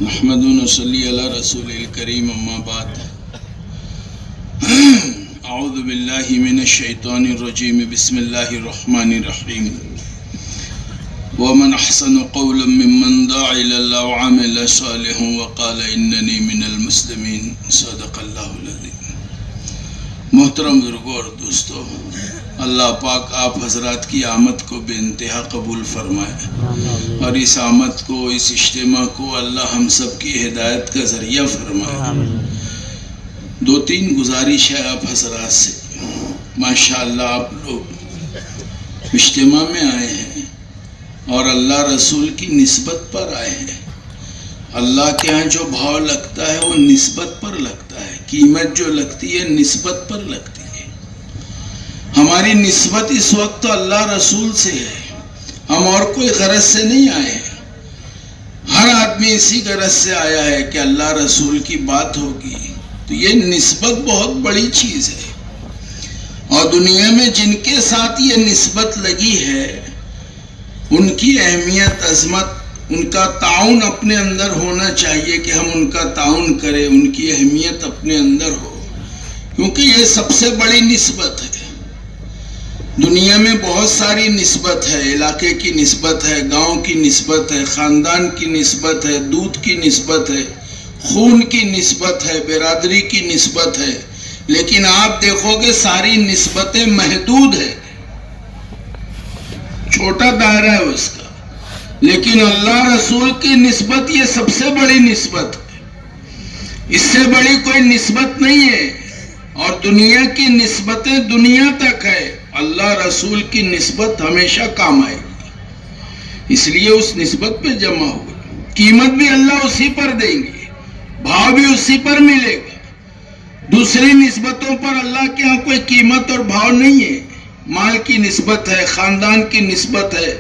محمد صلی علی رسول الکریم اما بعد اعوذ باللہ من الشیطان الرجیم بسم اللہ الرحمن الرحیم ومن احسن قولا ممن دعا الی اللہ وعمل صالحا وقال اننی من المسلمین صدق اللہ العظیم۔ محترم بزرگوں اور دوستو، اللہ پاک آپ حضرات کی آمد کو بے انتہا قبول فرمائے اور اس آمد کو، اس اجتماع کو اللہ ہم سب کی ہدایت کا ذریعہ فرمائے۔ دو تین گزارش ہے آپ حضرات سے۔ ماشاءاللہ آپ لوگ اجتماع میں آئے ہیں اور اللہ رسول کی نسبت پر آئے ہیں۔ اللہ کے ہاں جو بھاؤ لگتا ہے وہ نسبت پر لگتا ہے، قیمت جو لگتی ہے نسبت پر لگتی ہے۔ ہماری نسبت اس وقت تو اللہ رسول سے ہے، ہم اور کوئی غرض سے نہیں آئے ہیں۔ ہر آدمی اسی غرض سے آیا ہے کہ اللہ رسول کی بات ہوگی، تو یہ نسبت بہت بڑی چیز ہے۔ اور دنیا میں جن کے ساتھ یہ نسبت لگی ہے ان کی اہمیت، عظمت، ان کا تعاون اپنے اندر ہونا چاہیے کہ ہم ان کا تعاون کریں، ان کی اہمیت اپنے اندر ہو، کیونکہ یہ سب سے بڑی نسبت ہے۔ دنیا میں بہت ساری نسبت ہے، علاقے کی نسبت ہے، گاؤں کی نسبت ہے، خاندان کی نسبت ہے، دودھ کی نسبت ہے، خون کی نسبت ہے، برادری کی نسبت ہے، لیکن آپ دیکھو گے ساری نسبتیں محدود ہیں، چھوٹا دائرہ ہے اس کا۔ لیکن اللہ رسول کی نسبت یہ سب سے بڑی نسبت ہے، اس سے بڑی کوئی نسبت نہیں ہے۔ اور دنیا کی نسبتیں دنیا تک ہے، اللہ رسول کی نسبت ہمیشہ کام آئے گی، اس لیے اس نسبت پہ جمع ہوگا۔ قیمت بھی اللہ اسی پر دیں گے، بھاؤ بھی اسی پر ملے گا۔ دوسری نسبتوں پر اللہ کے ہاں کوئی قیمت اور بھاؤ نہیں ہے۔ مال کی نسبت ہے، خاندان کی نسبت ہے،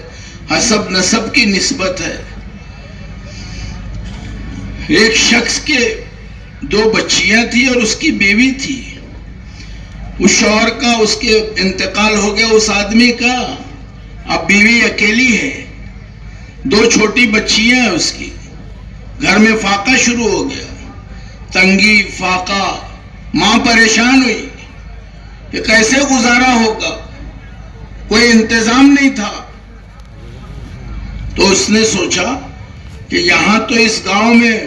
حسب نسب کی نسبت ہے۔ ایک شخص کے دو بچیاں تھی اور اس کی بیوی تھی۔ اس شوہر کا، اس کے انتقال ہو گیا اس آدمی کا، اب بیوی اکیلی ہے، دو چھوٹی بچیاں ہیں اس کی۔ گھر میں فاقہ شروع ہو گیا، تنگی، فاقہ۔ ماں پریشان ہوئی کہ کیسے گزارا ہوگا، کوئی انتظام نہیں تھا۔ تو اس نے سوچا کہ یہاں تو اس گاؤں میں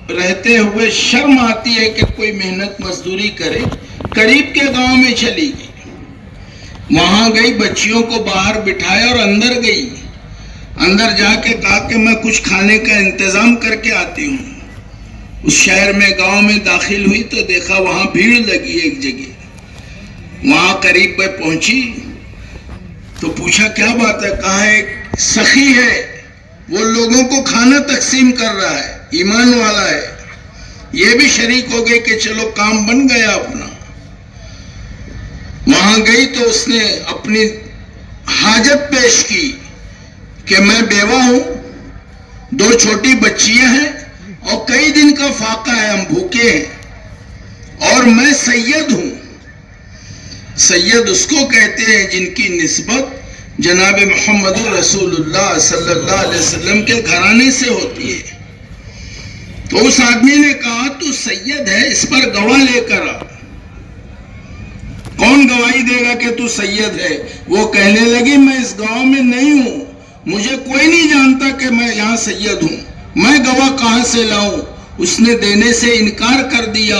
رہتے ہوئے شرم آتی ہے کہ کوئی محنت مزدوری کرے، قریب کے گاؤں میں چلی گئی۔ وہاں گئی، بچیوں کو باہر بٹھایا اور اندر گئی۔ اندر جا کے کہا کہ میں کچھ کھانے کا انتظام کر کے آتی ہوں۔ اس شہر میں، گاؤں میں داخل ہوئی تو دیکھا وہاں بھیڑ لگی ایک جگہ۔ وہاں قریب میں پہنچی تو پوچھا کیا بات ہے؟ کہا ایک سخی ہے، وہ لوگوں کو کھانا تقسیم کر رہا ہے، ایمان والا ہے۔ یہ بھی شریک ہو گئی کہ چلو کام بن گیا اپنا۔ وہاں گئی تو اس نے اپنی حاجت پیش کی کہ میں بیوہ ہوں، دو چھوٹی بچیاں ہیں اور کئی دن کا فاقہ ہے، ہم بھوکے ہیں، اور میں سید ہوں۔ سید اس کو کہتے ہیں جن کی نسبت جناب محمد رسول اللہ صلی اللہ علیہ وسلم کے گھرانے سے ہوتی ہے۔ تو اس آدمی نے کہا تو سید ہے، اس پر گواہ لے کر آ۔ کون گواہی دے گا کہ تو سید ہے؟ وہ کہنے لگی میں اس گاؤں میں نہیں ہوں، مجھے کوئی نہیں جانتا کہ میں یہاں سید ہوں، میں گواہ کہاں سے لاؤں؟ اس نے دینے سے انکار کر دیا۔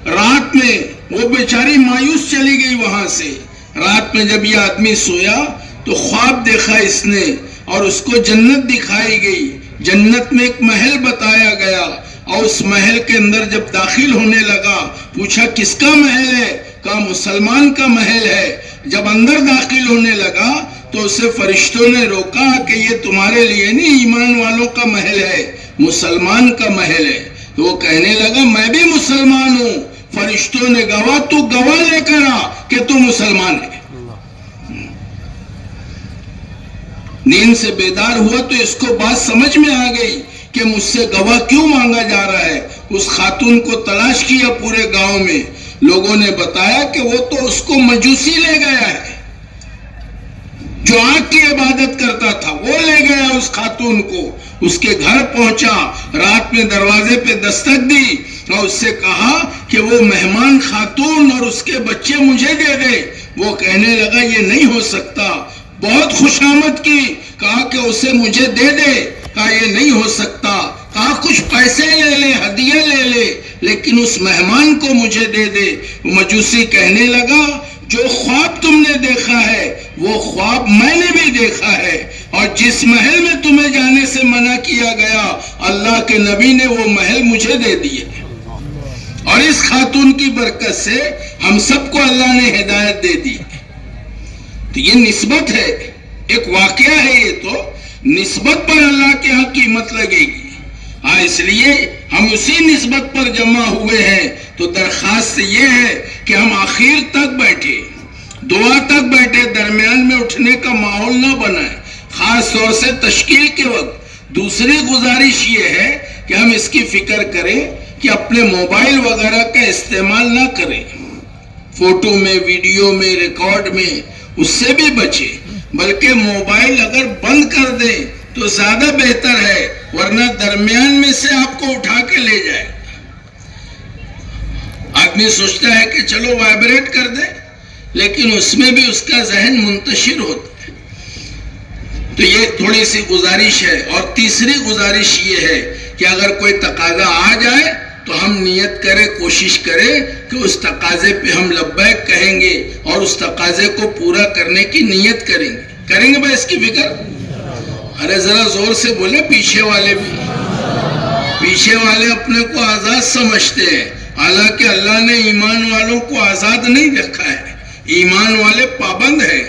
رات میں وہ بیچاری مایوس چلی گئی وہاں سے۔ رات میں جب یہ آدمی سویا تو خواب دیکھا اس نے، اور اس کو جنت دکھائی گئی۔ جنت میں ایک محل بتایا گیا، اور اس محل کے اندر جب داخل ہونے لگا پوچھا کس کا محل ہے؟ کہا مسلمان کا محل ہے۔ جب اندر داخل ہونے لگا تو اسے فرشتوں نے روکا کہ یہ تمہارے لیے نہیں، ایمان والوں کا محل ہے، مسلمان کا محل ہے۔ تو وہ کہنے لگا میں بھی مسلمان ہوں۔ فرشتوں نے گواہ، تو گواہ لے کر آ کہ تو مسلمان ہے۔ نیند سے بیدار ہوا تو اس کو بات سمجھ میں آ گئی کہ مجھ سے گواہ کیوں مانگا جا رہا ہے۔ اس خاتون کو تلاش کیا پورے گاؤں میں، لوگوں نے بتایا کہ وہ تو اس کو مجوسی لے گیا ہے۔ جو آگ کی عبادت کرتا تھا وہ لے گیا اس خاتون کو، اس کے گھر پہنچا، رات میں دروازے پہ دستک دی اور اس سے کہا کہ وہ مہمان خاتون اور اس کے بچے مجھے دے دے۔ وہ کہنے لگا یہ نہیں ہو سکتا، بہت خوشامد کی، کہا کہ اسے مجھے دے دے، کہا یہ نہیں ہو سکتا، کہا کچھ پیسے لے لے، ہدیہ لے لے، لیکن اس مہمان کو مجھے دے دے۔ مجوسی کہنے لگا جو خواب تم نے دیکھا ہے وہ خواب میں نے بھی دیکھا ہے، اور جس محل میں تمہیں جانے سے منع کیا گیا اللہ کے نبی نے وہ محل مجھے دے دیے، اور اس خاتون کی برکت سے ہم سب کو اللہ نے ہدایت دے دی۔ تو یہ نسبت ہے، ایک واقعہ ہے، یہ تو نسبت پر اللہ کے ہاں قیمت لگے گی۔ ہاں اس لیے ہم اسی نسبت پر جمع ہوئے ہیں، تو درخواست یہ ہے کہ ہم آخر تک بیٹھے، دعا تک بیٹھے، درمیان میں اٹھنے کا ماحول نہ بنائیں، خاص طور سے تشکیل کے وقت۔ دوسری گزارش یہ ہے کہ ہم اس کی فکر کریں کہ اپنے موبائل وغیرہ کا استعمال نہ کریں، فوٹو میں، ویڈیو میں، ریکارڈ میں، اس سے بھی بچے، بلکہ موبائل اگر بند کر دیں تو زیادہ بہتر ہے، ورنہ درمیان میں سے آپ کو اٹھا کے لے جائے۔ آدمی سوچتا ہے کہ چلو وائبریٹ کر دیں، لیکن اس میں بھی اس کا ذہن منتشر ہوتا ہے۔ تو یہ تھوڑی سی گزارش ہے۔ اور تیسری گزارش یہ ہے کہ اگر کوئی تقاضا آ جائے تو ہم نیت کریں، کوشش کریں کہ اس تقاضے پہ ہم لبیک کہیں گے اور اس تقاضے کو پورا کرنے کی نیت کریں گے۔ کریں گے بھائی اس کی فکر؟ ارے ذرا زور سے بولے، پیچھے والے بھی۔ پیچھے والے اپنے کو آزاد سمجھتے ہیں، حالانکہ اللہ نے ایمان والوں کو آزاد نہیں رکھا ہے۔ ایمان والے پابند ہیں،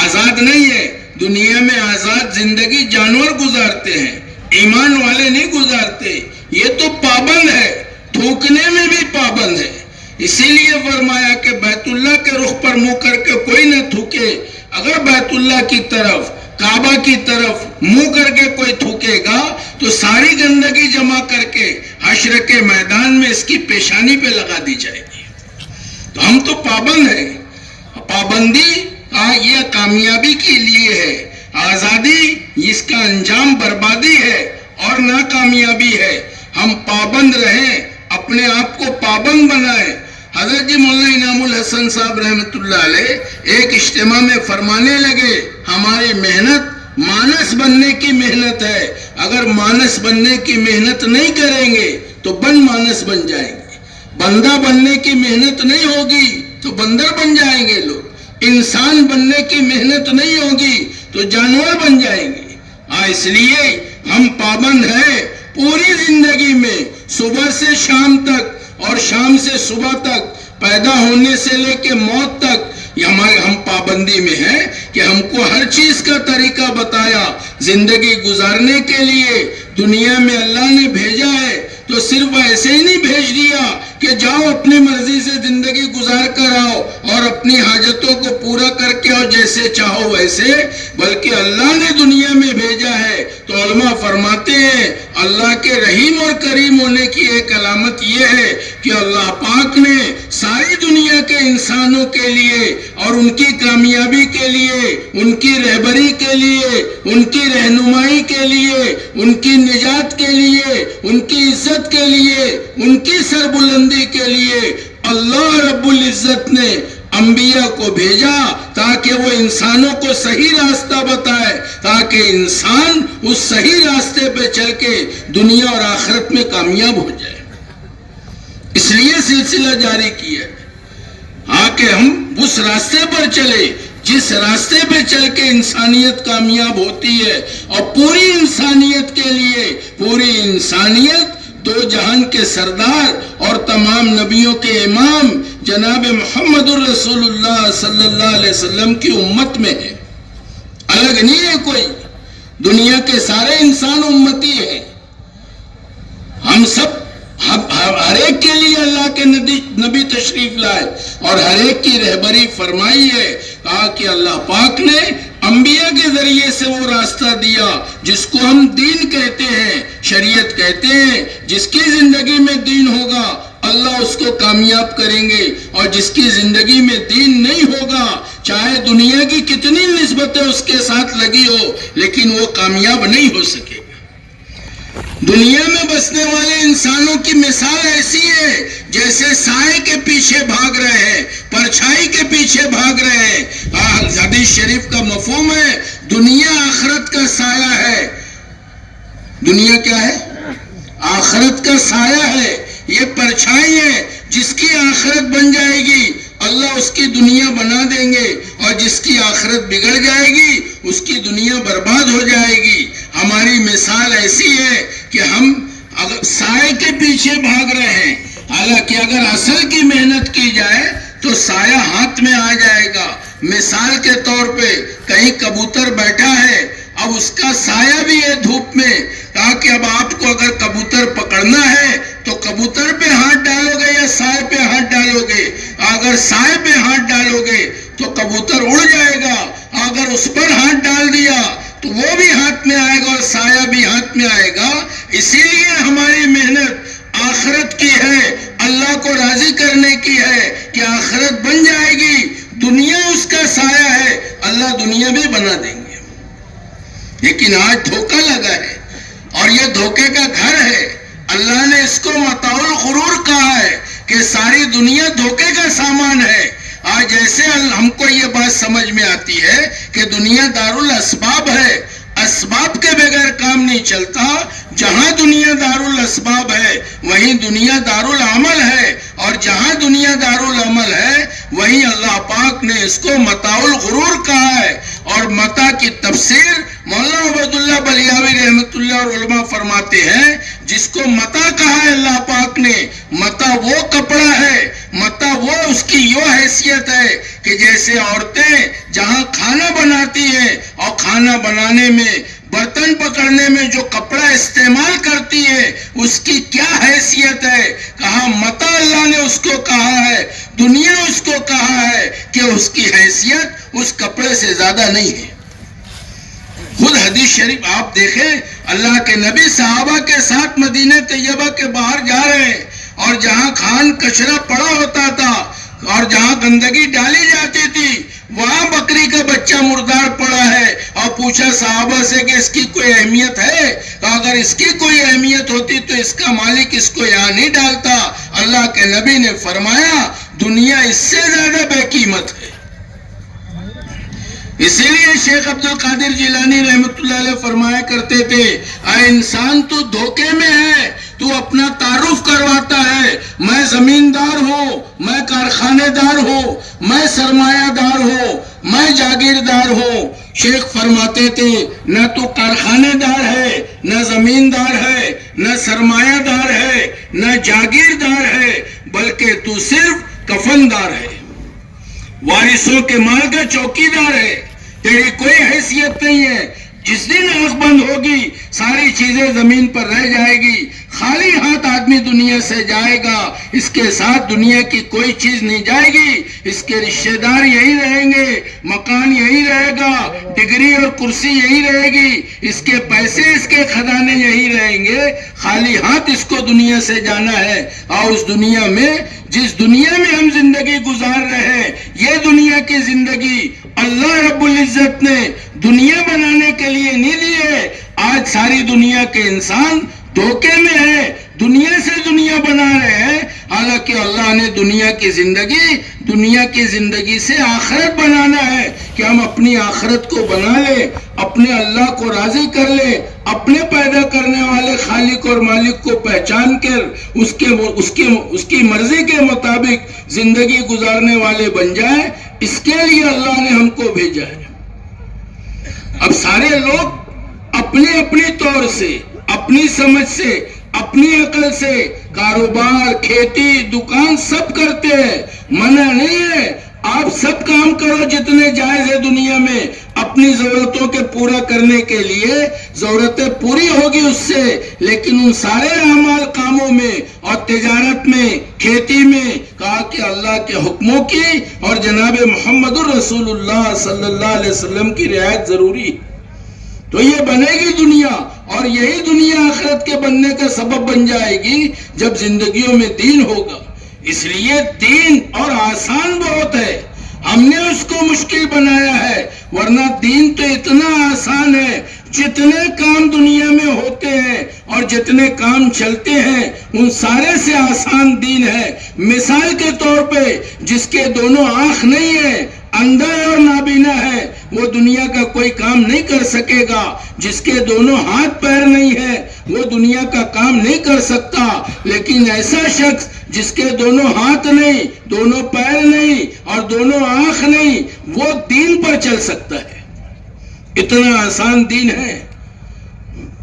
آزاد نہیں ہے۔ دنیا میں آزاد زندگی جانور گزارتے ہیں، ایمان والے نہیں گزارتے۔ یہ تو پابند ہے، تھوکنے میں بھی پابند ہے۔ اسی لیے فرمایا کہ بیت اللہ کے رخ پر منہ کر کے کوئی نہ تھوکے۔ اگر بیت اللہ کی طرف، کعبہ کی طرف منہ کر کے کوئی تھوکے گا تو ساری گندگی جمع کر کے حشر کے میدان میں اس کی پیشانی پہ لگا دی جائے گی۔ تو ہم تو پابند ہیں۔ پابندی یہ کامیابی کے لیے ہے، آزادی اس کا انجام بربادی ہے اور ناکامیابی ہے۔ ہم پابند رہیں، اپنے آپ کو پابند بنائیں۔ حضرت جی مولانا انعام الحسن صاحب رحمۃ اللہ علیہ ایک اجتماع میں فرمانے لگے ہماری محنت مانس بننے کی محنت ہے، اگر مانس بننے کی محنت نہیں کریں گے تو بن مانس بن جائیں گے، بندہ بننے کی محنت نہیں ہوگی تو بندر بن جائیں گے لوگ، انسان بننے کی محنت نہیں ہوگی تو جانور بن جائیں گے۔ اس لیے ہم پابند ہیں پوری زندگی میں، صبح سے شام تک اور شام سے صبح تک، پیدا ہونے سے لے کے موت تک ہم پابندی میں ہیں کہ ہم کو ہر چیز کا طریقہ بتایا زندگی گزارنے کے لیے۔ دنیا میں اللہ نے بھیجا ہے تو صرف ایسے ہی نہیں بھیج دیا کہ جاؤ اپنی مرضی سے زندگی گزار کر آؤ اور اپنی حاجتوں کو پورا کر کے آؤ جیسے چاہو ویسے، بلکہ اللہ نے دنیا میں بھیجا ہے۔ تو علماء فرماتے ہیں اللہ کے رحیم اور کریم ہونے کی ایک علامت یہ ہے کہ اللہ پاک نے ساری دنیا کے انسانوں کے لیے اور ان کی کامیابی کے لیے، ان کی رہبری کے لیے، ان کی رہنمائی کے لیے، ان کی نجات کے لیے، ان کی عزت کے لیے، ان کی سربلندی کے لیے اللہ رب العزت نے انبیاء کو بھیجا تاکہ وہ انسانوں کو صحیح راستہ بتائے، تاکہ انسان اس صحیح راستے پہ چل کے دنیا اور آخرت میں کامیاب ہو جائے۔ اس لیے سلسلہ جاری کیا کہ ہم اس راستے پر چلے جس راستے پہ چل کے انسانیت کامیاب ہوتی ہے، اور پوری انسانیت کے لیے، پوری انسانیت دو جہان کے سردار اور تمام نبیوں کے امام جناب محمد الرسول اللہ صلی اللہ علیہ وسلم کی امت میں ہے، الگ نہیں ہے کوئی۔ دنیا کے سارے انسان امتی ہیں، ہم سب، ہر ایک کے لیے اللہ کے نبی تشریف لائے اور ہر ایک کی رہبری فرمائی ہے۔ کہا کہ اللہ پاک نے انبیاء کے ذریعے سے وہ راستہ دیا جس کو ہم دین کہتے ہیں، شریعت کہتے ہیں۔ جس کی زندگی میں دین ہوگا اللہ اس کو کامیاب کریں گے، اور جس کی زندگی میں دین نہیں ہوگا، چاہے دنیا کی کتنی نسبتیں اس کے ساتھ لگی ہو لیکن وہ کامیاب نہیں ہو سکے گا۔ دنیا میں بسنے والے انسانوں کی مثال ایسی ہے جیسے سائے کے پیچھے بھاگ رہے ہیں، پرچھائی کے پیچھے بھاگ رہے ہیں۔ حدیث شریف کا مفہوم ہے دنیا آخرت کا سایہ ہے۔ دنیا کیا ہے؟ آخرت کا سایہ ہے، یہ پرچھائی ہے۔ جس کی آخرت بن جائے گی اللہ اس کی دنیا بنا دیں گے، اور جس کی آخرت بگڑ جائے گی اس کی دنیا برباد ہو جائے گی۔ ہماری مثال ایسی ہے کہ ہم اگر سائے کے پیچھے بھاگ رہے ہیں، حالانکہ اگر اصل کی محنت کی جائے تو سایہ ہاتھ میں آ جائے گا۔ مثال کے طور پہ کہیں کبوتر بیٹھا ہے، اب اس کا سایہ بھی ہے دھوپ میں، کہا کہ اب آپ کو اگر کبوتر پکڑنا ہے تو کبوتر پہ ہاتھ ڈالو گے یا سائے پہ ہاتھ ڈالو گے؟ اگر سائے پہ ہاتھ ڈالو گے تو کبوتر اڑ جائے گا، اگر اس پر ہاتھ ڈال دیا تو وہ بھی ہاتھ میں آئے گا اور سایہ بھی ہاتھ میں آئے گا۔ اسی لیے ہماری محنت آخرت کی ہے، اللہ کو راضی کرنے کی ہے کہ آخرت بن جائے گی، دنیا اس کا سایہ ہے، اللہ دنیا بھی بنا دیں گے۔ لیکن آج دھوکہ لگا ہے اور یہ دھوکے کا گھر ہے۔ اللہ نے اس کو متاع الغرور کہا ہے کہ ساری دنیا دھوکے کا سامان ہے۔ آج ایسے ہم کو یہ بات سمجھ میں آتی ہے کہ دنیا دارالاسباب ہے، اسباب کے بغیر کام نہیں چلتا۔ جہاں دنیا دارالاسباب ہے وہیں دنیا دارالعمل ہے، اور جہاں دنیا دارالعمل ہے وہیں اللہ پاک نے اس کو متاع الغرور کہا ہے۔ اور متاع کی تفسیر مولانا عبید اللہ بلیاوی رحمۃ اللہ اور علماء فرماتے ہیں جس کو متاع کہا ہے اللہ پاک نے، متاع وہ کپڑا ہے، متاع وہ اس کی یوں حیثیت ہے کہ جیسے عورتیں جہاں کھانا بناتی ہیں اور کھانا بنانے میں برتن پکڑنے میں جو کپڑا استعمال کرتی ہے اس کی کیا حیثیت ہے، کہا متاع اللہ نے اس کو کہا ہے، دنیا اس کو کہا ہے کہ اس کی حیثیت اس کپڑے سے زیادہ نہیں ہے۔ خود حدیث شریف آپ دیکھیں، اللہ کے نبی صحابہ کے ساتھ مدینہ طیبہ کے باہر جا رہے ہیں، اور جہاں کھان کچرا پڑا ہوتا تھا اور جہاں گندگی ڈالی جاتی تھی وہاں بکری کا بچہ مردار پڑا ہے، اور پوچھا صحابہ سے کہ اس کی کوئی اہمیت ہے؟ اگر اس کی کوئی اہمیت ہوتی تو اس کا مالک اس کو یہاں نہیں ڈالتا۔ اللہ کے نبی نے فرمایا دنیا اس سے زیادہ بے قیمت ہے۔ اسی لیے شیخ عبد القادر جیلانی رحمت اللہ علیہ فرمایا کرتے تھے اے انسان تو دھوکے میں ہے، تو اپنا تعارف کرواتا ہے میں زمیندار ہوں، میں کارخانے دار ہوں، میں سرمایہ دار ہوں، میں جاگیردار ہوں۔ شیخ فرماتے تھے نہ تو کارخانے دار ہے، نہ زمیندار ہے، نہ سرمایہ دار ہے، نہ جاگیردار ہے، بلکہ تو صرف کفندار ہے، وارثوں کے مال کا چوکیدار ہے، تیری کوئی حیثیت نہیں ہے۔ جس دن آنکھ بند ہوگی ساری چیزیں زمین پر رہ جائے گی، خالی ہاتھ آدمی دنیا سے جائے گا، اس کے ساتھ دنیا کی کوئی چیز نہیں جائے گی، اس کے رشتہ دار یہی رہیں گے، مکان یہی رہے گا، ڈگری اور کرسی یہی رہے گی، اس کے پیسے اس کے خزانے یہی رہیں گے، خالی ہاتھ اس کو دنیا سے جانا ہے۔ اور اس دنیا میں جس دنیا میں ہم زندگی گزار رہے ہیں یہ دنیا کی زندگی اللہ رب العزت نے دنیا بنانے کے لیے نہیں دی ہے۔ آج ساری دنیا کے انسان دھوکے میں ہے، دنیا سے دنیا بنا رہے ہیں، حالانکہ اللہ نے دنیا کی زندگی سے آخرت بنانا ہے کہ ہم اپنی آخرت کو بنا لیں، اپنے اللہ کو راضی کر لیں، اپنے پیدا کرنے والے خالق اور مالک کو پہچان کر اس کی مرضی کے مطابق زندگی گزارنے والے بن جائیں۔ اس کے لیے اللہ نے ہم کو بھیجا ہے۔ اب سارے لوگ اپنے اپنے طور سے، اپنی سمجھ سے، اپنی عقل سے کاروبار، کھیتی، دکان سب کرتے ہیں، منع نہیں ہے، آپ سب کام کرو جتنے جائز ہے دنیا میں، اپنی ضرورتوں کے پورا کرنے کے لیے ضرورتیں پوری ہوگی اس سے، لیکن ان سارے اعمال کاموں میں اور تجارت میں، کھیتی میں کہا کہ اللہ کے حکموں کی اور جناب محمد الرسول اللہ صلی اللہ علیہ وسلم کی رعایت ضروری ہے۔ تو یہ بنے گی دنیا، اور یہی دنیا آخرت کے بننے کا سبب بن جائے گی جب زندگیوں میں دین ہوگا۔ اس لیے دین اور آسان بہت ہے، ہم نے اس کو مشکل بنایا ہے، ورنہ دین تو اتنا آسان ہے، جتنے کام دنیا میں ہوتے ہیں اور جتنے کام چلتے ہیں ان سارے سے آسان دین ہے۔ مثال کے طور پہ جس کے دونوں آنکھ نہیں ہے، اندھا اور نابینا ہے، وہ دنیا کا کوئی کام نہیں کر سکے گا۔ جس کے دونوں ہاتھ پیر نہیں ہے وہ دنیا کا کام نہیں کر سکتا، لیکن ایسا شخص جس کے دونوں ہاتھ نہیں، دونوں پیر نہیں اور دونوں آنکھ نہیں، وہ دین پر چل سکتا ہے۔ اتنا آسان دین ہے۔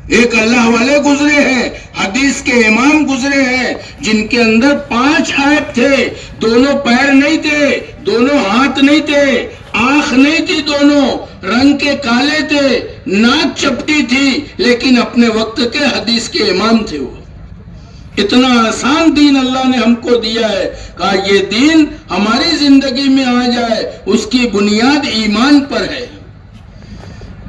ایک اللہ والے گزرے ہیں، حدیث کے امام گزرے ہیں، جن کے اندر 5 عیب تھے، دونوں پیر نہیں تھے، دونوں ہاتھ نہیں تھے، آنکھ نہیں تھی، دونوں رنگ کے کالے تھے، ناک چپٹی تھی، لیکن اپنے وقت کے حدیث کے امام تھے وہ۔ اتنا آسان دین اللہ نے ہم کو دیا ہے، کہا یہ دین ہماری زندگی میں آ جائے، اس کی بنیاد ایمان پر ہے۔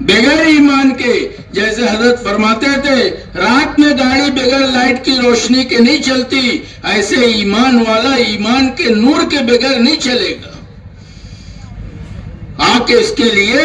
بغیر ایمان کے، جیسے حضرت فرماتے تھے رات میں گاڑی بغیر لائٹ کی روشنی کے نہیں چلتی، ایسے ایمان والا ایمان کے نور کے بغیر نہیں چلے گا۔ آکے اس کے لیے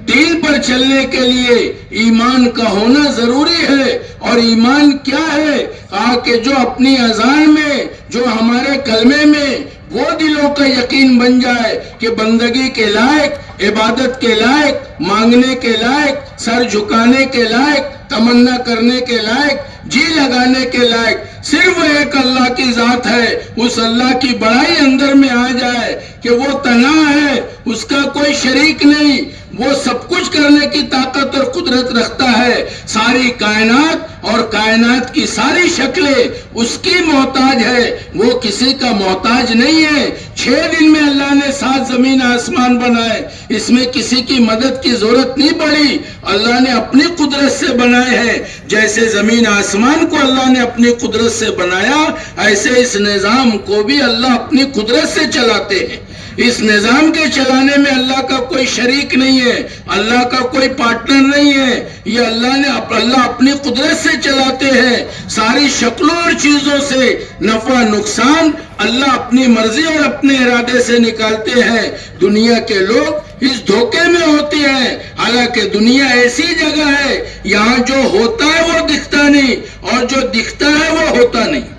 دین پر چلنے کے لیے ایمان کا ہونا ضروری ہے۔ اور ایمان کیا ہے؟ کہا کہ جو اپنی اذان میں، جو ہمارے کلمے میں وہ دلوں کا یقین بن جائے کہ بندگی کے لائق، عبادت کے لائق، مانگنے کے لائق، سر جھکانے کے لائق، تمنا کرنے کے لائق، جی لگانے کے لائق صرف ایک اللہ کی ذات ہے، اس اللہ کی بڑائی اندر میں آ جائے کہ وہ تنہا ہے، اس کا کوئی شریک نہیں، وہ سب کچھ کرنے کی طاقت اور قدرت رکھتا ہے، ساری کائنات اور کائنات کی ساری شکلیں اس کی محتاج ہے، وہ کسی کا محتاج نہیں ہے۔ 6 دن میں اللہ نے 7 زمین آسمان بنائے، اس میں کسی کی مدد کی ضرورت نہیں پڑی، اللہ نے اپنی قدرت سے بنائے ہیں۔ جیسے زمین آسمان کو اللہ نے اپنی قدرت سے بنایا، ایسے اس نظام کو بھی اللہ اپنی قدرت سے چلاتے ہیں۔ اس نظام کے چلانے میں اللہ کا کوئی شریک نہیں ہے، اللہ کا کوئی پارٹنر نہیں ہے، یہ اللہ اپنی قدرت سے چلاتے ہیں۔ ساری شکلوں اور چیزوں سے نفع نقصان اللہ اپنی مرضی اور اپنے ارادے سے نکالتے ہیں۔ دنیا کے لوگ اس دھوکے میں ہوتے ہیں، حالانکہ دنیا ایسی جگہ ہے یہاں جو ہوتا ہے وہ دکھتا نہیں اور جو دکھتا ہے وہ ہوتا نہیں۔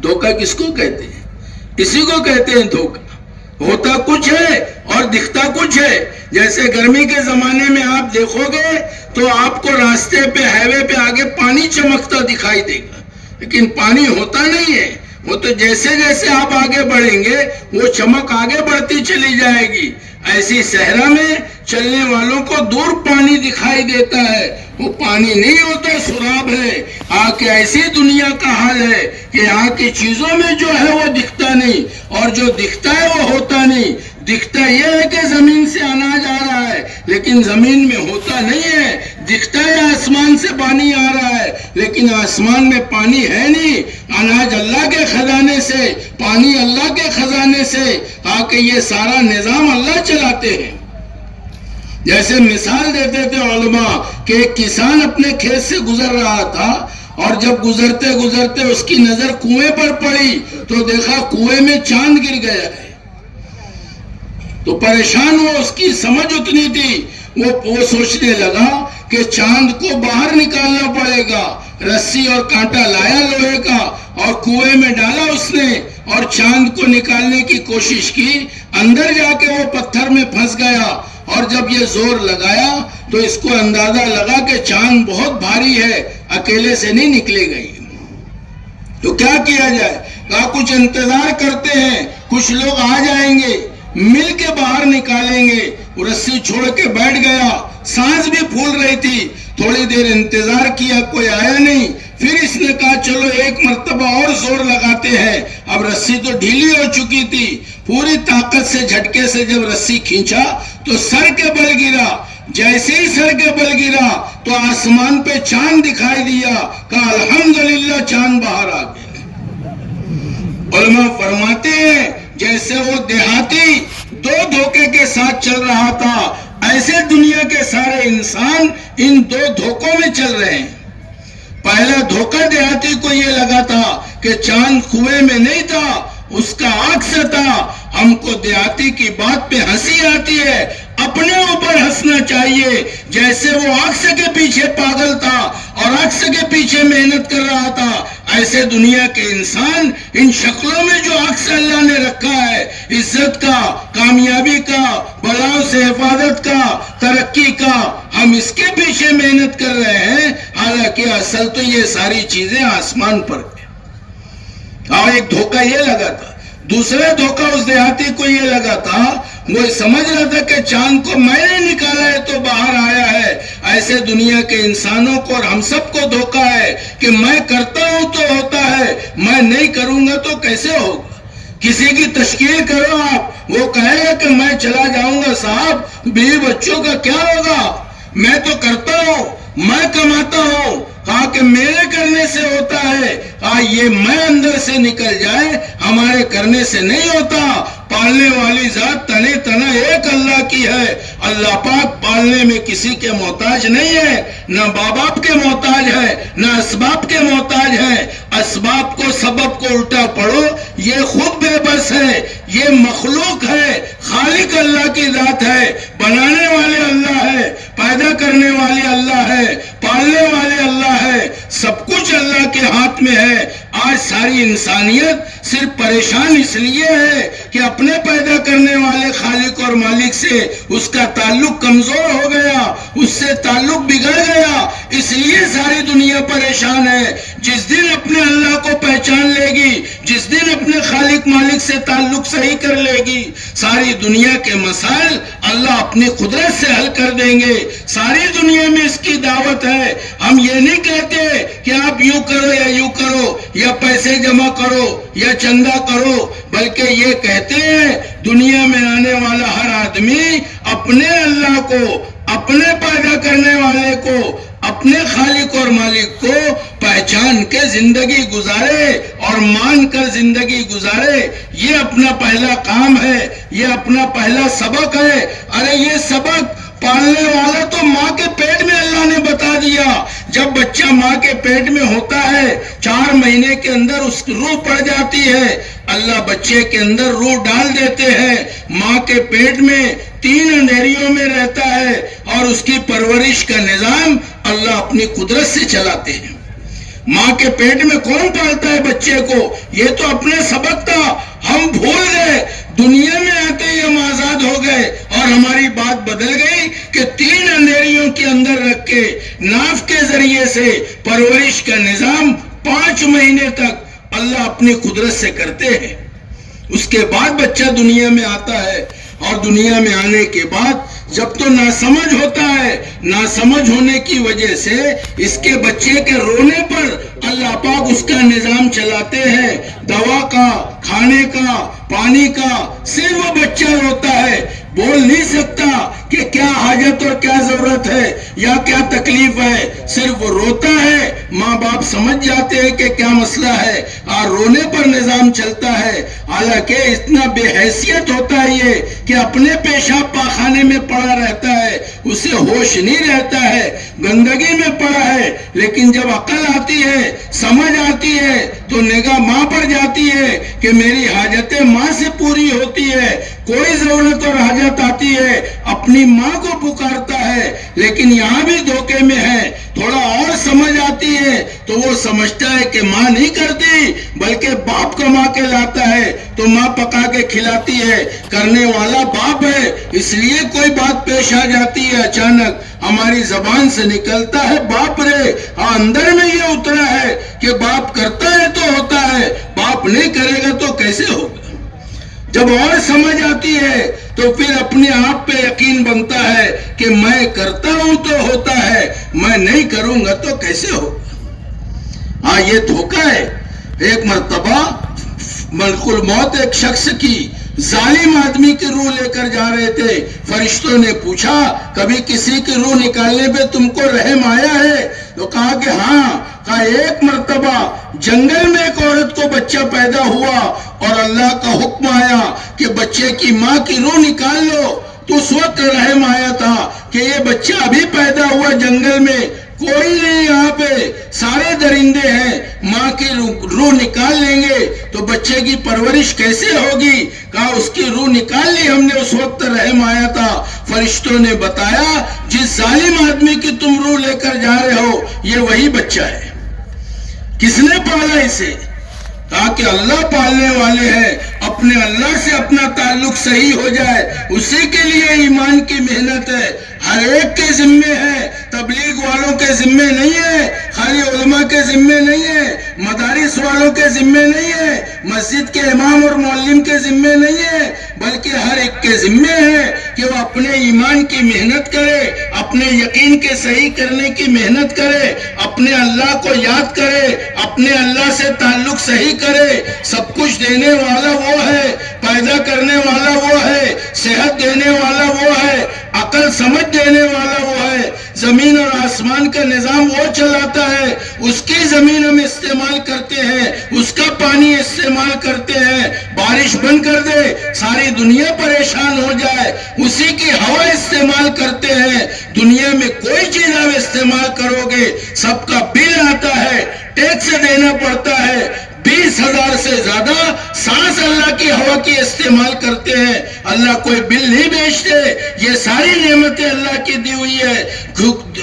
دھوکہ کس کو کہتے ہیں؟ اسی کو کہتے ہیں دھوکہ۔ ہوتا کچھ ہے اور دکھتا کچھ ہے۔ جیسے گرمی کے زمانے میں آپ دیکھو گے تو آپ کو راستے پہ، ہائی وے پہ آگے پانی چمکتا دکھائی دے گا، لیکن پانی ہوتا نہیں ہے، وہ تو جیسے جیسے آپ آگے بڑھیں گے وہ چمک آگے بڑھتی چلی جائے گی۔ ایسی صحرا میں چلنے والوں کو دور پانی دکھائی دیتا ہے، وہ پانی نہیں ہوتا، سراب ہے۔ آکے ایسی دنیا کا حال ہے کہ یہاں کی چیزوں میں جو ہے وہ دکھتا نہیں اور جو دکھتا ہے وہ ہوتا نہیں۔ دکھتا یہ ہے کہ زمین سے اناج آ رہا ہے، لیکن زمین میں ہوتا نہیں ہے۔ دکھتا ہے آسمان سے پانی آ رہا ہے، لیکن آسمان میں پانی ہے نہیں۔ اناج اللہ کے خزانے سے، پانی اللہ کے خزانے سے، تاکہ یہ سارا نظام اللہ چلاتے ہیں۔ جیسے مثال دیتے تھے علماء کہ ایک کسان اپنے کھیت سے گزر رہا تھا اور جب گزرتے گزرتے اس کی نظر کنویں پر پڑی تو دیکھا کنویں میں چاند گر گیا ہے، تو پریشان ہوا، اس کی سمجھ اتنی تھی، وہ سوچنے لگا کہ چاند کو باہر نکالنا پڑے گا۔ رسی اور کانٹا لایا لوہے کا اور کنویں میں ڈالا اس نے اور چاند کو نکالنے کی کوشش کی، اندر جا کے وہ پتھر میں پھنس گیا اور جب یہ زور لگایا تو اس کو اندازہ لگا کہ چاند بہت بھاری ہے، اکیلے سے نہیں نکلے گئی۔ تو کیا کیا جائے؟ کہا کچھ انتظار کرتے ہیں، کچھ لوگ آ جائیں گے، مل کے باہر نکالیں گے۔ رسی چھوڑ کے بیٹھ گیا، سانس بھی پھول رہی تھی، تھوڑی دیر انتظار کیا، کوئی آیا نہیں۔ پھر اس نے کہا چلو ایک مرتبہ اور زور لگاتے ہیں۔ اب رسی تو ڈھیلی ہو چکی تھی، پوری طاقت سے جھٹکے سے جب رسی کھینچا تو سر کے بل گرا۔ جیسے ہی سر کے بل گرا تو آسمان پہ چاند دکھائی دیا، کہا الحمدللہ چاند باہر آ گیا۔ علماء فرماتے ہیں جیسے وہ دیہاتی 2 دھوکے کے ساتھ چل رہا تھا، ایسے دنیا کے سارے انسان ان 2 دھوکوں میں چل رہے ہیں۔ پہلا دھوکہ دیہاتی کو یہ لگا تھا کہ چاند کنویں میں نہیں تھا، اس کا عکس تھا۔ ہم کو دیہاتی کی بات پہ ہنسی آتی ہے، اپنے اوپر ہنسنا چاہیے۔ جیسے وہ عکس کے پیچھے پاگل تھا اور عکس کے پیچھے محنت کر رہا تھا، ایسے دنیا کے انسان ان شکلوں میں جو عکس اللہ نے رکھا ہے، عزت کا، کامیابی کا، بلاؤں سے حفاظت کا، ترقی کا، ہم اس کے پیچھے محنت کر رہے ہیں، حالانکہ اصل تو یہ ساری چیزیں آسمان پر ہیں۔ اور ایک دھوکہ یہ لگا تھا، دوسرا دھوکہ اس دیہاتی کو یہ لگا تھا، وہ سمجھ رہا تھا کہ چاند کو میں نے نکالا ہے تو باہر آیا ہے۔ ایسے دنیا کے انسانوں کو اور ہم سب کو دھوکہ ہے کہ میں کرتا ہوں تو ہوتا ہے، میں نہیں کروں گا تو کیسے ہوگا۔ کسی کی تشکیل کرو آپ، وہ کہے گا کہ میں چلا جاؤں گا صاحب، بیوی بچوں کا کیا ہوگا، میں تو کرتا ہوں، میں کماتا ہوں، کہا کہ میرے کرنے سے ہوتا ہے، کہا یہ میں اندر سے نکل جائے، ہمارے کرنے سے نہیں ہوتا۔ پالنے والی ذات تنے تنا ایک اللہ کی ہے، اللہ پاک پالنے میں کسی کے محتاج نہیں ہے، نہ ماں باپ کے محتاج ہے، نہ اسباب کے محتاج ہے۔ اسباب کو، سبب کو الٹا پڑھو، یہ خود بے بس ہے، یہ مخلوق ہے، خالق اللہ کی ذات ہے، بنانے والے اللہ ہے، پیدا کرنے والے اللہ ہے، پالنے والے اللہ ہے، سب کچھ اللہ کے ہاتھ میں ہے۔ آج ساری انسانیت صرف پریشان اس لیے ہے کہ اپنے پیدا کرنے والے خالق اور مالک سے اس کا تعلق کمزور ہو گیا، اس سے تعلق بگڑ گیا، اس لیے ساری دنیا پریشان ہے۔ جس دن اپنے اللہ کو پہچان لے گی، جس دن اپنے خالق مالک سے تعلق صحیح کر لے گی، ساری دنیا کے مسائل اللہ اپنی قدرت سے حل کر دیں گے۔ ساری دنیا میں اس کی دعوت ہے۔ ہم یہ نہیں کہتے کہ آپ یوں کرو یا یوں کرو، یا پیسے جمع کرو یا چندہ کرو، بلکہ یہ کہتے ہیں دنیا میں آنے والا ہر آدمی اپنے اللہ کو، اپنے پیدا کرنے والے کو، اپنے خالق اور مالک کو پہچان کے زندگی گزارے اور مان کر زندگی گزارے۔ یہ اپنا پہلا کام ہے، یہ اپنا پہلا سبق ہے۔ ارے یہ سبق پالنے والا تو ماں کے پیٹ میں اللہ نے بتا دیا۔ جب بچہ ماں کے پیٹ میں ہوتا ہے، 4 مہینے کے اندر اس کی روح پڑ جاتی ہے، اللہ بچے کے اندر روح ڈال دیتے ہیں۔ ماں کے پیٹ میں 3 اندھیریوں میں رہتا ہے اور اس کی پرورش کا نظام اللہ اپنی قدرت سے چلاتے ہیں۔ ماں کے پیٹ میں کون پالتا ہے بچے کو؟ یہ تو اپنے سبق تھا، ہم بھول گئے۔ دنیا میں آتے ہی ہم آزاد ہو گئے اور ہماری بات بدل گئی کہ 3 اندھیریوں کے اندر رکھ کے ناف کے ذریعے سے پرورش کا نظام 5 مہینے تک اللہ اپنی قدرت سے کرتے ہیں۔ اس کے بعد بچہ دنیا میں آتا ہے، اور دنیا میں آنے کے بعد جب تو ناسمجھ ہوتا ہے، ناسمجھ ہونے کی وجہ سے اس کے بچے کے رونے پر اللہ پاک اس کا نظام چلاتے ہیں، دوا کا، کھانے کا، پانی کا۔ صرف وہ بچہ روتا ہے، بول نہیں سکتا کہ کیا حاجت اور کیا ضرورت ہے یا کیا تکلیف ہے، صرف وہ روتا ہے۔ ماں باپ سمجھ جاتے ہیں کہ کیا مسئلہ ہے اور رونے پر نظام چلتا ہے۔ حالانکہ اتنا بے حیثیت ہوتا ہے یہ کہ اپنے پیشاب پاخانے میں پڑا رہتا ہے، اسے ہوش نہیں رہتا ہے، گندگی میں پڑا ہے، لیکن جب عقل آتی ہے، سمجھ آتی ہے تو نگاہ ماں پر جاتی ہے کہ میری حاجتیں ماں سے پوری ہوتی ہے۔ کوئی ضرورت اور حاجت آتی ہے اپنی ماں کو پکارتا ہے، لیکن یہاں بھی دھوکے میں ہے۔ تھوڑا اور سمجھ آتی ہے تو وہ سمجھتا ہے کہ ماں نہیں کرتی بلکہ باپ کما کے لاتا ہے تو ماں پکا کے کھلاتی ہے، کرنے والا باپ ہے۔ اس لیے کوئی بات پیش آ جاتی ہے اچانک، ہماری زبان سے نکلتا ہے باپ رے، اندر میں یہ اترا ہے کہ باپ کرتا ہے تو ہوتا ہے، باپ نہیں کرے گا تو کیسے ہوگا۔ جب اور سمجھ آتی ہے تو پھر اپنے آپ پہ یقین بنتا ہے کہ میں کرتا ہوں تو ہوتا ہے، میں نہیں کروں گا تو کیسے ہوگا۔ ہاں یہ دھوکہ ہے۔ ایک مرتبہ ملک الموت ایک شخص کی، ظالم آدمی کی روح لے کر جا رہے تھے۔ فرشتوں نے پوچھا کبھی کسی کی روح نکالنے پہ تم کو رحم آیا ہے؟ تو کہا کہ ہاں۔ کہا ایک مرتبہ جنگل میں ایک عورت کو بچہ پیدا ہوا اور اللہ کا حکم آیا کہ بچے کی ماں کی روح نکال لو، تو اس وقت رحم آیا تھا کہ یہ بچہ ابھی پیدا ہوا جنگل میں، کوئی نہیں یہاں پہ، سارے درندے ہیں، ماں کی روح نکال لیں گے تو بچے کی پرورش کیسے ہوگی؟ کہا اس کی روح نکال لی ہم نے، اس وقت رحم آیا تھا، فرشتوں نے بتایا جس ظالم آدمی کی تم روح لے کر جا رہے ہو یہ وہی بچہ ہے۔ کس نے پالا اسے؟ کہا کہ اللہ پالنے والے ہیں، اپنے اللہ سے اپنا تعلق صحیح ہو جائے، اسی کے لیے ایمان کی محنت ہے، ہر ایک کے ذمے ہے، تبلیغ والوں کے ذمے نہیں ہے، خالی علماء کے ذمے نہیں ہے، مدارس والوں کے ذمے نہیں ہے، مسجد کے امام اور معلم کے ذمے نہیں ہے، بلکہ ہر ایک کے ذمے ہے کہ وہ اپنے ایمان کی محنت کرے، اپنے یقین کے صحیح کرنے کی محنت کرے، اپنے اللہ کو یاد کرے، اپنے اللہ سے تعلق صحیح کرے۔ سب کچھ دینے والا وہ ہے، پیدا کرنے والا وہ ہے، صحت دینے والا وہ ہے، عقل سمجھ دینے والا وہ ہے، زمین اور آسمان کا نظام وہ چلاتا ہے، اس کی زمین ہم استعمال کرتے ہیں، اس کا پانی استعمال کرتے ہیں، بارش بند کر دے ساری دنیا پریشان ہو جائے، اسی کی ہوا استعمال کرتے ہیں۔ دنیا میں کوئی چیز آپ استعمال کرو گے سب کا بل آتا ہے، ٹیکس دینا پڑتا ہے، 20,000 سے زیادہ سانس اللہ کی ہوا کی استعمال کرتے ہیں، اللہ کوئی بل نہیں بیچتے، یہ ساری نعمتیں اللہ کی دی ہوئی ہے۔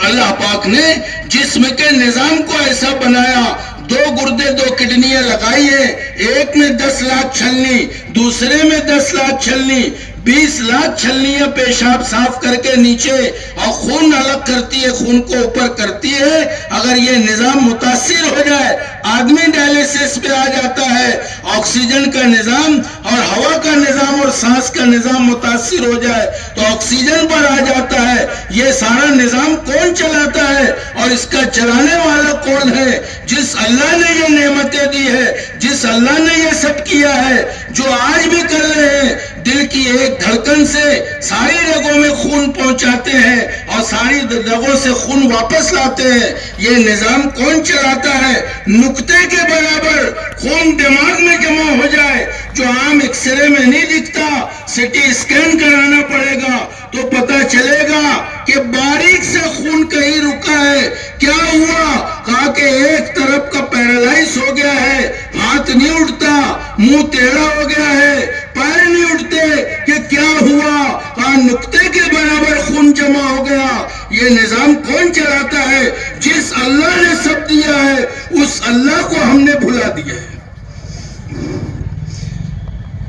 اللہ پاک نے جسم کے نظام کو ایسا بنایا، 2 گردے 2 کڈنیاں لگائی ہے، ایک میں 10 لاکھ چھلنی، دوسرے میں 10 لاکھ چھلنی، 20 لاکھ چھلنیاں پیشاب صاف کر کے نیچے اور خون الگ کرتی ہے، خون کو اوپر کرتی ہے۔ اگر یہ نظام متاثر ہو جائے آدمی ڈائلیسس پہ آ جاتا ہے، آکسیجن کا نظام اور ہوا کا نظام اور سانس کا نظام متاثر ہو جائے تو آکسیجن پر آ جاتا ہے۔ یہ سارا نظام کون چلاتا ہے اور اس کا چلانے والا کون ہے؟ جس اللہ نے یہ نعمتیں دی ہے، جس اللہ نے یہ سب کیا ہے، جو آج بھی کر رہے ہیں، دل کی ایک دھڑکن سے ساری رگوں میں خون پہنچاتے ہیں اور ساری رگوں سے خون واپس لاتے ہیں۔ یہ نظام کون چلاتا ہے؟ نقطے کے برابر خون دماغ میں جمع ہو جائے، جو عام ایکس رے میں نہیں دکھتا، سٹی اسکین کرانا پڑے گا تو پتا چلے گا کہ باریک سے خون کہیں رکا ہے۔ کیا ہوا؟ کہا کہ ایک طرف کا پیرالائز ہو گیا ہے، ہاتھ نہیں اٹھتا، منہ ٹیڑھا ہو گیا ہے، پیر نہیں اٹھتے، کہ کیا ہوا؟ کہا نقطے کے برابر خون جمع ہو گیا۔ یہ نظام کون چلاتا ہے؟ جس اللہ نے سب دیا ہے اس اللہ کو ہم نے بھلا دیا ہے۔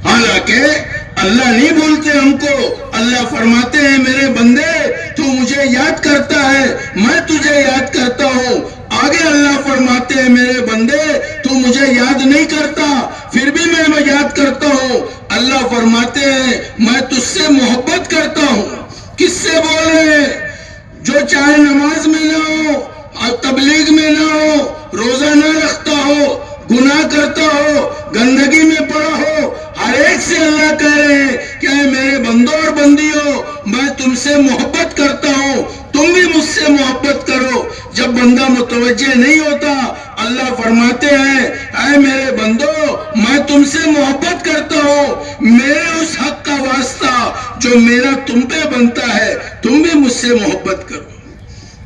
حالانکہ اللہ نہیں بولتے ہم کو، اللہ فرماتے ہیں میرے بندے تو مجھے یاد کرتا ہے، میں تجھے یاد کرتا ہوں۔ آگے اللہ فرماتے ہیں میرے بندے تو مجھے یاد نہیں کرتا پھر بھی میں یاد کرتا ہوں۔ اللہ فرماتے ہیں میں تجھ سے محبت کرتا ہوں۔ کس سے بول رہے ہیں؟ جو چاہے نماز میں نہ ہو اور تبلیغ میں نہ ہو، روزہ نہ رکھتا ہو، گناہ کرتا ہو، گندگی میں پڑا ہو، ہر ایک سے اللہ کہہ رہے ہیں کہ اے میرے بندوں اور بندیوں میں تم سے محبت کرتا ہوں، تم بھی مجھ سے محبت کرو۔ جب بندہ متوجہ نہیں ہوتا اللہ فرماتے ہیں اے میرے بندوں میں تم سے محبت کرتا ہوں، میرے اس حق کا واسطہ جو میرا تم پہ بنتا ہے تم بھی مجھ سے محبت کرو۔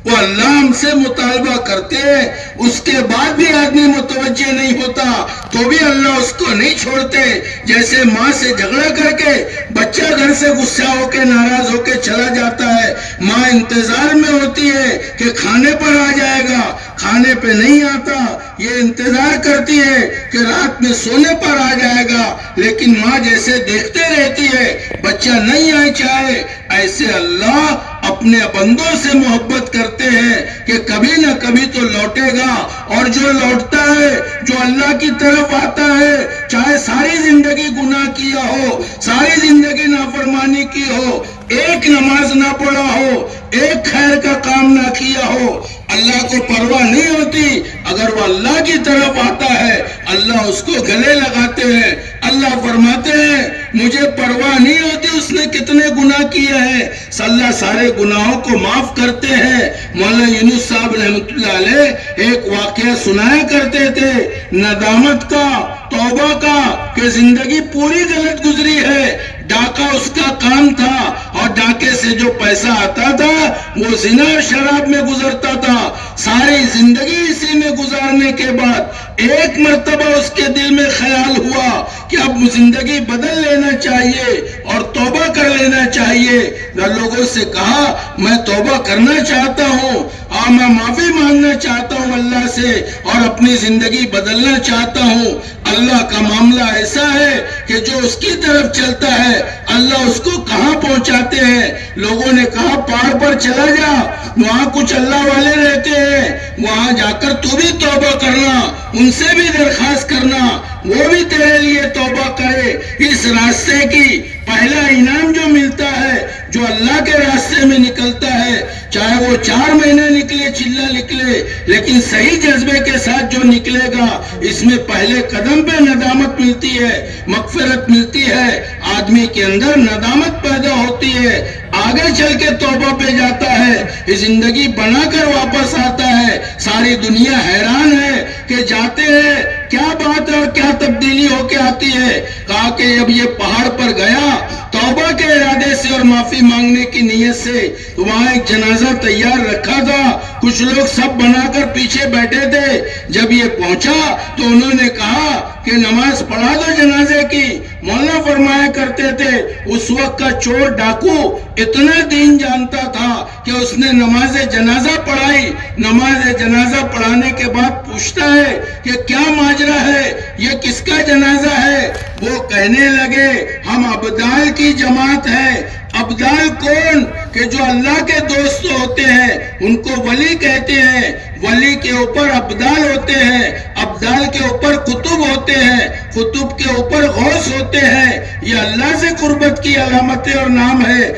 وہ اللہ ہم سے مطالبہ کرتے ہیں، اس کے بعد بھی آدمی متوجہ نہیں ہوتا تو بھی اللہ اس کو نہیں چھوڑتے۔ جیسے ماں سے جھگڑا کر کے بچہ گھر سے غصہ ہو کے ناراض ہو کے چلا جاتا ہے، ماں انتظار میں ہوتی ہے کہ کھانے پر آ جائے گا، کھانے پہ نہیں آتا، یہ انتظار کرتی ہے کہ رات میں سونے پر آ جائے گا، لیکن ماں جیسے دیکھتے رہتی ہے بچہ نہیں آئے چاہے، ایسے اللہ اپنے بندوں سے محبت کرتے ہیں کہ کبھی نہ کبھی تو لوٹے گا، اور جو لوٹتا ہے جو اللہ کی طرف آتا ہے چاہے ساری زندگی گناہ کیا ہو، ساری زندگی نافرمانی کی ہو، ایک نماز نہ پڑھا ہو، ایک خیر کا کام نہ کیا ہو، اللہ کو پرواہ نہیں ہوتی۔ اگر وہ اللہ کی طرف آتا ہے اللہ اس کو گلے لگاتے ہیں۔ اللہ فرماتے ہیں مجھے پرواہ نہیں ہوتی اس نے کتنے گناہ کیے ہیں، اللہ سارے گناہوں کو معاف کرتے ہیں۔ مولانا یونس صاحب رحمۃ اللہ علیہ ایک واقعہ سنایا کرتے تھے ندامت کا، توبہ کا، کہ زندگی پوری غلط گزری ہے، ڈاکہ اس کا کام تھا اور ڈاکے سے جو پیسہ آتا تھا وہ زنا اور شراب میں گزرتا تھا. ساری زندگی اسی میں گزارنے کے بعد ایک مرتبہ اس کے دل میں خیال ہوا کہ اب زندگی بدل لینا چاہیے اور توبہ کر لینا چاہیے. لوگوں سے کہا میں توبہ کرنا چاہتا ہوں اور میں معافی مانگنا چاہتا ہوں اللہ سے اور اپنی زندگی بدلنا چاہتا ہوں. اللہ کا معاملہ ایسا ہے کہ جو اس کی طرف چلتا ہے اللہ اس کو کہاں پہنچاتے ہیں. لوگوں نے کہا پہاڑ پر چلا جا, وہاں کچھ اللہ والے رہتے ہیں, وہاں جا کر تو بھی توبہ کرنا, ان سے بھی درخواست کرنا, وہ بھی تیرے لیے توبہ کرے. اس راستے کی پہلا انعام جو ملتا ہے جو اللہ کے راستے میں نکلتا ہے, چاہے وہ 4 مہینے نکلے چلا نکلے, لیکن صحیح جذبے کے ساتھ جو نکلے گا اس میں پہلے قدم پہ ندامت ملتی ہے, مغفرت ملتی ہے, آدمی کے اندر ندامت پیدا ہوتی ہے, آگے چل کے توبہ پہ جاتا ہے, زندگی بنا کر واپس آتا ہے. ساری دنیا حیران ہے کہ جاتے ہیں کیا بات ہے اور کیا تبدیلی ہو کے آتی ہے. کہا کہ جب یہ پہاڑ پر گیا توبہ کے ارادے سے اور معافی مانگنے کی نیت سے, تو وہاں ایک جنازہ تیار رکھا تھا, کچھ لوگ سب بنا کر پیچھے بیٹھے تھے. جب یہ پہنچا تو انہوں نے کہا کہ نماز پڑھا دو جنازے کی. مولانا فرمایا کرتے تھے اس وقت کا چور ڈاکو اتنا دین جانتا تھا کہ اس نے نماز جنازہ پڑھائی. نماز جنازہ پڑھانے کے بعد پوچھتا ہے کہ کیا ماجرا ہے, یہ کس کا جنازہ ہے؟ وہ کہنے لگے ہم ابدال کی جماعت ہے. ابدال کون؟ کہ جو اللہ کے دوست ہوتے ہیں ان کو ولی کہتے ہیں. ولی کے اوپر ابدال ہوتے ہیں, ابدال کے اوپر قطب ہوتے ہیں, قطب کے اوپر غوث ہوتے ہیں. یہ اللہ سے قربت کی علامتیں اور نام ہے.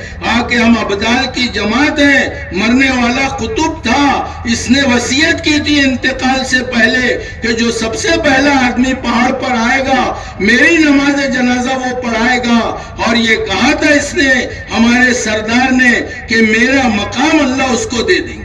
کہ ہم ابدال کی جماعت ہیں. مرنے والا قطب تھا, اس نے وصیت کی تھی انتقال سے پہلے کہ جو سب سے پہلا آدمی پہاڑ پر آئے گا میری نماز جنازہ وہ پڑھائے گا. اور یہ کہا تھا اس نے ہمارے سردار نے کہ میرا مقام اللہ اس کو دے دیں گے.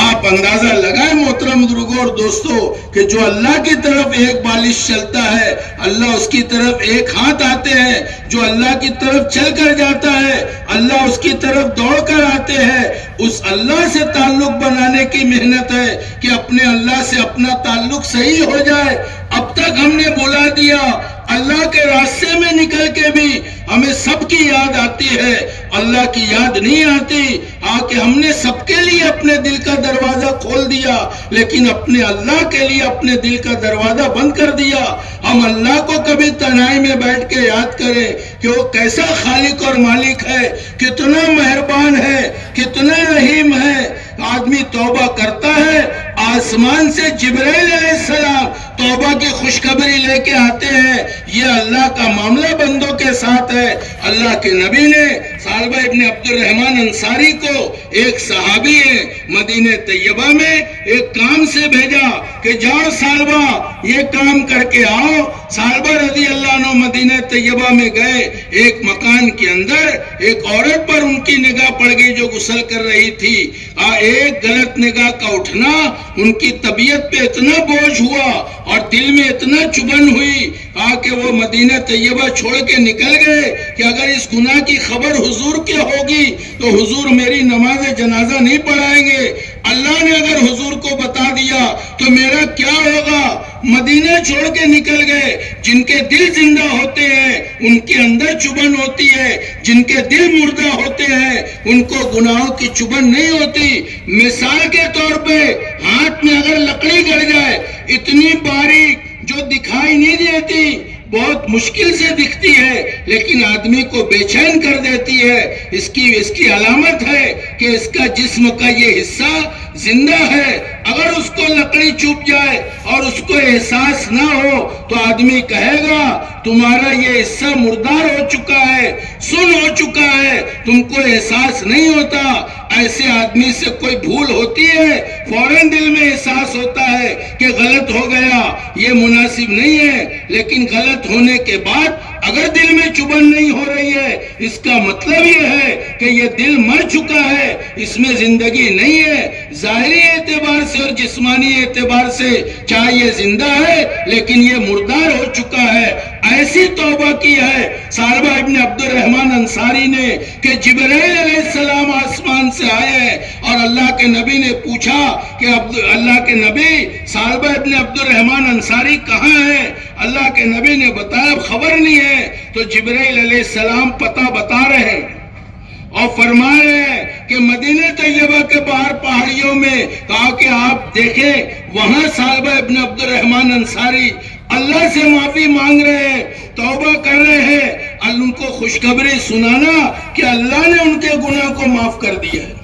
آپ اندازہ لگائیں محترم بزرگوں اور دوستوں کہ جو اللہ کی طرف ایک بالش چلتا ہے اللہ اس کی طرف ایک ہاتھ آتے ہیں. جو اللہ کی طرف چل کر جاتا ہے اللہ اس کی طرف دوڑ کر آتے ہیں. اس اللہ سے تعلق بنانے کی محنت ہے کہ اپنے اللہ سے اپنا تعلق صحیح ہو جائے. اب تک ہم نے بلا دیا, اللہ کے راستے میں نکل کے بھی ہمیں سب کی یاد آتی ہے, اللہ کی یاد نہیں آتی. کہ ہم نے سب کے لیے اپنے دل کا دروازہ کھول دیا لیکن اپنے اللہ کے لیے اپنے دل کا دروازہ بند کر دیا. ہم اللہ کو کبھی تنہائی میں بیٹھ کے یاد کریں کہ وہ کیسا خالق اور مالک ہے, کتنا مہربان ہے, کتنا رحیم ہے. آدمی توبہ کرتا ہے, آسمان سے جبرائیل علیہ السلام توبہ کی خوشخبری لے کے آتے ہیں. یہ اللہ کا معاملہ بندوں کے ساتھ ہے. اللہ کے نبی نے ثعلبہ ابن عبد الرحمن انصاری کو, ایک صحابی ہے, مدینہ طیبہ میں ایک کام سے بھیجا کہ جاؤ ثعلبہ یہ کام کر کے آؤ. ثعلبہ رضی اللہ عنہ مدینہ طیبہ میں گئے. ایک مکان کے اندر ایک عورت پر ان کی نگاہ پڑ گئی جو غسل کر رہی تھی. ایک غلط نگاہ کا اٹھنا ان کی طبیعت پہ اتنا بوجھ ہوا اور دل میں اتنا چبھن ہوئی کہ وہ مدینہ طیبہ چھوڑ کے نکل گئے کہ اگر اس گناہ کی خبر حضور کی ہوگی تو حضور میری نماز جنازہ نہیں پڑھائیں گے. اللہ نے اگر حضور کو بتا دیا تو میرا کیا ہوگا. مدینہ چھوڑ کے نکل گئے. جن کے دل زندہ ہوتے ہیں ان کے اندر چبھن ہوتی ہے, جن کے دل مردہ ہوتے ہیں ان کو گناہوں کی چبھن نہیں ہوتی. مثال کے طور پہ ہاتھ میں اگر لکڑی گڑ جائے اتنی باریک جو دکھائی نہیں دیتی, بہت مشکل سے دکھتی ہے لیکن آدمی کو بے چین کر دیتی ہے. اس کی علامت ہے کہ اس کا جسم کا یہ حصہ زندہ ہے. اگر اس کو لکڑی چوب جائے اور اس کو احساس نہ ہو تو آدمی کہے گا تمہارا یہ حصہ مردار ہو چکا ہے, سن ہو چکا ہے, تم کو احساس نہیں ہوتا. ایسے آدمی سے کوئی بھول ہوتی ہے فوراً دل میں احساس ہوتا ہے کہ غلط ہو گیا, یہ مناسب نہیں ہے. لیکن غلط ہونے کے بعد اگر دل میں چبھن نہیں ہو رہی ہے اس کا مطلب یہ ہے کہ یہ دل مر چکا ہے, اس میں زندگی نہیں ہے. ظاہری اعتبار سے اور جسمانی اعتبار سے چاہے یہ زندہ ہے لیکن یہ مردار ہو چکا ہے. ایسی توبہ کی ہے سالبہ ابن عبد الرحمن انصاری نے کہ جبرائیل علیہ السلام آسمان سے آئے اور اللہ کے نبی نے پوچھا کہ اللہ کے نبی سالبہ ابن عبد الرحمن انصاری کہاں ہے؟ اللہ کے نبی نے بتایا خبر نہیں ہے، تو جبرائیل علیہ السلام پتہ بتا رہے ہیں اور فرما رہے ہیں کہ مدینہ طیبہ کے باہر پہاڑیوں میں، کہا کہ آپ دیکھیں وہاں سالبہ ابن عبد الرحمن انصاری اللہ سے معافی مانگ رہے ہیں، توبہ کر رہے ہیں، ان کو خوشخبری سنانا کہ اللہ نے ان کے گناہ کو معاف کر دیا ہے۔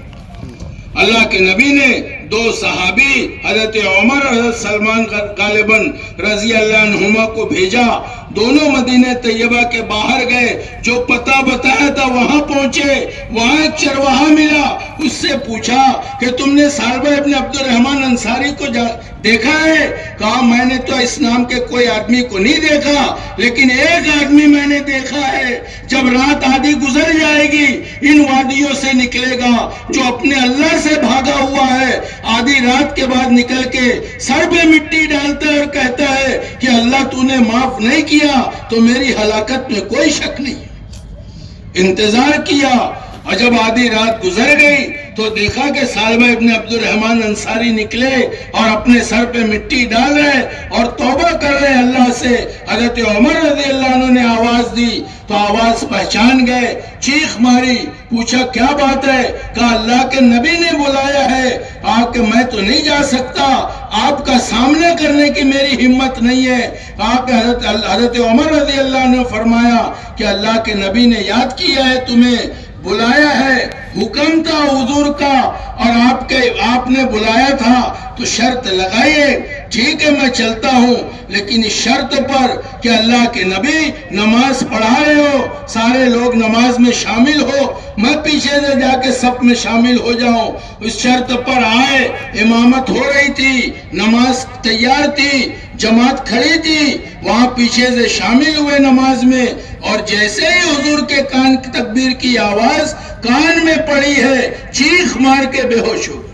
اللہ کے نبی نے دو صحابی حضرت عمر اور حضرت سلمان غالباً رضی اللہ عنہما کو بھیجا، دونوں مدینہ طیبہ کے باہر گئے، جو پتہ بتایا تھا وہاں پہنچے، وہاں ایک چرواہا ملا، اس سے پوچھا کہ تم نے سالبہ ابن عبد الرحمن انصاری کو دیکھا ہے؟ کہا میں نے تو اس نام کے کوئی آدمی کو نہیں دیکھا، لیکن ایک آدمی میں نے دیکھا ہے، جب رات آدھی گزر جائے گی ان وادیوں سے نکلے گا، جو اپنے اللہ سے بھاگا ہوا ہے، آدھی رات کے بعد نکل کے سر پہ مٹی ڈالتا ہے اور کہتا ہے کہ اللہ تو نے معاف نہیں کیا تو میری ہلاکت میں کوئی شک نہیں۔ انتظار کیا اور جب آدھی رات گزر گئی تو دیکھا کہ سالبہ ابن عبد الرحمن انصاری نکلے اور اپنے سر پہ مٹی ڈال رہے اور توبہ کر رہے اللہ سے۔ حضرت عمر رضی اللہ عنہ نے آواز دی تو آواز پہچان گئے، چیخ ماری، پوچھا کیا بات ہے؟ کہا اللہ کے نبی نے بلایا ہے۔ کہا کہ میں تو نہیں جا سکتا، آپ کا سامنا کرنے کی میری ہمت نہیں ہے۔ کہا کہ حضرت عمر رضی اللہ عنہ نے فرمایا کہ اللہ کے نبی نے یاد کیا ہے، تمہیں بلایا ہے، حکم تھا حضور کا اور آپ نے بلایا تھا تو شرط لگائیے، ٹھیک ہے میں چلتا ہوں، لیکن اس شرط پر کہ اللہ کے نبی نماز پڑھا رہے ہو، سارے لوگ نماز میں شامل ہو، میں پیچھے سے جا کے سب میں شامل ہو جاؤں۔ اس شرط پر آئے، امامت ہو رہی تھی، نماز تیار تھی، جماعت کھڑی تھی، وہاں پیچھے سے شامل ہوئے نماز میں، اور جیسے ہی حضور کے کان کی تکبیر کی آواز کان میں پڑی ہے، چیخ مار کے بے ہوش ہو گئے۔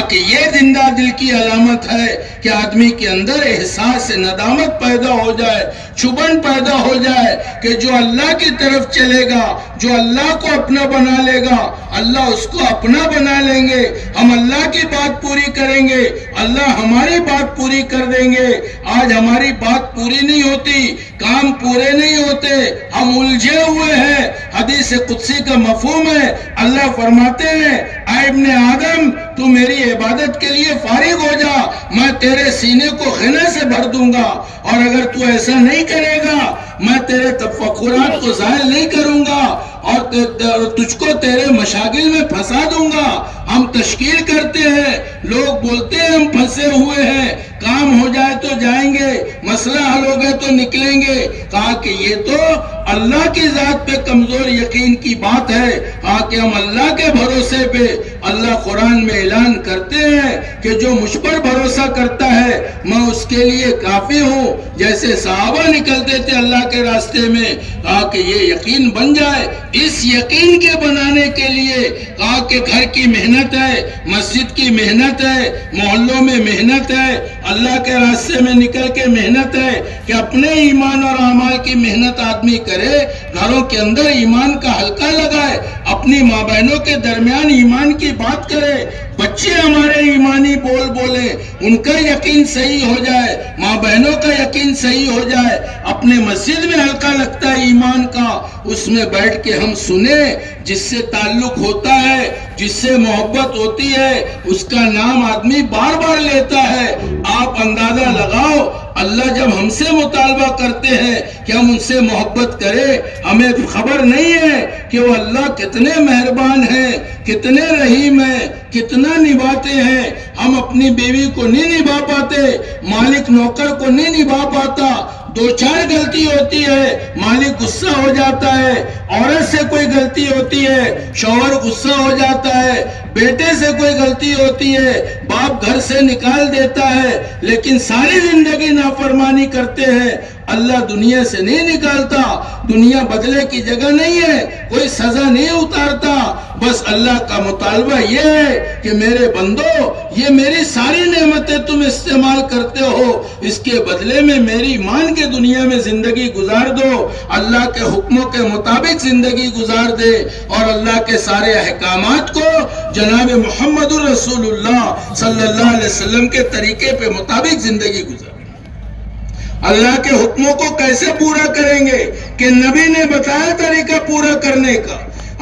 کہ یہ زندہ دل کی علامت ہے کہ آدمی کے اندر احساس ندامت پیدا ہو جائے، چبن پیدا ہو جائے کہ جو اللہ کی طرف چلے گا، جو اللہ کو اپنا بنا لے گا، اللہ اس کو اپنا بنا لیں گے، ہم اللہ کی بات پوری کریں گے، اللہ ہماری بات پوری کر دیں گے۔ آج ہماری بات پوری نہیں ہوتی، کام پورے نہیں ہوتے، ہم الجھے ہوئے ہیں۔ حدیث قدسی کا مفہوم ہے، اللہ فرماتے ہیں اے ابن آدم تو میری عبادت کے لیے فارغ ہو جا، میں تیرے سینے کو خنے سے بھر دوں گا، اور اگر تو ایسا نہیں کرے گا میں تیرے تفکرات کو ظاہر نہیں کروں گا اور تجھ کو تیرے مشاغل میں پھنسا دوں گا۔ ہم تشکیل کرتے ہیں، لوگ بولتے ہیں ہم پھنسے ہوئے ہیں، کام ہو جائے تو جائیں گے، مسئلہ حل ہو گئے تو نکلیں گے۔ کہا کہ یہ تو اللہ کی ذات پہ کمزور یقین کی بات ہے۔ کہا کہ ہم اللہ کے بھروسے پہ، اللہ قرآن میں اعلان کرتے ہیں کہ جو مجھ پر بھروسہ کرتا ہے میں اس کے لیے کافی ہوں۔ جیسے صحابہ نکلتے تھے اللہ کے راستے میں، کہا کہ یہ یقین بن جائے۔ اس یقین کے بنانے کے لیے کہا کہ گھر کی محنت ہے، مسجد کی محنت ہے، محلوں میں محنت ہے، اللہ کے راستے میں نکل کے محنت ہے کہ اپنے ایمان اور اعمال کی محنت آدمی کرے، گھروں کے اندر ایمان کا حلقہ لگائے، اپنی ماں بہنوں کے درمیان ایمان کی بات کرے، بچے ہمارے ایمانی بول بولے، ان کا یقین صحیح ہو جائے، ماں بہنوں کا یقین صحیح ہو جائے، اپنے مسجد میں حلقہ لگتا ہے ایمان کا، اس میں بیٹھ کے ہم سنیں، جس سے تعلق ہوتا ہے، جس سے محبت ہوتی ہے، اس کا نام آدمی بار بار لیتا ہے۔ آپ اندازہ لگاؤ اللہ جب ہم سے مطالبہ کرتے ہیں کہ ہم ان سے محبت کریں، ہمیں خبر نہیں ہے کہ وہ اللہ کتنے مہربان ہیں، کتنے رحیم ہیں، کتنا نبھاتے ہیں۔ ہم اپنی بیوی کو نہیں نبھا پاتے، مالک نوکر کو نہیں نبھا پاتا، دو چار غلطی ہوتی ہے مالک غصہ ہو جاتا ہے، عورت سے کوئی غلطی ہوتی ہے شوہر غصہ ہو جاتا ہے، بیٹے سے کوئی غلطی ہوتی ہے باپ گھر سے نکال دیتا ہے، لیکن ساری زندگی نافرمانی کرتے ہیں۔ اللہ دنیا سے نہیں نکالتا، دنیا بدلے کی جگہ نہیں ہے، کوئی سزا نہیں اتارتا، بس اللہ کا مطالبہ یہ ہے کہ میرے بندو یہ میری ساری نعمتیں تم استعمال کرتے ہو، اس کے بدلے میں میری مان کے دنیا میں زندگی گزار دو، اللہ کے حکموں کے مطابق زندگی گزار دے اور اللہ کے سارے احکامات کو جناب محمد رسول اللہ صلی اللہ علیہ وسلم کے طریقے پہ مطابق زندگی گزار۔ اللہ کے حکموں کو کیسے پورا کریں گے کہ نبی نے بتایا طریقہ پورا کرنے کا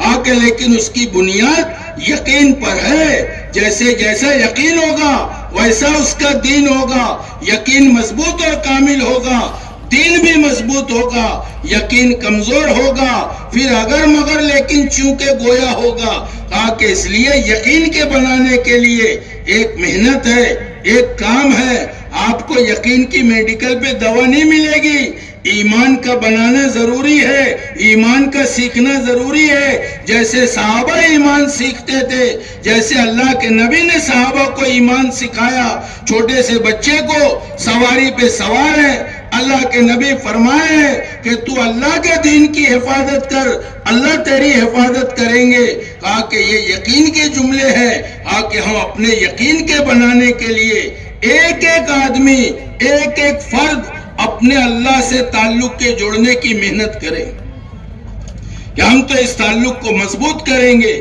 آکے، لیکن اس کی بنیاد یقین پر ہے۔ جیسے جیسا یقین ہوگا ویسا اس کا دین ہوگا، یقین مضبوط اور کامل ہوگا، دین بھی مضبوط ہوگا، یقین کمزور ہوگا پھر اگر مگر لیکن چونکہ گویا ہوگا۔ کہا کہ اس لیے یقین کے بنانے کے لیے ایک محنت ہے، ایک کام ہے۔ آپ کو یقین کی میڈیکل پہ دوا نہیں ملے گی، ایمان کا بنانا ضروری ہے، ایمان کا سیکھنا ضروری ہے۔ جیسے صحابہ ایمان سیکھتے تھے، جیسے اللہ کے نبی نے صحابہ کو ایمان سکھایا، چھوٹے سے بچے کو سواری پہ سوار ہے، اللہ کے نبی فرمائے ہیں کہ تو اللہ کے دین کی حفاظت کر، اللہ تیری حفاظت کریں گے۔ کہا کہ یہ یقین کے جملے ہیں، کہا کہ ہم اپنے یقین کے بنانے کے لیے ایک ایک آدمی، ایک ایک فرد اپنے اللہ سے تعلق کے جوڑنے کی محنت کریں کہ ہم تو اس تعلق کو مضبوط کریں گے۔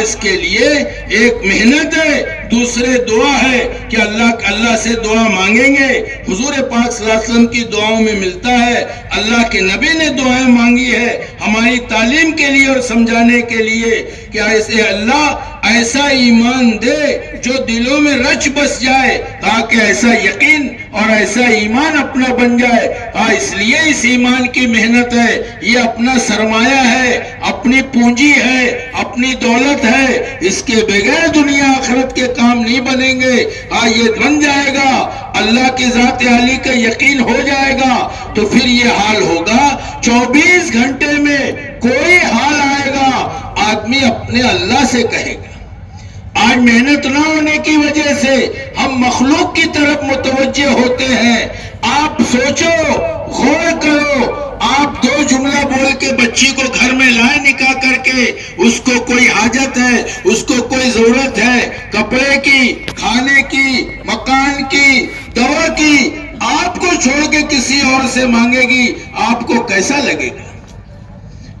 اس کے لیے ایک محنت ہے، دوسرے دعا ہے کہ اللہ سے دعا مانگیں گے۔ حضور پاک صلی اللہ علیہ وسلم کی دعاؤں میں ملتا ہے، اللہ کے نبی نے دعائیں مانگی ہے ہماری تعلیم کے لیے اور سمجھانے کے لیے کہ ایسے اللہ ایسا ایمان دے جو دلوں میں رچ بس جائے، تاکہ ایسا یقین اور ایسا ایمان اپنا بن جائے۔ اس لیے اس ایمان کی محنت ہے، یہ اپنا سرمایہ ہے، اپنی پونجی ہے، اپنی دولت ہے، اس کے بغیر دنیا آخرت کے کام نہیں بنیں گے۔ یہ بن جائے گا، اللہ کی ذات عالی کا یقین ہو جائے گا تو پھر یہ حال ہوگا 24 گھنٹے میں کوئی حال آئے گا، آدمی اپنے اللہ سے کہے گا۔ آج محنت نہ ہونے کی وجہ سے ہم مخلوق کی طرف متوجہ ہوتے ہیں۔ آپ سوچو، غور کرو، آپ دو جملہ بول کے بچی کو گھر میں لائے نکاح کر کے، اس کو کوئی حاجت ہے، اس کو کوئی ضرورت ہے کپڑے کی، کھانے کی، مکان کی، دوا کی، آپ کو چھوڑ کے کسی اور سے مانگے گی، آپ کو کیسا لگے گا؟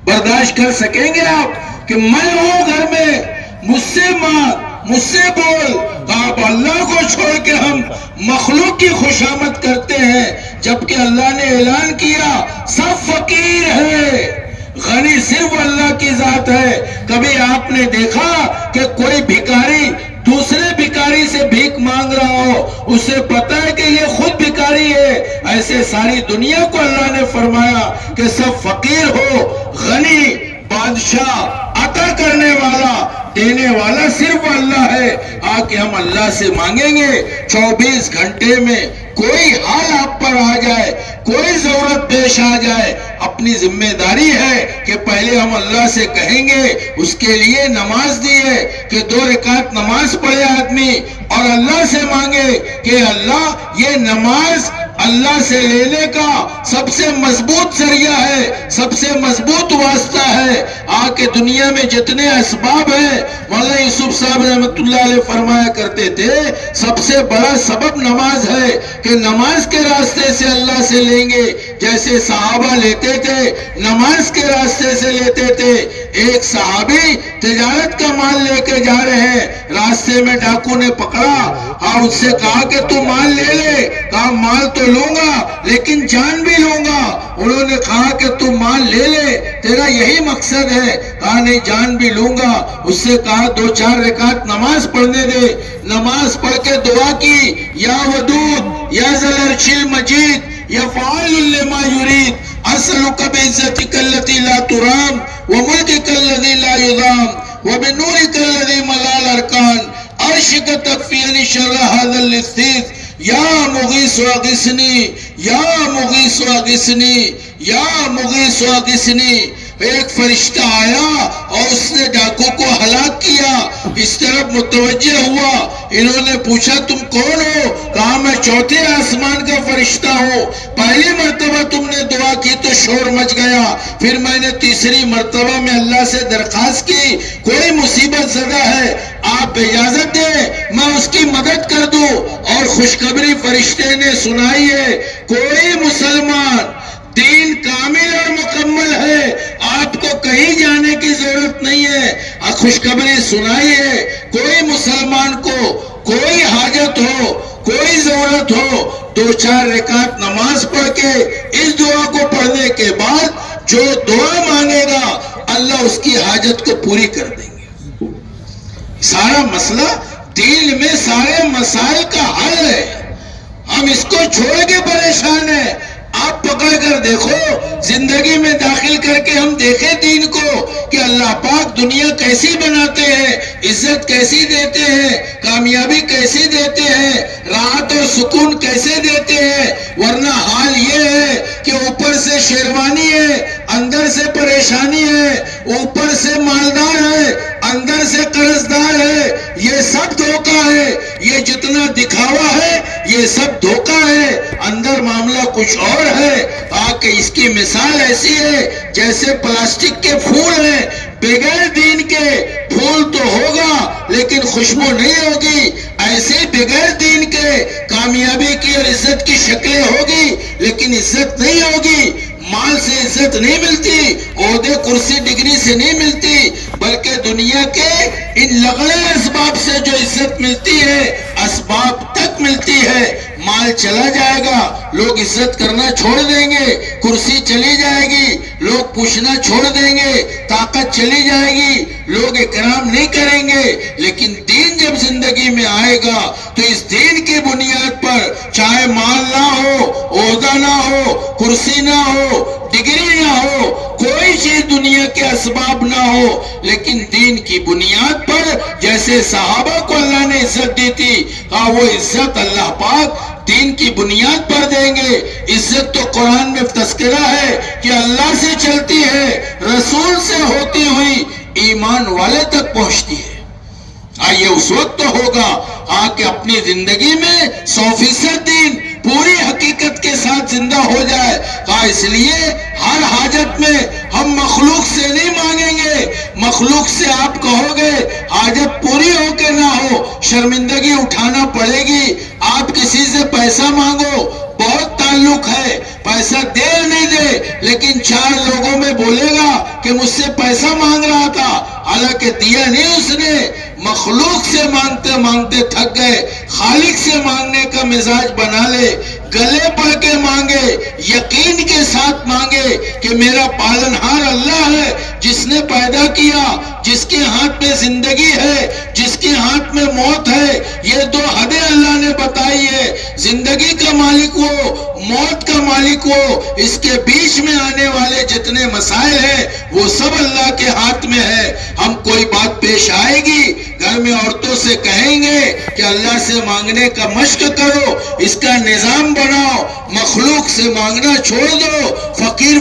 برداشت کر سکیں گے آپ کہ میں ہوں گھر میں، مجھ سے مانگ، مجھ سے بول؟ آپ اللہ کو چھوڑ کے ہم مخلوق کی خوشامد کرتے ہیں، جبکہ اللہ نے اعلان کیا سب فقیر ہے، غنی صرف اللہ کی ذات ہے۔ کبھی آپ نے دیکھا کہ کوئی بھکاری دوسرے بھکاری سے بھیک مانگ رہا ہو؟ اسے پتا ہے کہ یہ خود بھکاری ہے۔ ایسے ساری دنیا کو اللہ نے فرمایا کہ سب فقیر ہو، غنی بادشاہ عطا کرنے والا دینے والا صرف اللہ ہے۔ آکے ہم اللہ سے مانگیں گے 24 گھنٹے میں کوئی حال آپ پر آ جائے، کوئی ضرورت پیش آ جائے، اپنی ذمہ داری ہے کہ پہلے ہم اللہ سے کہیں گے۔ اس کے لیے نماز دی ہے کہ 2 رکعت نماز پڑھے آدمی اور اللہ سے مانگے کہ اللہ یہ نماز اللہ سے لینے کا سب سے مضبوط ذریعہ ہے، سب سے مضبوط واسطہ ہے۔ آکے دنیا میں جتنے اسباب ہیں، مولانا یوسف صاحب رحمت اللہ علیہ فرمایا کرتے تھے سب سے بڑا سبب نماز ہے کہ نماز کے راستے سے اللہ سے لیں گے۔ جیسے صحابہ لیتے تھے نماز کے راستے سے لیتے تھے۔ ایک صحابی تجارت کا مال لے کے جا رہے ہیں، راستے میں ڈاکو نے پکڑا اور اس سے کہا کہ تو مال لے لے۔ کہا مال تو لوں گا لیکن جان بھی لوں گا۔ انہوں نے کہا کہ تو مال لے لے، تیرا یہی مقصد ہے؟ کہا نہیں، جان بھی لوں گا۔ اس سے کہا 2-4 رکعت نماز پڑھنے دے۔ نماز پڑھ کے دعا کی، یا ودود یا ذل عرش المجید یا فعال لما یرید اسألک بعزتک التي لا ترام وملکک الذی لا یضام وبنورک الذی ملا الارکان عرشک تکفینی شر هذا اللصیص یا مغیث اغثنی یا مغیث اغثنی یا مغیث اغثنی۔ ایک فرشتہ آیا اور اس نے ڈاکو کو ہلاک کیا. اس طرف متوجہ ہوا, انہوں نے پوچھا تم کون ہو؟ کہا میں چوتھے آسمان کا فرشتہ ہوں. پہلی مرتبہ تم نے دعا کی تو شور مچ گیا, پھر میں نے تیسری مرتبہ میں اللہ سے درخواست کی کوئی مصیبت زدہ ہے آپ اجازت دیں میں اس کی مدد کر دوں. اور خوشخبری فرشتے نے سنائی ہے, کوئی مسلمان دین کامل اور مکمل ہے, آپ کو کہیں جانے کی ضرورت نہیں ہے. خوشخبری سنائی ہے, کوئی مسلمان کو کوئی حاجت ہو, کوئی ضرورت ہو, 2-4 رکعت نماز پڑھ کے اس دعا کو پڑھنے کے بعد جو دعا مانگے گا اللہ اس کی حاجت کو پوری کر دیں گے. سارا مسئلہ دین میں سارے مسائل کا حل ہے. ہم اس کو چھوڑ کے پریشان ہیں. آپ پکڑ کر دیکھو, زندگی میں داخل کر کے ہم دیکھیں دین کو کہ اللہ پاک دنیا کیسی بناتے ہیں, عزت کیسی دیتے ہیں, کامیابی کیسی دیتے ہیں, راحت اور سکون کیسے دیتے ہیں. ورنہ حال یہ ہے کہ اوپر سے شیروانی ہے, اندر سے پریشانی ہے, اوپر سے مالدار ہے, اندر سے قرضدار ہے. یہ سب دھوکہ ہے. یہ جتنا دکھاوا ہے یہ سب دھوکہ ہے, اندر معاملہ کچھ اور ہے. کہ اس کی مثال ایسی ہے جیسے پلاسٹک کے پھول ہیں, بغیر دین کے پھول تو ہوگا لیکن خوشبو نہیں ہوگی. ایسے بغیر دین کے کامیابی کی اور عزت کی شکلیں ہوگی لیکن عزت نہیں ہوگی. مال سے عزت نہیں ملتی, عہدے کرسی ڈگری سے نہیں ملتی, بلکہ دنیا کے ان لغڑے اسباب سے جو عزت ملتی ہے اسباب تک ملتی ہے. مال چلا جائے گا, لوگ عزت کرنا چھوڑ دیں گے, کرسی چلی جائے گی, لوگ پوچھنا چھوڑ دیں گے, طاقت چلی جائے گی, لوگ اکرام نہیں کریں گے. لیکن دین جب زندگی میں آئے گا تو اس دین کی بنیاد پر چاہے مال نہ ہو, عہدہ نہ ہو, کرسی نہ ہو, ڈگری نہ ہو, کوئی چیز دنیا کے اسباب نہ ہو, لیکن دین کی بنیاد پر جیسے صحابہ کو اللہ نے عزت دی تھی, وہ عزت اللہ پاک دین کی بنیاد پر دیں گے. عزت تو قرآن میں تذکرہ ہے کہ اللہ سے چلتی ہے, رسول سے ہوتی ہوئی ایمان والے تک پہنچتی ہے. یہ اس وقت تو ہوگا کہ اپنی زندگی میں 100% دین پوری حقیقت کے ساتھ زندہ ہو جائے. اس لیے ہر حاجت میں ہم مخلوق سے نہیں مانگیں گے. مخلوق سے آپ کہو گے حاجت پوری ہو کے نہ ہو, شرمندگی اٹھانا پڑے گی. آپ کسی سے پیسہ مانگو, بہت تعلق ہے, پیسہ دے نہیں دے, لیکن 4 لوگوں میں بولے گا کہ مجھ سے پیسہ مانگ رہا تھا, حالانکہ دیا نہیں اس نے. مخلوق سے مانگتے مانگتے تھک گئے, خالق سے مانگنے کا مزاج بنا لے, گلے پڑ کے مانگے, یقین کے ساتھ مانگے کہ میرا پالنہار اللہ ہے جس نے پیدا کیا, جس کے ہاتھ میں زندگی ہے, جس کے ہاتھ میں موت ہے. یہ 2 حدیں اللہ نے بتائی ہے, زندگی کا مالک وہ, موت کا مالک وہ, اس کے بیچ میں آنے والے جتنے مسائل ہیں وہ سب اللہ کے ہاتھ میں ہے. ہم کوئی بات پیش آئے گی, گھر میں عورتوں سے کہیں گے کہ اللہ سے مانگنے کا مشق کرو, اس کا نظام بناؤ, مخلوق سے مانگنا چھوڑ دو.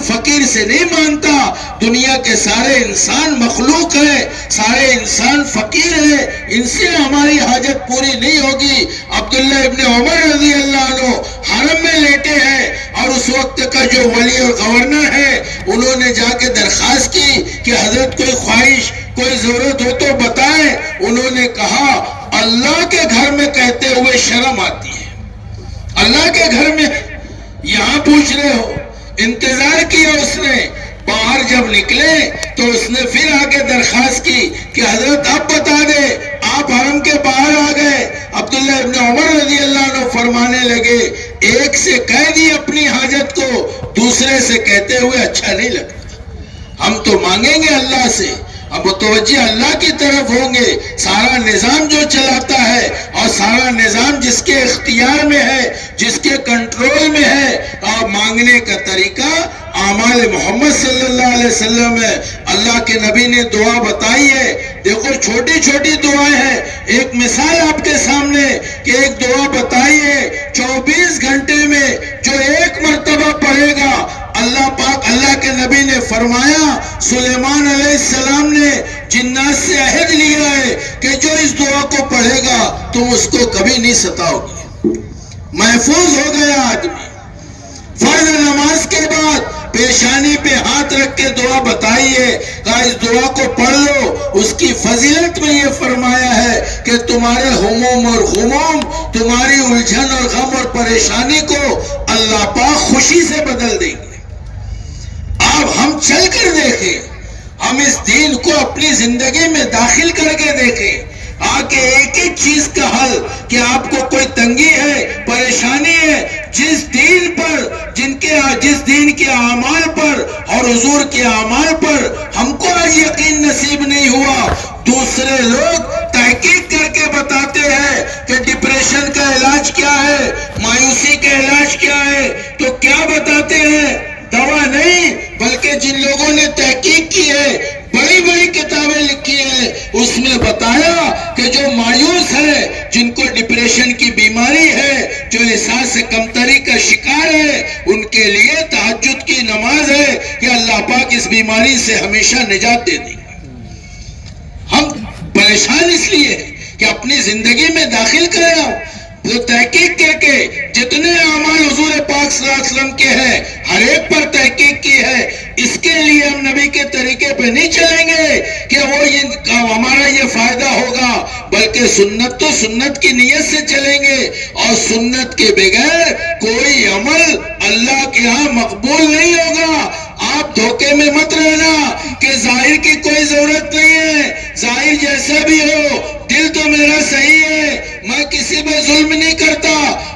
فقیر سے نہیں مانگتا, دنیا کے سارے انسان مخلوق ہیں, سارے انسان فقیر ہیں, ان سے ہماری حاجت پوری نہیں ہوگی. عبداللہ ابن عمر رضی اللہ عنہ حرم میں لیٹے ہیں اور اس وقت کا جو ولی اور گورنر ہے انہوں نے جا کے درخواست کی کہ حضرت کوئی خواہش, کوئی ضرورت ہو تو بتائیں. انہوں نے کہا اللہ کے گھر میں کہتے ہوئے شرم آتی ہے, اللہ کے گھر میں یہاں پوچھ رہے ہو. انتظار کیا اس نے, باہر جب نکلے تو اس نے پھر آگے درخواست کی کہ حضرت اب بتا دے, آپ حرم کے باہر آ گئے. عبداللہ ابن عمر رضی اللہ عنہ فرمانے لگے, ایک سے کہہ دی اپنی حاجت کو, دوسرے سے کہتے ہوئے اچھا نہیں لگتا. ہم تو مانگیں گے اللہ سے, اب متوجہ اللہ کی طرف ہوں گے. سارا نظام جو چلاتا ہے اور سارا نظام جس کے اختیار میں ہے, جس کے کنٹرول میں ہے, اور مانگنے کا طریقہ اعمال محمد صلی اللہ علیہ وسلم ہے. اللہ کے نبی نے دعا بتائی ہے. دیکھو چھوٹی چھوٹی دعائیں ہیں. ایک مثال آپ کے سامنے کہ ایک دعا بتائی ہے 24 گھنٹے میں جو ایک مرتبہ پڑھے گا اللہ پاک, اللہ کے نبی نے فرمایا سلیمان علیہ السلام نے جنات سے عہد لیا ہے کہ جو اس دعا کو پڑھے گا تم اس کو کبھی نہیں ستاؤ گے. محفوظ ہو گیا آدمی. فرض نماز کے بعد پیشانی پہ ہاتھ رکھ کے دعا بتائیے، کہا اس دعا کو پڑھ لو. اس کی فضیلت میں یہ فرمایا ہے کہ تمہارے ہموم اور غموم، تمہاری الجھن اور غم اور پریشانی کو اللہ پاک خوشی سے بدل دیں گے. اب ہم چل کر دیکھیں، ہم اس دین کو اپنی زندگی میں داخل کر کے دیکھیں. آکے ایک ایک چیز کا حل، کہ آپ کو کوئی تنگی ہے، پریشانی ہے، جس دین پر جس دین کے اعمال پر اور حضور کے اعمال پر ہم کو آج یقین نصیب نہیں ہوا، دوسرے لوگ تحقیق کر کے بتاتے ہیں کہ ڈپریشن کا علاج کیا ہے، مایوسی کا علاج کیا ہے، تو کیا بتاتے ہیں؟ دوا نہیں، بلکہ جن لوگوں نے تحقیق کی ہے، بڑی بڑی کتابیں لکھی ہیں، اس میں بتایا کہ جو مایوس ہے، جن کو ڈپریشن کی بیماری ہے، جو احساس کمتری کا شکار ہے، ان کے لیے تہجد کی نماز ہے کہ اللہ پاک اس بیماری سے ہمیشہ نجات دے دیں. ہم پریشان اس لیے کہ اپنی زندگی میں داخل کریں، تو تحقیق کر کے جتنے اعمال حضور پاک صلی اللہ علیہ وسلم کے ہیں ہر ایک پر تحقیق کی ہے. اس کے لیے ہم نبی کے طریقے پہ نہیں چلیں گے کہ وہ ہمارا یہ فائدہ ہوگا، بلکہ سنت تو سنت کی نیت سے چلیں گے، اور سنت کے بغیر کوئی عمل اللہ کے ہاں مقبول نہیں ہوگا. آپ دھوکے میں مت رہنا کہ ظاہر کی کوئی ضرورت نہیں ہے، ظاہر جیسا بھی ہو، دل تو میرا صحیح ہے، میں کسی پہ ظلم نہیں کرتا،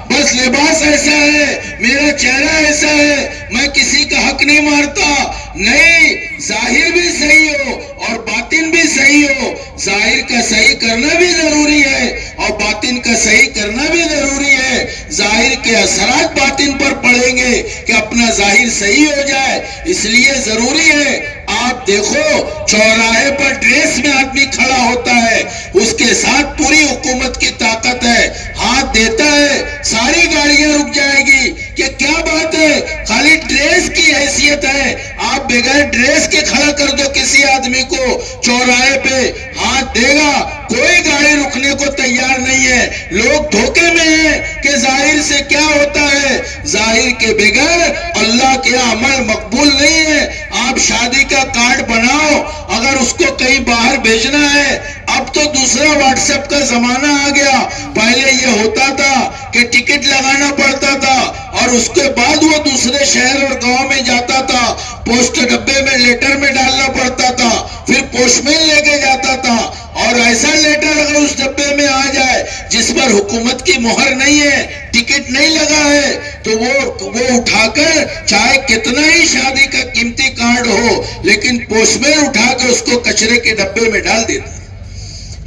بس لباس ایسا ہے، میرا چہرہ ایسا ہے، میں کسی کا حق نہیں مارتا. نہیں، ظاہر بھی صحیح ہو اور باطن بھی صحیح ہو. ظاہر کا صحیح کرنا بھی ضروری ہے اور باطن کا صحیح کرنا بھی ضروری ہے. ظاہر کے اثرات باطن پر پڑیں گے کہ اپنا ظاہر صحیح ہو جائے. اس لیے ضروری ہے، آپ دیکھو چوراہے پر ڈریس میں آدمی کھڑا ہوتا ہے، اس کے ساتھ پوری حکومت کی طاقت ہے، ہاتھ دیتا ہے ساری گاڑیاں رک جائے گی کہ کیا بات ہے، خالی ڈریس کی حیثیت ہے. آپ بغیر ڈریس کے کھڑا کر دو کسی آدمی کو چوراہے پہ، ہاتھ دے گا، کوئی گاڑی رکنے کو تیار نہیں ہے. لوگ دھوکے میں ہیں کہ ظاہر سے کیا ہوتا ہے، ظاہر کے بغیر اللہ کے عمل مقبول نہیں ہے. آپ شادی کا کارڈ بناؤ، اگر اس کو کہیں باہر بھیجنا ہے، اب تو دوسرا واٹس ایپ کا زمانہ آ گیا. پہلے یہ ہوتا تھا کہ ٹکٹ لگانا پڑتا تھا اور اس کے بعد وہ دوسرے شہر اور گاؤں میں جاتا تھا، پوسٹ ڈبے میں لیٹر میں ڈالنا پڑتا تھا، پھر پوسٹ مین لے کے جاتا تھا، اور ایسا لیٹر اگر اس ڈبے میں آ جائے جس پر حکومت کی مہر نہیں ہے، ٹکٹ نہیں لگا ہے، تو وہ اٹھا کر چاہے کتنا ہی شادی کا قیمتی کارڈ ہو، لیکن پوسٹ مین اٹھا کر اس کو کچرے کے ڈبے میں ڈال دیتا.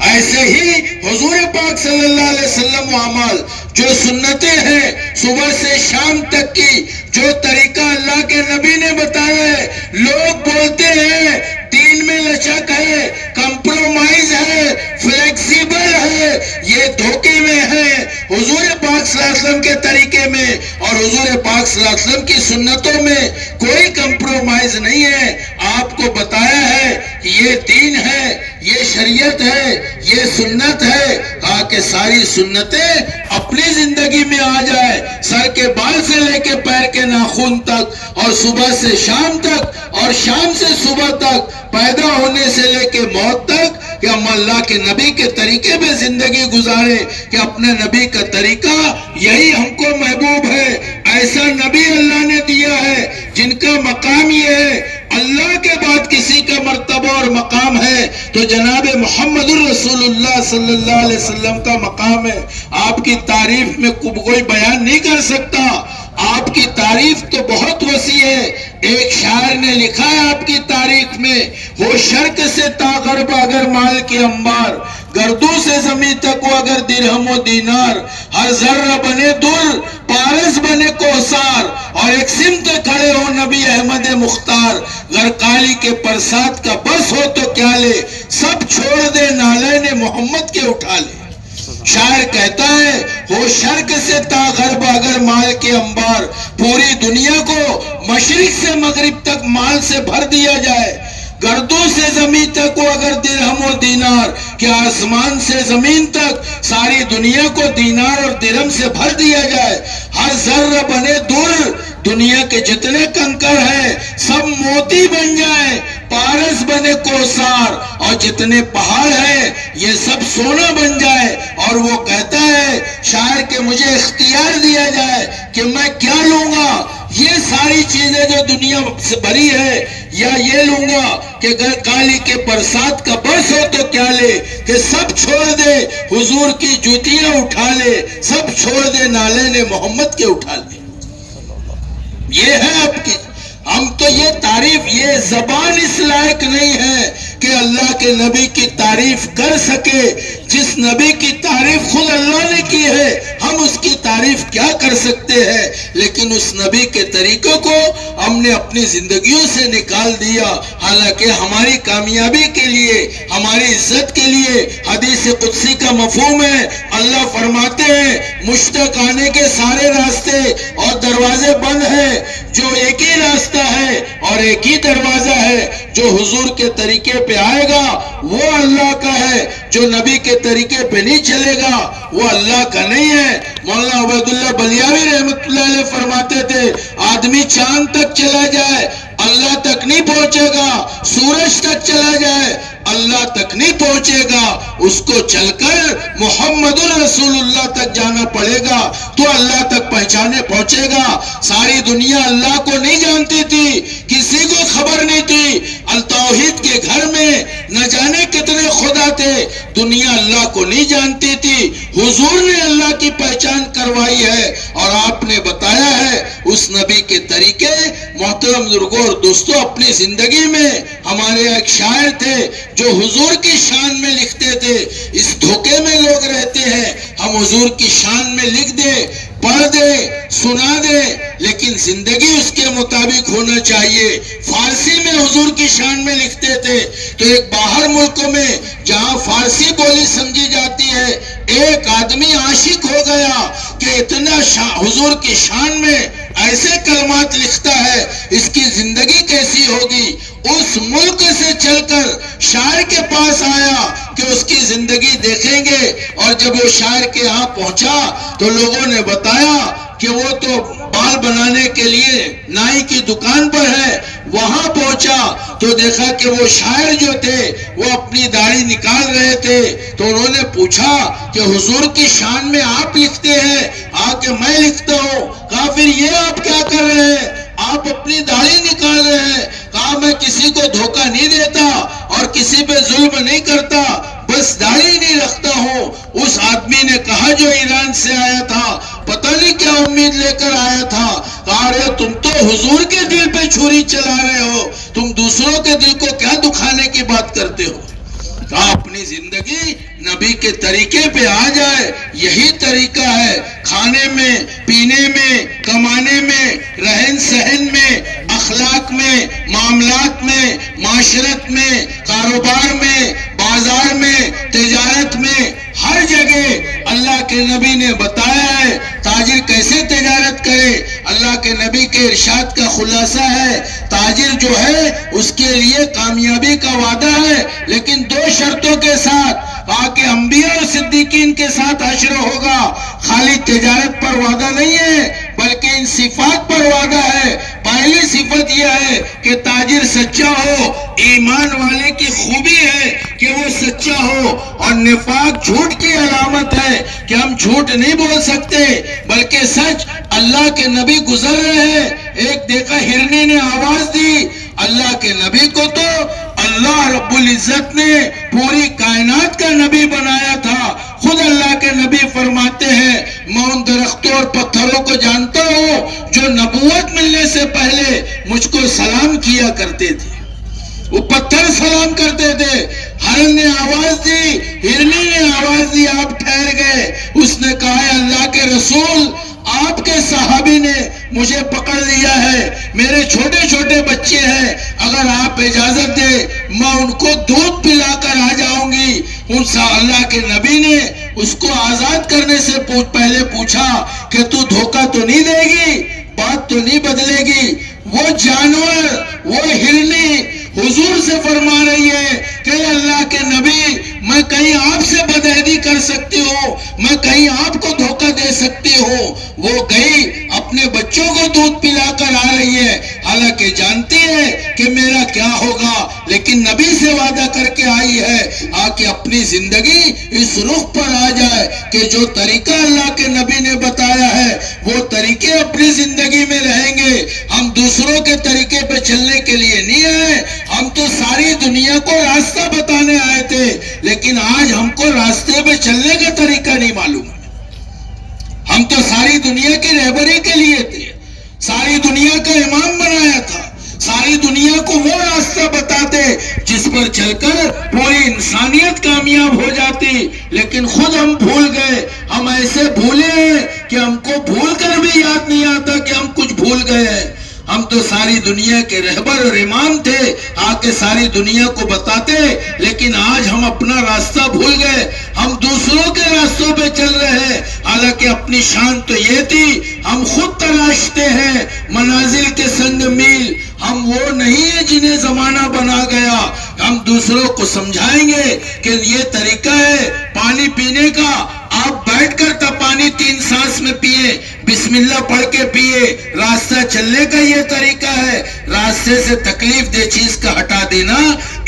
ایسے ہی حضور پاک صلی اللہ علیہ وسلم و اعمال، جو سنتیں ہیں صبح سے شام تک کی، جو طریقہ اللہ کے نبی نے بتایا ہے، لوگ بولتے ہیں دین میں لچک ہے، کمپرومائز ہے، فلیکسیبل ہے، یہ دھوکے میں ہے. حضور پاک صلی اللہ علیہ وسلم کے طریقے میں اور حضور پاک صلی اللہ علیہ وسلم کی سنتوں میں کوئی کمپرومائز نہیں ہے. آپ کو بتایا ہے یہ دین ہے، یہ شریعت ہے، یہ سنت ہے. کہا کہ ساری سنتیں اپنی زندگی میں آ جائے، سر کے بال سے لے کے پیر کے ناخن تک، اور صبح سے شام تک اور شام سے صبح تک، پیدا ہونے سے لے کے موت تک، کہ ہم اللہ کے نبی کے طریقے میں زندگی گزارے، کہ اپنے نبی کا طریقہ یہی ہم کو محبوب ہے. ایسا نبی اللہ نے دیا ہے جن کا مقام یہ ہے، اللہ کے بعد کسی کا مرتبہ اور مقام ہے تو جناب محمد الرسول اللہ صلی اللہ علیہ وسلم کا مقام ہے. آپ کی تعریف میں کوئی بیان نہیں کر سکتا، آپ کی تعریف تو بہت وسیع ہے. ایک شاعر نے لکھا ہے آپ کی تاریخ میں، وہ شرق سے تا غرب اگر مال کے انبار، گردوں سے زمین تک وہ اگر درہم و دینار، ہر ذرہ بنے در، پارس بنے کوثار، اور ایک سمت کھڑے ہو نبی احمد مختار. غرقالی کے پرساد کا بس ہو تو کیا لے، سب چھوڑ دے نالین محمد کے اٹھا لے. شاعر کہتا ہے ہو شرق سے تا غرب اگر مال کے انبار، پوری دنیا کو مشرق سے مغرب تک مال سے بھر دیا جائے، گردوں سے زمین تک وہ اگر درہم و دینار، کہ آسمان سے زمین تک ساری دنیا کو دینار اور درہم سے بھر دیا جائے، ہر ذرہ بنے در، دنیا کے جتنے کنکر ہیں سب موتی بن جائیں، پارس بنے کوثار، اور جتنے پہاڑ ہیں یہ سب سونا بن جائے۔ اور وہ کہتا ہے شاعر کہ مجھے اختیار دیا جائے کہ میں کیا لوں گا، یہ ساری چیزیں جو دنیا سے بھری ہے، یا یہ لوں گا کہ کالی کے برسات کا برس ہو تو کیا لے، کہ سب چھوڑ دے حضور کی جوتیاں اٹھا لے، سب چھوڑ دے نالین محمد کے اٹھا لے۔ یہ ہے اب کی ہم تو یہ تعریف، یہ زبان اس لائق نہیں ہے کہ اللہ کے نبی کی تعریف کر سکے، جس نبی کی تعریف خود اللہ نے کی ہے ہم اس کی تعریف کیا کر سکتے ہیں۔ لیکن اس نبی کے طریقوں کو ہم نے اپنی زندگیوں سے نکال دیا، حالانکہ ہماری کامیابی کے لیے، ہماری عزت کے لیے حدیث قدسی کا مفہوم ہے، اللہ فرماتے ہیں مجھ تک آنے کے سارے راستے اور دروازے بند ہیں، جو ایک ہی راستہ ہے اور ایک ہی دروازہ ہے، جو حضور کے طریقے پہ آئے گا وہ اللہ کا ہے، جو نبی کے طریقے پہ نہیں چلے گا وہ اللہ کا نہیں ہے۔ مولانا عبید اللہ بلیاوی رحمت اللہ علیہ فرماتے تھے آدمی چاند تک چلا جائے اللہ تک نہیں پہنچے گا، سورج تک چلا جائے اللہ تک نہیں پہنچے گا، اس کو چل کر محمد رسول اللہ تک جانا پڑے گا تو اللہ تک پہنچے گا۔ ساری دنیا اللہ کو نہیں جانتی تھی، کسی کو خبر نہیں تھی، التوحید کے گھر میں نہ جانے کتنے خدا تھے، دنیا اللہ کو نہیں جانتی تھی، حضور نے اللہ کی پہچان کروائی ہے اور آپ نے بتایا ہے اس نبی کے طریقے۔ محترم بزرگوں اور دوستوں، اپنی زندگی میں ہمارے ایک شاعر تھے جو حضور کی شان میں لکھتے تھے، اس دھوکے میں لوگ رہتے ہیں ہم حضور کی شان میں لکھ دیں، پڑھ دیں، سنا دیں، لیکن زندگی اس کے مطابق ہونا چاہیے۔ فارسی میں حضور کی شان میں لکھتے تھے تو ایک باہر ملکوں میں جہاں فارسی بولی سمجھی جاتی ہے ایک آدمی عاشق ہو گیا کہ اتنا حضور کی شان میں ایسے کلمات لکھتا ہے، اس کی زندگی کیسی ہوگی۔ اس ملک سے چل کر شاعر کے پاس آیا کہ اس کی زندگی دیکھیں گے، اور جب وہ شاعر کے یہاں پہنچا تو لوگوں نے بتایا کہ وہ تو بال بنانے کے لیے نائی کی دکان پر ہے۔ وہاں پہنچا تو دیکھا کہ وہ شاعر جو تھے وہ اپنی داڑھی نکال رہے تھے، تو انہوں نے پوچھا کہ حضور کی شان میں آپ لکھتے ہیں، کہ میں لکھتا ہوں۔ کہا پھر یہ آپ کیا کر رہے ہیں، آپ اپنی داڑھی نکال رہے ہیں۔ کہا میں کسی کو دھوکہ نہیں دیتا اور کسی پہ ظلم نہیں کرتا، بس داڑھی نہیں رکھتا ہوں۔ اس آدمی نے کہا جو ایران سے آیا تھا، پتہ نہیں کیا امید لے کر آیا تھا، کہا رہے تم تو حضور کے دل پہ چھری چلا رہے ہو، تم دوسروں کے دل کو کیا دکھانے کی بات کرتے ہو۔ کہا اپنی زندگی نبی کے طریقے پہ آ جائے، یہی طریقہ ہے، کھانے میں، پینے میں، کمانے میں، رہن سہن میں، اخلاق میں، معاملات میں، معاشرت میں، کاروبار میں، بازار میں، تجارت میں، ہر جگہ اللہ کے نبی نے بتایا ہے تاجر کیسے تجارت کرے۔ اللہ کے نبی کے ارشاد کا خلاصہ ہے تاجر جو ہے اس کے لیے کامیابی کا وعدہ ہے، لیکن دو شرطوں کے ساتھ، کہا کہ انبیاء اور صدیقین کے ساتھ حشر ہوگا، خالی تجارت پر وعدہ نہیں ہے بلکہ ان صفات پر وعدہ ہے۔ پہلی صفت یہ ہے کہ تاجر سچا ہو، ایمان والے کی خوبی ہے کہ وہ سچا ہو، اور نفاق جھوٹ کی علامت ہے کہ ہم جھوٹ نہیں بول سکتے بلکہ سچ۔ اللہ کے نبی گزر رہے ہیں، ایک دیکھا ہرنی نے آواز دی، اللہ کے نبی کو تو اللہ رب العزت نے پوری کائنات کا نبی بنایا تھا۔ خود اللہ کے نبی فرماتے ہیں میں ان درختوں اور پتھروں کو جانتا ہوں جو نبوت ملنے سے پہلے مجھ کو سلام کیا کرتے تھے، وہ پتھر سلام کرتے تھے۔ ہرن نے آواز دی، ہرنی نے آواز دی، آپ ٹھہر گئے۔ اس نے کہا ہے اللہ کے رسول آپ کے صحابی نے مجھے پکڑ لیا ہے، میرے چھوٹے چھوٹے بچے ہیں، اگر آپ اجازت دے میں ان کو دودھ پلا کر آ جاؤں گی۔ ان اللہ کے نبی نے اس کو آزاد کرنے سے پہلے پوچھا کہ تو دھوکہ تو نہیں دے گی، بات تو نہیں بدلے گی؟ وہ جانور، وہ ہرنی حضور سے فرما رہی ہے کہ اللہ کے نبی میں کہیں آپ سے بدعہدی کر سکتی ہوں، میں کہیں آپ کو دھوکہ دے سکتی ہوں۔ وہ گئی اپنے بچوں کو دودھ پلا کر آ رہی ہے، حالانکہ جانتی ہے کہ میرا کیا ہوگا، لیکن نبی سے وعدہ کر کے آئی ہے آ کے اپنی زندگی اس رخ پر آ جائے کہ جو طریقہ اللہ کے نبی نے بتایا ہے وہ طریقے اپنی زندگی میں رہیں گے۔ ہم دوسروں کے طریقے پہ چلنے کے لیے نہیں آئے، ہم تو ساری دنیا کو راستہ بتانے آئے تھے، لیکن آج ہم کو راستے پہ چلنے کا طریقہ نہیں معلوم۔ ہم تو ساری دنیا کی رہبری کے لیے تھے، ساری دنیا کا امام بنایا تھا، ساری دنیا کو وہ راستہ بتاتے جس پر چل کر پوری انسانیت کامیاب ہو جاتی، لیکن خود ہم بھول گئے۔ ہم ایسے بھولے ہیں کہ ہم کو بھول کر بھی یاد نہیں آتا کہ ہم کچھ بھول گئے ہیں۔ ہم تو ساری دنیا کے رہبر اور امام تھے، آ کے ساری دنیا کو بتاتے، لیکن آج ہم اپنا راستہ بھول گئے، ہم دوسروں کے راستوں پہ چل رہے ہیں، حالانکہ اپنی شان تو یہ تھی ہم خود تراشتے ہیں منازل کے سنگ میل۔ ہم وہ نہیں ہیں جنہیں زمانہ بنا گیا، ہم دوسروں کو سمجھائیں گے کہ یہ طریقہ ہے پانی پینے کا، آپ بیٹھ کر تا پانی 3 سانس میں پیئے، بسم اللہ پڑھ کے پیئے، راستہ چلنے کا یہ طریقہ ہے۔ راستے سے تکلیف دہ چیز کا ہٹا دینا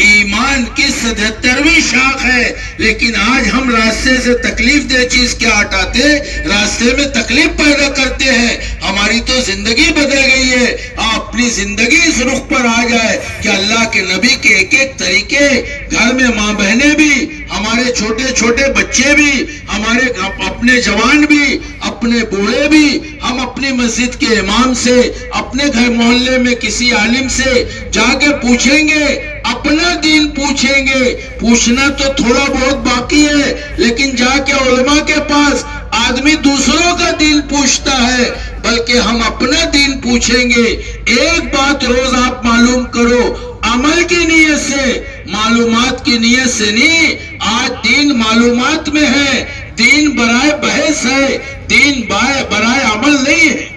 ایمان کی 77ویں شاخ ہے، لیکن آج ہم راستے سے تکلیف دہ چیز کیا ہٹاتے، راستے میں تکلیف پیدا کرتے ہیں۔ ہماری تو زندگی بدل گئی ہے۔ آپ اپنی زندگی اس رخ پر آ جائے کہ اللہ کے نبی کے ایک ایک طریقے، گھر میں ماں بہنیں بھی، ہمارے چھوٹے چھوٹے بچے بھی، ہمارے اپنے جوان بھی، اپنے بوڑھے بھی، ہم اپنی مسجد کے امام سے، اپنے گھر محلے میں کسی عالم سے جا کے پوچھیں گے، اپنا دین پوچھیں گے۔ پوچھنا تو تھوڑا بہت باقی ہے، لیکن جا کے علماء کے پاس آدمی دوسروں کا دین پوچھتا ہے، بلکہ ہم اپنا دین پوچھیں گے۔ ایک بات روز آپ معلوم کرو، عمل کی نیت سے، معلومات کی نیت سے نہیں۔ آج دین معلومات میں ہے، دین برائے بحث ہے، دین برائے عمل نہیں ہے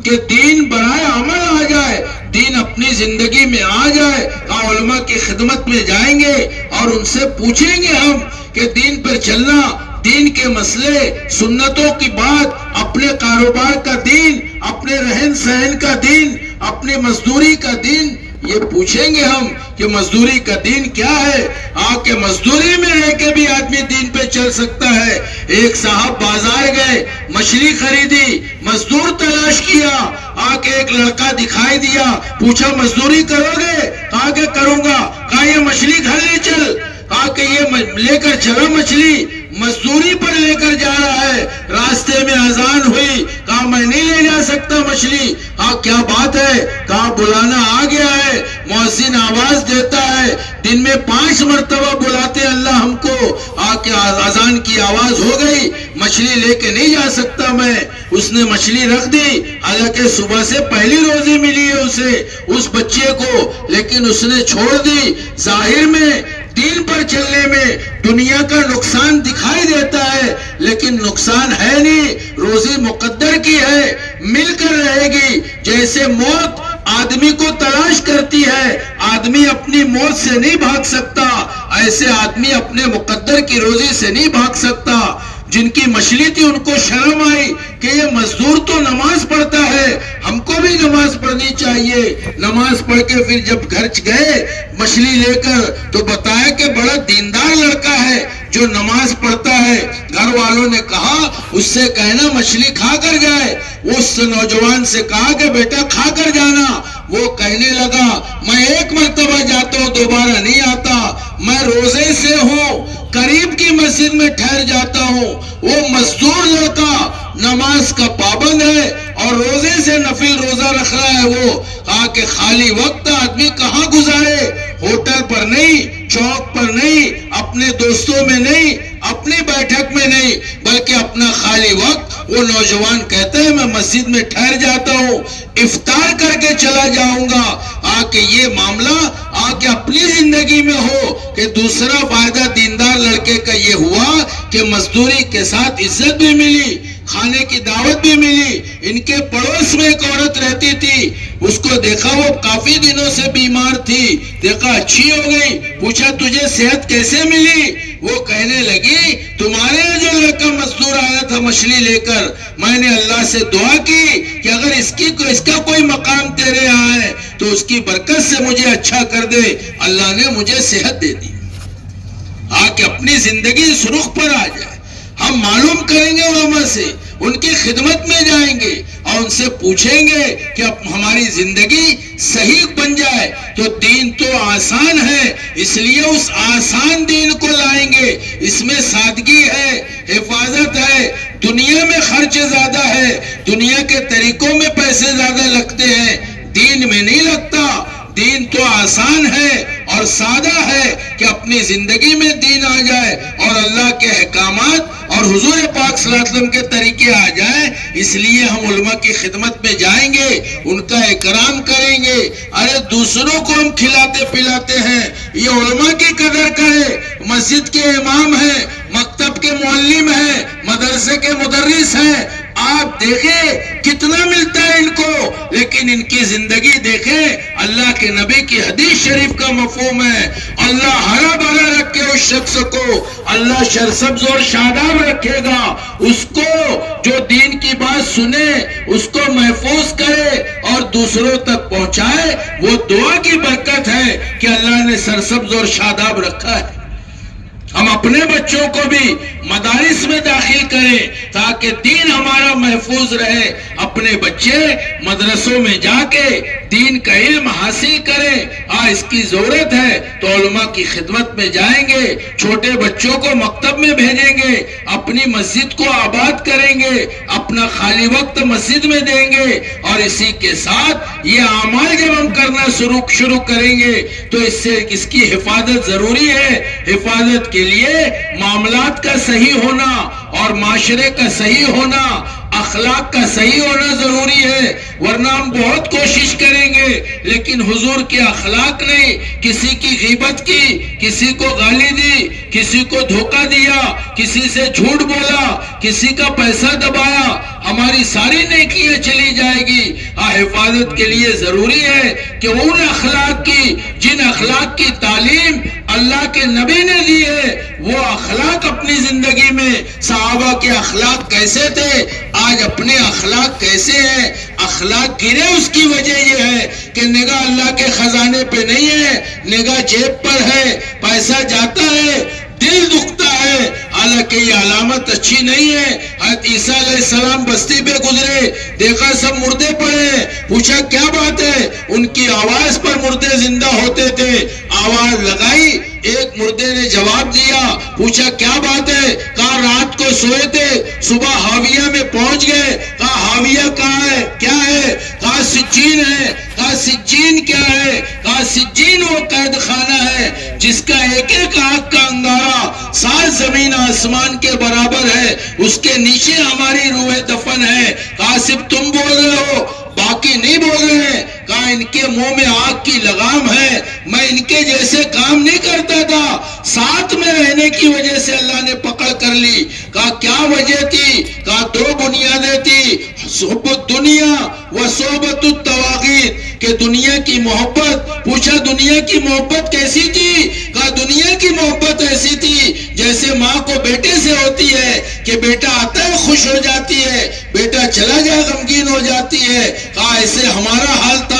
کہ دین برائے عمل آ جائے، دین اپنی زندگی میں آ جائے۔ علماء کی خدمت میں جائیں گے اور ان سے پوچھیں گے ہم کہ دین پر چلنا، دین کے مسئلے، سنتوں کی بات، اپنے کاروبار کا دین، اپنے رہن سہن کا دین، اپنی مزدوری کا دین، یہ پوچھیں گے ہم کہ مزدوری کا دین کیا ہے۔ آ کے مزدوری میں رہ کے بھی آدمی دین پہ چل سکتا ہے۔ ایک صاحب بازار گئے، مچھلی خریدی، مزدور تلاش کیا، آ کے ایک لڑکا دکھائی دیا، پوچھا مزدوری کرو گے؟ کہا کہ کروں گا۔ کہا یہ مچھلی گھر لے چل۔ کہا کہ یہ لے کر چلا مچھلی، مزدوری پر لے کر جا رہا ہے۔ راستے میں اذان ہوئی، کہا میں نہیں لے جا سکتا مچھلی۔ کہا کیا بات ہے؟ کہا بلانا آ گیا ہے، مؤذن آواز دیتا ہے، دن میں 5 مرتبہ بلاتے اللہ ہم کو، آ کے اذان کی آواز ہو گئی، مچھلی لے کے نہیں جا سکتا میں۔ اس نے مچھلی رکھ دی، حالانکہ صبح سے پہلی روزی ملی ہے اسے، اس بچے کو، لیکن اس نے چھوڑ دی۔ ظاہر میں دین پر چلنے میں دنیا کا نقصان دکھائی دیتا ہے، لیکن نقصان ہے نہیں، روزی مقدر کی ہے، مل کر رہے گی۔ جیسے موت آدمی کو تلاش کرتی ہے، آدمی اپنی موت سے نہیں بھاگ سکتا، ایسے آدمی اپنے مقدر کی روزی سے نہیں بھاگ سکتا۔ جن کی مچھلی تھی ان کو شرم آئی کہ یہ مزدور تو نماز پڑھتا ہے، ہم کو بھی نماز پڑھنی چاہیے۔ نماز پڑھ کے پھر جب گھر گئے مچھلی لے کر تو بتایا کہ بڑا دیندار لڑکا ہے جو نماز پڑھتا ہے۔ گھر والوں نے کہا اس سے کہنا مچھلی کھا کر جائے۔ اس نوجوان سے کہا کہ بیٹا کھا کر جانا۔ وہ کہنے لگا میں 1 مرتبہ جاتا ہوں، دوبارہ نہیں آتا، میں روزے سے ہوں، قریب کی مسجد میں ٹھہر جاتا ہوں۔ وہ مزدور لڑکا نماز کا پابند ہے اور روزے سے نفل روزہ رکھ رہا ہے۔ وہ کہا کہ خالی وقت آدمی کہاں گزارے؟ ہوٹل پر نہیں، چوک پر نہیں، اپنے دوستوں میں نہیں، اپنی بیٹھک میں نہیں، بلکہ اپنا خالی وقت۔ وہ نوجوان کہتا ہے میں مسجد میں ٹھہر جاتا ہوں، افطار کر کے چلا جاؤں گا۔ آ کہ یہ معاملہ آ کے اپنی زندگی میں ہو کہ دوسرا فائدہ دیندار لڑکے کا یہ ہوا کہ مزدوری کے ساتھ عزت بھی ملی، کھانے کی دعوت بھی ملی. ان کے پڑوس میں ایک عورت رہتی تھی، اس کو دیکھا وہ کافی دنوں سے بیمار تھی، دیکھا اچھی ہو گئی، پوچھا تجھے صحت کیسے ملی؟ وہ کہنے لگی تمہارے جو لڑکا مزدور آیا تھا مچھلی لے کر، میں نے اللہ سے دعا کی کہ اگر اس کا کوئی مقام تیرے یہاں ہے تو اس کی برکت سے مجھے اچھا کر دے. اللہ نے مجھے صحت دے دی. آ کے اپنی زندگی سرخ پر آ جائے. ہم معلوم کریں گے علماء سے، ان کی خدمت میں جائیں گے اور ان سے پوچھیں گے کہ اب ہماری زندگی صحیح بن جائے. تو دین تو آسان ہے، اس لیے اس آسان دین کو لائیں گے. اس میں سادگی ہے، حفاظت ہے. دنیا میں خرچ زیادہ ہے، دنیا کے طریقوں میں پیسے زیادہ لگتے ہیں، دین میں نہیں لگتا. دین تو آسان ہے اور سادہ ہے کہ اپنی زندگی میں دین آ جائے اور اللہ کے احکامات اور حضور پاک صلی اللہ علیہ وسلم کے طریقے آ جائیں. اس لیے ہم علماء کی خدمت میں جائیں گے، ان کا اکرام کریں گے. ارے دوسروں کو ہم کھلاتے پلاتے ہیں، یہ علماء کی قدر کرے. مسجد کے امام ہیں، مکتب کے معلم ہیں، مدرسے کے مدرس ہیں. آپ دیکھیں کتنا ملتا ہے ان کو، لیکن ان کی زندگی دیکھیں. اللہ کے نبی کی حدیث شریف کا مفہوم ہے اللہ ہرا بھرا رکھے اس شخص کو، اللہ سرسبز اور شاداب رکھے گا. اس کو جو دین کی بات سنے، اس کو محفوظ کرے اور دوسروں تک پہنچائے، وہ دعا کی برکت ہے کہ اللہ نے سرسبز اور شاداب رکھا ہے. ہم اپنے بچوں کو بھی مدارس میں داخل کریں تاکہ دین ہمارا محفوظ رہے. اپنے بچے مدرسوں میں جا کے دین کا علم حاصل کریں. اس کی ضرورت ہے تو علماء کی خدمت میں جائیں گے، چھوٹے بچوں کو مکتب میں بھیجیں گے، اپنی مسجد کو آباد کریں گے، اپنا خالی وقت مسجد میں دیں گے. اور اسی کے ساتھ یہ اعمال جب ہم کرنا شروع کریں گے تو اس کی حفاظت ضروری ہے. حفاظت کے لیے معاملات کا صحیح ہونا اور معاشرے کا صحیح ہونا، اخلاق کا صحیح ہونا ضروری ہے. ورنہ ہم بہت کوشش کریں گے لیکن حضور کے اخلاق نہیں. کسی کی غیبت کی، کسی کو گالی دی، کسی کو دھوکہ دیا، کسی سے جھوٹ بولا، کسی کا پیسہ دبایا، ہماری ساری نیکیاں چلی جائے گی. حفاظت کے لیے ضروری ہے کہ ان اخلاق کی، جن اخلاق کی تعلیم اللہ کے نبی نے دی ہے، وہ اخلاق اپنی زندگی میں. صحابہ کے اخلاق کیسے تھے، آج اپنے اخلاق کیسے ہیں؟ اخلاق گرے اس کی وجہ یہ ہے کہ نگاہ اللہ کے خزانے پہ نہیں ہے، نگاہ جیب پر ہے، پیسہ جاتا ہے، دل دکھتا ہے. حالانکہ یہ علامت اچھی نہیں ہے. حضرت عیسیٰ علیہ السلام بستی پہ گزرے، دیکھا سب مردے پڑے، پوچھا کیا بات ہے؟ ان کی آواز پر مردے زندہ ہوتے تھے. آواز لگائی، ایک مردے نے جواب دیا، پوچھا کیا بات ہے؟ کہا رات کو سوئے تھے، صبح حاویہ میں پہنچ گئے. کہا حاویہ کہاں ہے؟ کیا ہے؟ کہا سجین ہے. کہا سجین کیا ہے؟ کہا سجین وہ قید خانہ ہے جس کا ایک ایک آنکھ کا انگارہ 7 زمین آسمان کے برابر ہے، اس کے نیچے ہماری روح دفن ہے. کہا صرف تم بول رہے ہو، باقی نہیں بول رہے ہیں. کہا ان کے منہ میں آگ کی لگام ہے، میں ان کے جیسے کام نہیں کرتا تھا، ساتھ میں رہنے کی وجہ سے اللہ نے پکڑ کر لی. کہا کیا وجہ تھی؟ کہا 2 بنیادیں تھی، صحبت دنیا و صحبت التواغیت، کہ دنیا کی محبت. پوچھا دنیا کی محبت کیسی تھی؟ کہا دنیا کی محبت ایسی تھی جیسے ماں کو بیٹے سے ہوتی ہے کہ بیٹا آتا ہے خوش ہو جاتی ہے، بیٹا چلا جائے غمگین ہو جاتی ہے. کہا ایسے ہمارا حال تھا،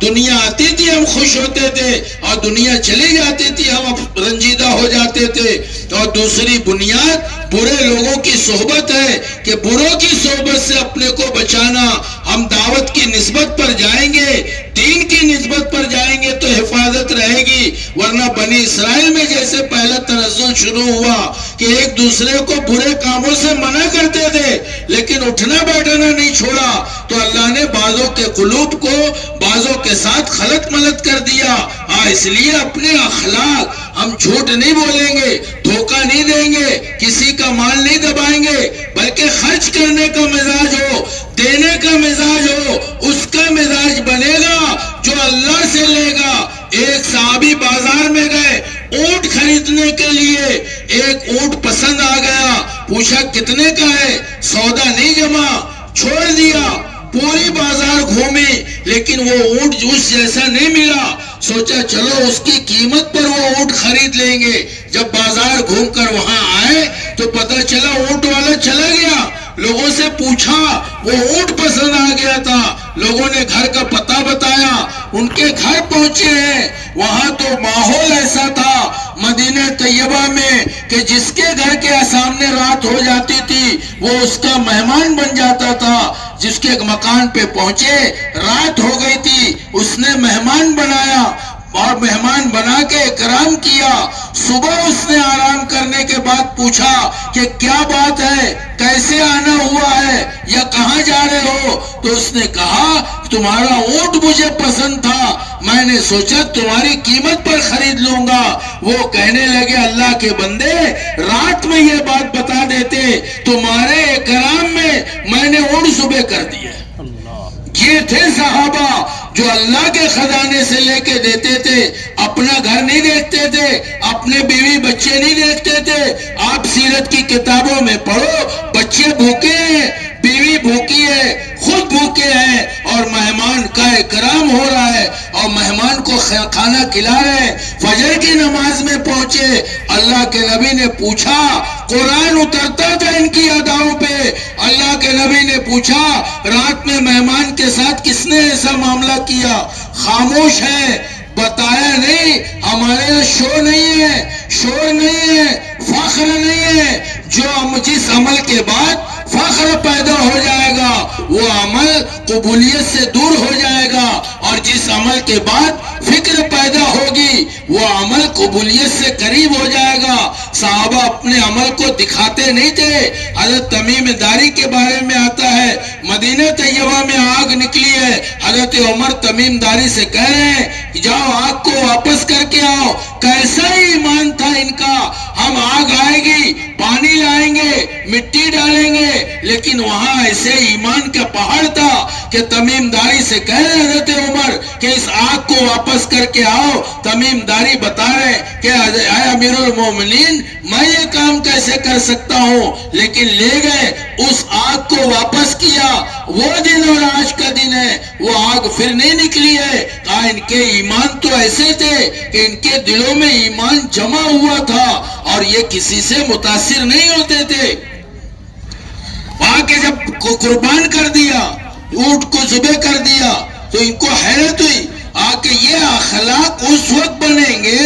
دنیا آتی تھی ہم خوش ہوتے تھے اور دنیا چلی جاتی تھی ہم رنجیدہ ہو جاتے تھے. اور دوسری بنیاد برے لوگوں کی صحبت ہے کہ بروں کی صحبت سے اپنے کو بچانا. ہم دعوت کی نسبت پر جائیں گے، دین کی نسبت پر جائیں گے تو حفاظت رہے گی. ورنہ بنی اسرائیل میں جیسے پہلا تنزل شروع ہوا کہ ایک دوسرے کو برے کاموں سے منع کرتے تھے لیکن اٹھنا بیٹھنا نہیں چھوڑا، تو اللہ نے بعضوں کے قلوب کو بعضوں کے ساتھ خلط ملط کر دیا. اس لیے اپنے اخلاق، ہم جھوٹ نہیں بولیں گے، دھوکہ نہیں دیں گے، کسی کا مال نہیں دبائیں گے، بلکہ خرچ کرنے کا مزاج ہو، دینے کا مزاج ہو. اس کا مزاج بنے گا جو اللہ سے لے گا. صحابی بازار میں گئے اونٹ خریدنے کے لیے. ایک اونٹ پسند آ گیا, پوچھا کتنے کا ہے؟ سودا نہیں جمع, چھوڑ دیا. پوری بازار گھومی لیکن وہ اونٹ اس جیسا نہیں ملا. سوچا چلو اس کی قیمت پر وہ اونٹ خرید لیں گے. جب بازار گھوم کر وہاں آئے تو پتہ چلا اونٹ والا چلا گیا. لوگوں سے پوچھا, وہ اونٹ پسند آ گیا تھا. لوگوں نے گھر کا پتہ بتایا, ان کے گھر پہنچے ہیں. وہاں تو ماحول ایسا تھا مدینہ طیبہ میں کہ جس کے گھر کے سامنے رات ہو جاتی تھی وہ اس کا مہمان بن جاتا تھا. جس کے مکان پہ پہنچے رات ہو گئی تھی, اس نے مہمان بنایا اور مہمان بنا کے اکرام کیا. صبح اس نے آرام کرنے کے بعد پوچھا کہ کیا بات ہے, کیسے آنا ہوا ہے یا کہاں جا رہے ہو؟ تو اس نے کہا تمہارا اونٹ مجھے پسند تھا, میں نے سوچا تمہاری قیمت پر خرید لوں گا. وہ کہنے لگے اللہ کے بندے, رات میں یہ بات بتا دیتے, تمہارے اکرام میں نے اونٹ صبح کر دیا. یہ تھے صحابہ جو اللہ کے خزانے سے لے کے دیتے تھے. اپنا گھر نہیں دیکھتے تھے, اپنے بیوی بچے نہیں دیکھتے تھے. آپ سیرت کی کتابوں میں پڑھو, بچے بھوکے ہیں, بیوی بھوکی ہے, خود بھوکے ہیں, اور مہمان کا اکرام ہو رہا ہے اور مہمان کو کھانا کھلا رہے ہیں. فجر کی نماز میں پہنچے, اللہ کے نبی نے پوچھا, قرآن اترتا تھا ان کی اداؤں پہ. اللہ کے نبی نے پوچھا رات میں مہمان کے ساتھ کس نے ایسا معاملہ کیا؟ خاموش ہے, بتایا نہیں. ہمارے یہاں شور نہیں ہے, فخر نہیں ہے. جس عمل کے بعد فخر پیدا ہو جائے گا وہ عمل قبولیت سے دور ہو جائے گا, اور جس عمل کے بعد فکر پیدا ہوگی وہ عمل قبولیت سے قریب ہو جائے گا. صحابہ اپنے عمل کو دکھاتے نہیں تھے. حضرت تمیم داری کے بارے میں آتا ہے, مدینہ طیبہ میں آگ نکلی ہے. حضرت عمر تمیم داری سے کہہ رہے ہیں جاؤ آگ کو واپس کر کے آؤ. کیسا ہی ایمان تھا ان کا, ہم آگ آئے گی, پانی لائیں گے, مٹی ڈالیں گے, لیکن وہاں ایسے ایمان کا پہاڑ تھا کہ تمیم داری سے کہہ رہے حضرت عمر کہ اس آگ کو واپس کر کے آؤ. تمیم داری بتا رہے کہ اے امیر المومنین, میں یہ کام کیسے کر سکتا ہوں, لیکن لے گئے, اس آگ کو واپس کیا. وہ دن اور آج کا دن ہے, وہ آگ پھر نہیں نکلی ہے. کہا ان کے ایمان تو ایسے تھے کہ ان کے دلوں میں ایمان جمع ہوا تھا اور یہ کسی سے متاثر نہیں ہوتے تھے. وہاں کے جب قربان کر دیا, اونٹ کو ذبح کر دیا, تو ان کو حیرت ہوئی کہ یہ اخلاق اس وقت بنیں گے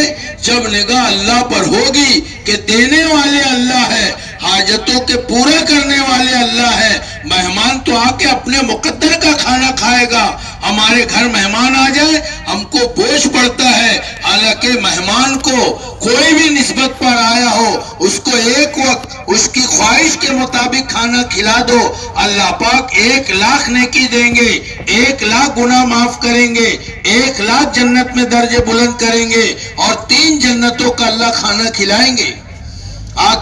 جب نگاہ اللہ پر ہوگی کہ دینے والے اللہ ہے, حاجتوں کے پورا کرنے والے اللہ ہے. مہمان تو آ کے اپنے مقدر کا کھانا کھائے گا. ہمارے گھر مہمان آ جائے ہم کو بوجھ پڑتا ہے, حالانکہ مہمان کو کوئی بھی نسبت پر آیا ہو اس کو ایک وقت اس کی خواہش کے مطابق کھانا کھلا دو, اللہ پاک 1,00,000 نیکی دیں گے, 1,00,000 گناہ معاف کریں گے, 1,00,000 جنت میں درجے بلند کریں گے, اور 3 جنتوں کا اللہ کھانا کھلائیں گے.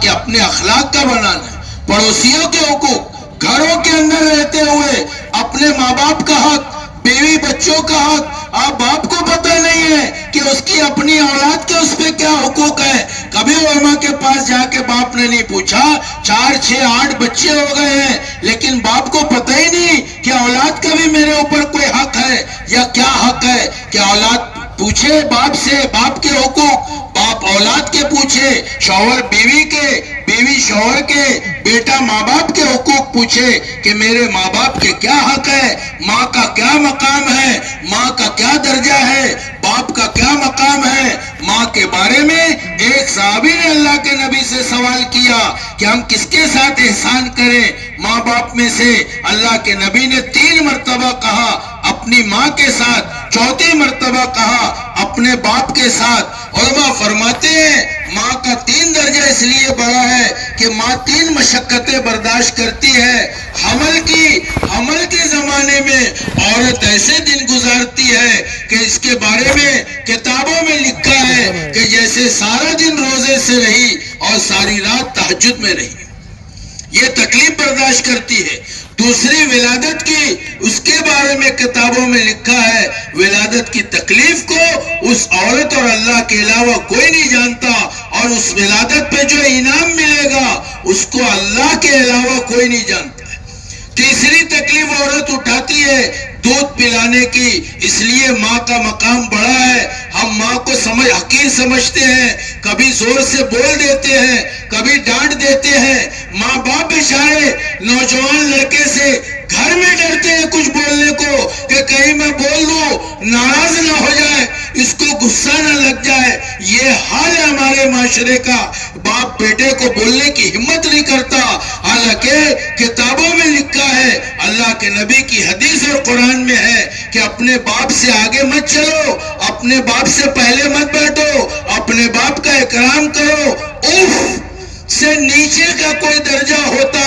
کہ اپنے اخلاق کا بنانا ہے, پڑوسیوں کے حقوق, گھروں کے اندر رہتے ہوئے اپنے ماں باپ کا حق, بیوی بچوں کا حق. آپ باپ کو پتہ نہیں ہے کہ اس کی اپنی اولاد کے اس پہ کیا حقوق ہے. کبھی علماء کے پاس جا کے باپ نے نہیں پوچھا, 4, 6, 8 بچے ہو گئے ہیں لیکن باپ کو پتہ ہی نہیں کہ اولاد کا بھی میرے اوپر کوئی حق ہے یا کیا حق ہے. کہ اولاد پوچھے باپ سے باپ کے حقوق, باپ اولاد کے پوچھے, شوہر بیوی کے, بیوی شوہر کے, بیٹا ماں باپ کے حقوق پوچھے کہ میرے ماں باپ کے کیا حق ہے, ماں کا کیا مقام ہے, ماں کا کیا درجہ ہے, باپ کا کیا مقام ہے. ماں کے بارے میں ایک صحابی نے اللہ کے نبی سے سوال کیا کہ ہم کس کے ساتھ احسان کریں ماں باپ میں سے. اللہ کے نبی نے 3 مرتبہ کہا اپنی ماں کے ساتھ, 4تھی مرتبہ کہا اپنے باپ کے ساتھ. علماء فرماتے ہیں ماں کا 3 درجہ اس لیے بڑا ہے کہ ماں 3 مشقتیں برداشت کرتی ہے. حمل کے زمانے میں عورت ایسے دن گزارتی ہے کہ اس کے بارے میں کتابوں میں لکھا ہے کہ جیسے سارا دن روزے سے رہی اور ساری رات تہجد میں رہی. یہ تکلیف برداشت کرتی ہے. دوسری ولادت کی, اس کے بارے میں کتابوں میں لکھا ہے ولادت کی تکلیف کو اس عورت اور اللہ کے علاوہ کوئی نہیں جانتا، اور اس ولادت پہ جو انعام ملے گا اس کو اللہ کے علاوہ کوئی نہیں جانتا ہے۔ تیسری تکلیف عورت اٹھاتی ہے دودھ پلانے کی، اس لیے ماں کا مقام بڑا ہے۔ ہم ماں کو حقیر سمجھتے ہیں، کبھی زور سے بول دیتے ہیں، کبھی ڈانٹ دیتے ہیں۔ ماں باپ بیچارے نوجوان لڑکے سے گھر میں ڈرتے ہیں کچھ بولنے کو کہ کہیں میں بول دوں ناراض نہ ہو جائے، اس کو غصہ نہ لگ جائے۔ یہ حال ہے ہمارے معاشرے کا، باپ بیٹے کو بولنے کی ہمت نہیں کرتا، حالانکہ کتابوں میں لکھا ہے، اللہ کے نبی کی حدیث اور قرآن میں ہے کہ اپنے باپ سے آگے مت چلو، اپنے باپ سے پہلے مت بیٹھو، اپنے باپ کا اکرام کرو۔ اف سے نیچے کا کوئی درجہ ہوتا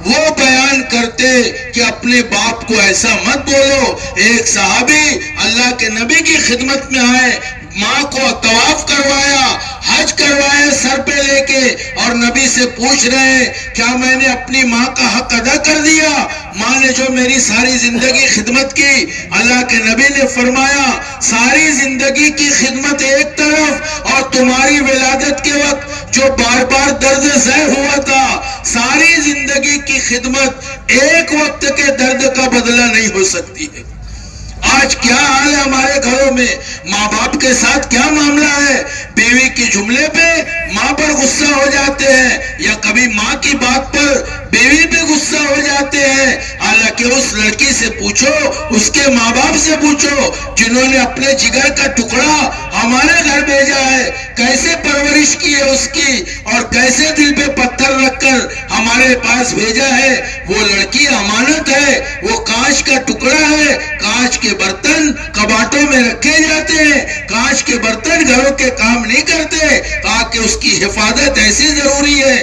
وہ بیان کرتے کہ اپنے باپ کو ایسا مت بولو۔ ایک صحابی اللہ کے نبی کی خدمت میں آئے، ماں کو طواف کروایا، حج کروایا سر پہ لے کے، اور نبی سے پوچھ رہے ہیں کیا میں نے اپنی ماں کا حق ادا کر دیا؟ ماں نے جو میری ساری زندگی خدمت کی، اللہ کے نبی نے فرمایا ساری زندگی کی خدمت ایک طرف، اور تمہاری ولادت کے وقت جو بار بار درد زہ ہوا تھا، ساری زندگی کی خدمت ایک وقت کے درد کا بدلہ نہیں ہو سکتی ہے۔ آج کیا حال ہے ہمارے گھروں میں، ماں باپ کے ساتھ کیا معاملہ ہے؟ بیوی کے جملے پہ ماں پر غصہ ہو جاتے ہیں، یا کبھی ماں کی بات پر بیوی پہ غصہ ہو جاتے ہیں، حالانکہ اس لڑکی سے پوچھو، اس کے ماں باپ سے پوچھو جنہوں نے اپنے جگر کا ٹکڑا ہمارے گھر بھیجا ہے، کیسے پرورش کی ہے اس کی، اور کیسے دل پہ پتھر رکھ کر ہمارے پاس بھیجا ہے۔ وہ لڑکی امانت ہے، وہ کانچ کا ٹکڑا ہے، کانچ کے برتن کباٹوں میں رکھے جاتے ہیں، کانچ کے برتن گھروں کے کام نہیں کرتے، تاکہ اس کی حفاظت ایسی ضروری ہے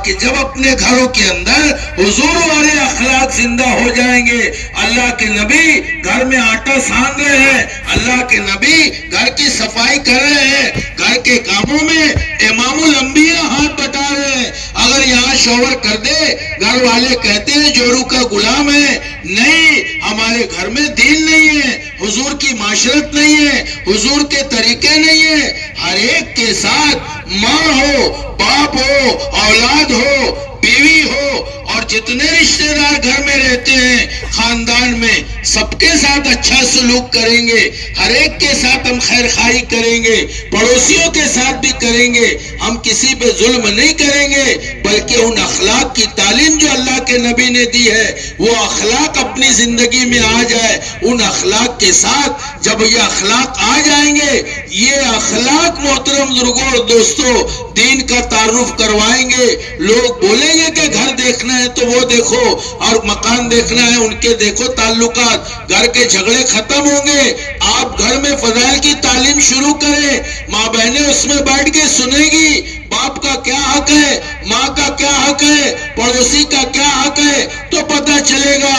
کہ جب اپنے گھروں کے اندر حضور والے اخلاق زندہ ہو جائیں گے۔ اللہ کے نبی گھر میں آٹا سان رہے ہیں، اللہ کے نبی گھر کی صفائی کر رہے ہیں، گھر کے کاموں میں امام الانبیاء ہاتھ بٹا رہے ہیں۔ اگر یہاں شوہر کر دے، گھر والے کہتے ہیں جورو کا غلام ہے۔ نہیں، ہمارے گھر میں دین نہیں ہے، حضور کی معاشرت نہیں ہے، حضور کے طریقے نہیں ہے۔ ہر ایک کے ساتھ ماں ہو، باپ ہو، اولاد ہو، بیوی ہو، اور جتنے رشتہ دار گھر میں رہتے ہیں خاندان میں، سب کے ساتھ اچھا سلوک کریں گے، ہر ایک کے ساتھ ہم خیر خواہی کریں گے، پڑوسیوں کے ساتھ بھی کریں گے، ہم کسی پہ ظلم نہیں کریں گے، بلکہ ان اخلاق کی تعلیم جو اللہ کے نبی نے دی ہے وہ اخلاق اپنی زندگی میں آ جائے۔ ان اخلاق کے ساتھ جب یہ اخلاق آ جائیں گے، یہ اخلاق محترم بزرگوں اور دوستوں دین کا تعارف کروائیں گے۔ لوگ بولیں گے کہ گھر دیکھنا ہے تو وہ دیکھو، اور مکان دیکھنا ہے ان کے دیکھو تعلقات، گھر کے جھگڑے ختم ہوں گے۔ آپ گھر میں فضائل کی تعلیم شروع کریں، ماں بہنیں اس میں بیٹھ کے سنیں گی، باپ کا کیا حق ہے، ماں کا کیا حق ہے، پڑوسی کا کیا حق ہے، تو پتہ چلے گا۔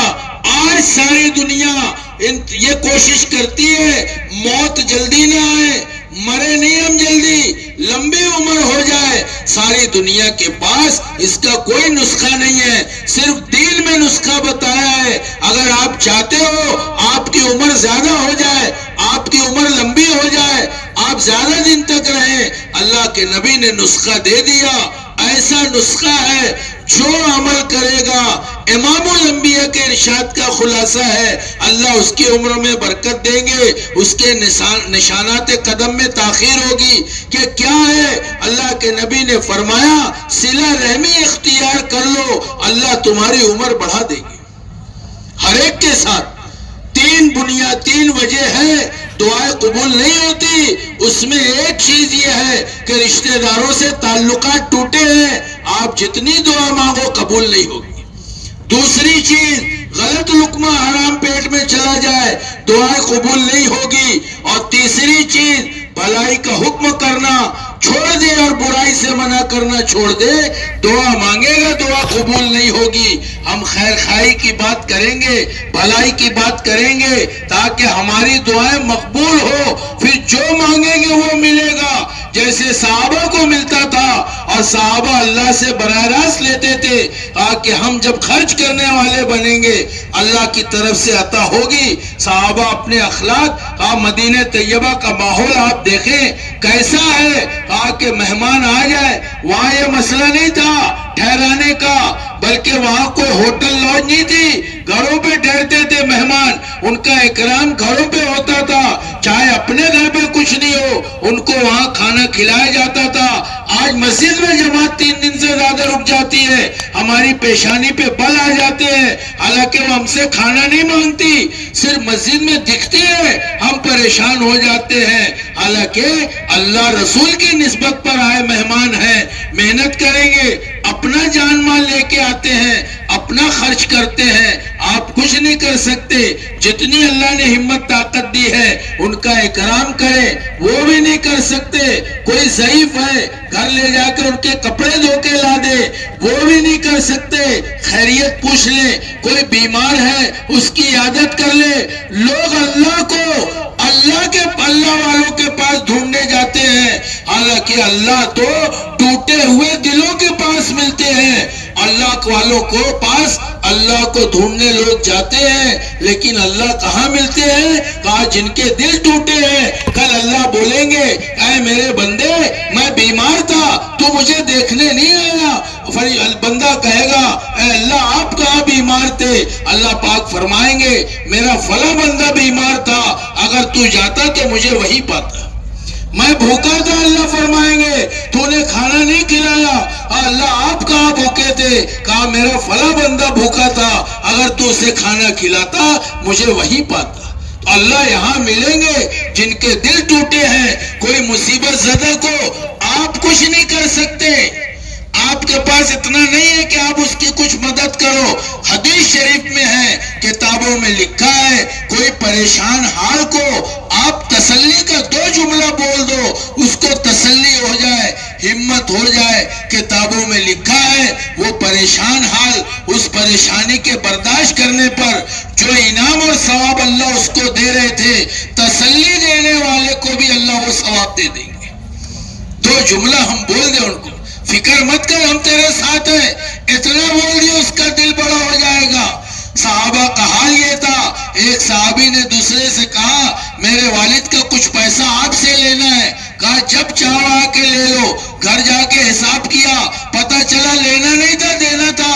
آج ساری دنیا یہ کوشش کرتی ہے موت جلدی نہ آئے، مرے نہیں ہم جلدی، لمبی عمر ہو جائے۔ ساری دنیا کے پاس اس کا کوئی نسخہ نہیں ہے، صرف دین میں نسخہ بتایا ہے۔ اگر آپ چاہتے ہو آپ کی عمر زیادہ ہو جائے، آپ کی عمر لمبی ہو جائے، آپ زیادہ دن تک رہیں، اللہ کے نبی نے نسخہ دے دیا۔ ایسا نسخہ ہے جو عمل کرے گا، امام الانبیاء کے ارشاد کا خلاصہ ہے، اللہ اس کی عمر میں برکت دیں گے، اس کے نشانات قدم میں تاخیر ہوگی۔ کہ کیا ہے؟ اللہ کے نبی نے فرمایا صلہ رحمی اختیار کر لو، اللہ تمہاری عمر بڑھا دے گی۔ ہر ایک کے ساتھ تین وجہ ہے دعائیں قبول نہیں ہوتی، اس میں ایک چیز یہ ہے کہ رشتہ داروں سے تعلقات ٹوٹے ہیں، آپ جتنی دعا مانگو قبول نہیں ہوگی۔ دوسری چیز، غلط لقمہ حرام پیٹ میں چلا جائے، دعائیں قبول نہیں ہوگی۔ اور تیسری چیز، بھلائی کا حکم کرنا چھوڑ دے اور برائی سے منع کرنا چھوڑ دے، دعا مانگے گا دعا قبول نہیں ہوگی۔ ہم خیر خواہی کی بات کریں گے، بھلائی کی بات کریں گے، تاکہ ہماری دعائیں مقبول ہو، پھر جو مانگیں گے وہ ملے گا، جیسے صحابہ کو ملتا تھا اور صحابہ اللہ سے براہ راست لیتے تھے کہ ہم جب خرچ کرنے والے بنیں گے اللہ کی طرف سے عطا ہوگی. صحابہ اپنے اخلاق مدینہ طیبہ کا ماحول آپ دیکھیں کیسا ہے کہ مہمان آ جائے وہاں یہ مسئلہ نہیں تھا ٹھہرانے کا, بلکہ وہاں کوئی ہوٹل لاج نہیں تھی, گھروں پہ ٹھہرتے تھے مہمان, ان کا اکرام گھروں پہ ہوتا تھا, چاہے اپنے گھر پہ کچھ نہیں ہو ان کو وہاں کھانا کھلایا جاتا تھا. آج مسجد میں جماعت 3 دن سے زیادہ رک جاتی ہے, ہماری پیشانی پہ بل آ جاتے ہیں, حالانکہ وہ ہم سے کھانا نہیں مانگتی, صرف مسجد میں دکھتی ہے ہم پریشان ہو جاتے ہیں, حالانکہ اللہ رسول کی نسبت پر آئے مہمان ہیں, محنت کریں گے, اپنا جان مال لے کے آتے ہیں, اپنا خرچ کرتے ہیں. آپ کچھ نہیں کر سکتے, جتنی اللہ نے ہمت طاقت دی ہے ان کا اکرام کرے, وہ بھی نہیں کر سکتے. کوئی ضعیف ہے گھر لے جا کے ان کے کپڑے دھو کے لا دے, وہ بھی نہیں کر سکتے. خیریت پوچھ لے, کوئی بیمار ہے اس کی عیادت کر لے. لوگ اللہ والوں کے پاس ڈھونڈنے جاتے ہیں, حالانکہ اللہ تو ٹوٹے ہوئے دلوں کے پاس ملتے ہیں. اللہ والوں کو پاس اللہ کو ڈھونڈنے لوگ جاتے ہیں, لیکن اللہ کہاں ملتے ہیں؟ کہا جن کے دل ٹوٹے ہیں. کل اللہ بولیں گے اے میرے بندے میں بیمار تھا تو مجھے دیکھنے نہیں آیا. بندہ کہے گا اے اللہ آپ کہاں بیمار تھے؟ اللہ پاک فرمائیں گے میرا فلاں بندہ بیمار تھا, اگر تو جاتا تو مجھے وہی پاتا. میں بھوکا تھا, اللہ فرمائیں گے تو نے کھانا نہیں کھلایا, اللہ آپ کہاں بھوکے تھے؟ کہا میرا فلاں بندہ بھوکا تھا, اگر تو اسے کھانا کھلاتا مجھے وہی پاتا. تو اللہ یہاں ملیں گے جن کے دل ٹوٹے ہیں. کوئی مصیبت زدہ کو آپ کچھ نہیں کر سکتے, آپ کے پاس اتنا نہیں ہے کہ آپ اس کی کچھ مدد کرو. حدیث شریف میں ہے, کتابوں میں لکھا ہے, کوئی پریشان حال کو آپ تسلی کا 2 جملہ بول دو, اس کو تسلی ہو جائے, ہمت ہو جائے. کتابوں میں لکھا ہے وہ پریشان حال اس پریشانی کے برداشت کرنے پر جو انعام اور ثواب اللہ اس کو دے رہے تھے, تسلی دینے والے کو بھی اللہ وہ ثواب دے دیں گے. 2 جملہ ہم بول دیں ان کو, فکر مت کر ہم تیرے ساتھ ہیں, اتنا بول دیا اس کا دل بڑا ہو جائے گا. صحابہ کا حال یہ تھا, ایک صحابی نے دوسرے سے کہا میرے والد کا کچھ پیسہ آپ سے لینا ہے. کہا جب چاہو آ کے لے لو. گھر جا کے حساب کیا, پتا چلا لینا نہیں تھا دینا تھا.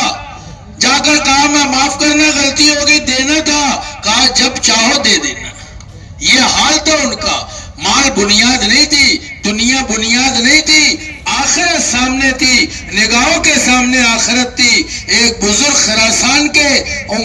جا کر کہا میں معاف کرنا, غلطی ہو گئی, دینا تھا. کہا جب چاہو دے دینا. یہ حال تھا ان کا. مال بنیاد نہیں تھی, دنیا بنیاد نہیں تھی, آخرت سامنے تھی, نگاہوں کے سامنے آخرت تھی. ایک بزرگ خراسان کے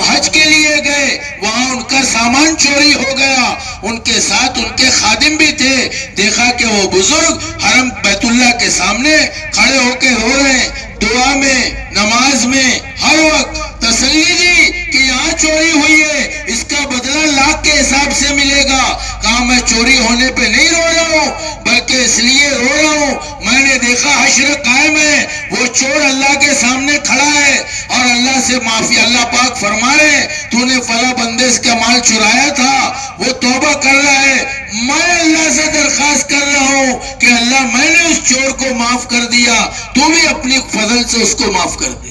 حج کے لیے گئے, وہاں ان کا سامان چوری ہو گیا, ان کے ساتھ ان کے خادم بھی تھے. دیکھا کہ وہ بزرگ حرم بیت اللہ کے سامنے کھڑے ہو کے رو رہے ہیں, دعا میں نماز میں ہر وقت تسلی دی کہ یہاں چوری ہوئی ہے, اس کا بدلہ لاکھ کے حساب سے ملے گا. کہا میں چوری ہونے پہ نہیں رو رہا ہوں, بلکہ اس لیے رو رہا ہوں میں نے دیکھا حشر قائم ہے, وہ چور اللہ کے سامنے کھڑا ہے اور اللہ سے معافی. اللہ پاک فرما رہے تو نے فلاں بندے کا مال چرایا تھا, وہ توبہ کر رہا ہے. میں اللہ سے درخواست کر رہا ہوں کہ اللہ میں نے اس چور کو معاف کر دیا, تو بھی اپنی فضل سے اس کو معاف کر دے.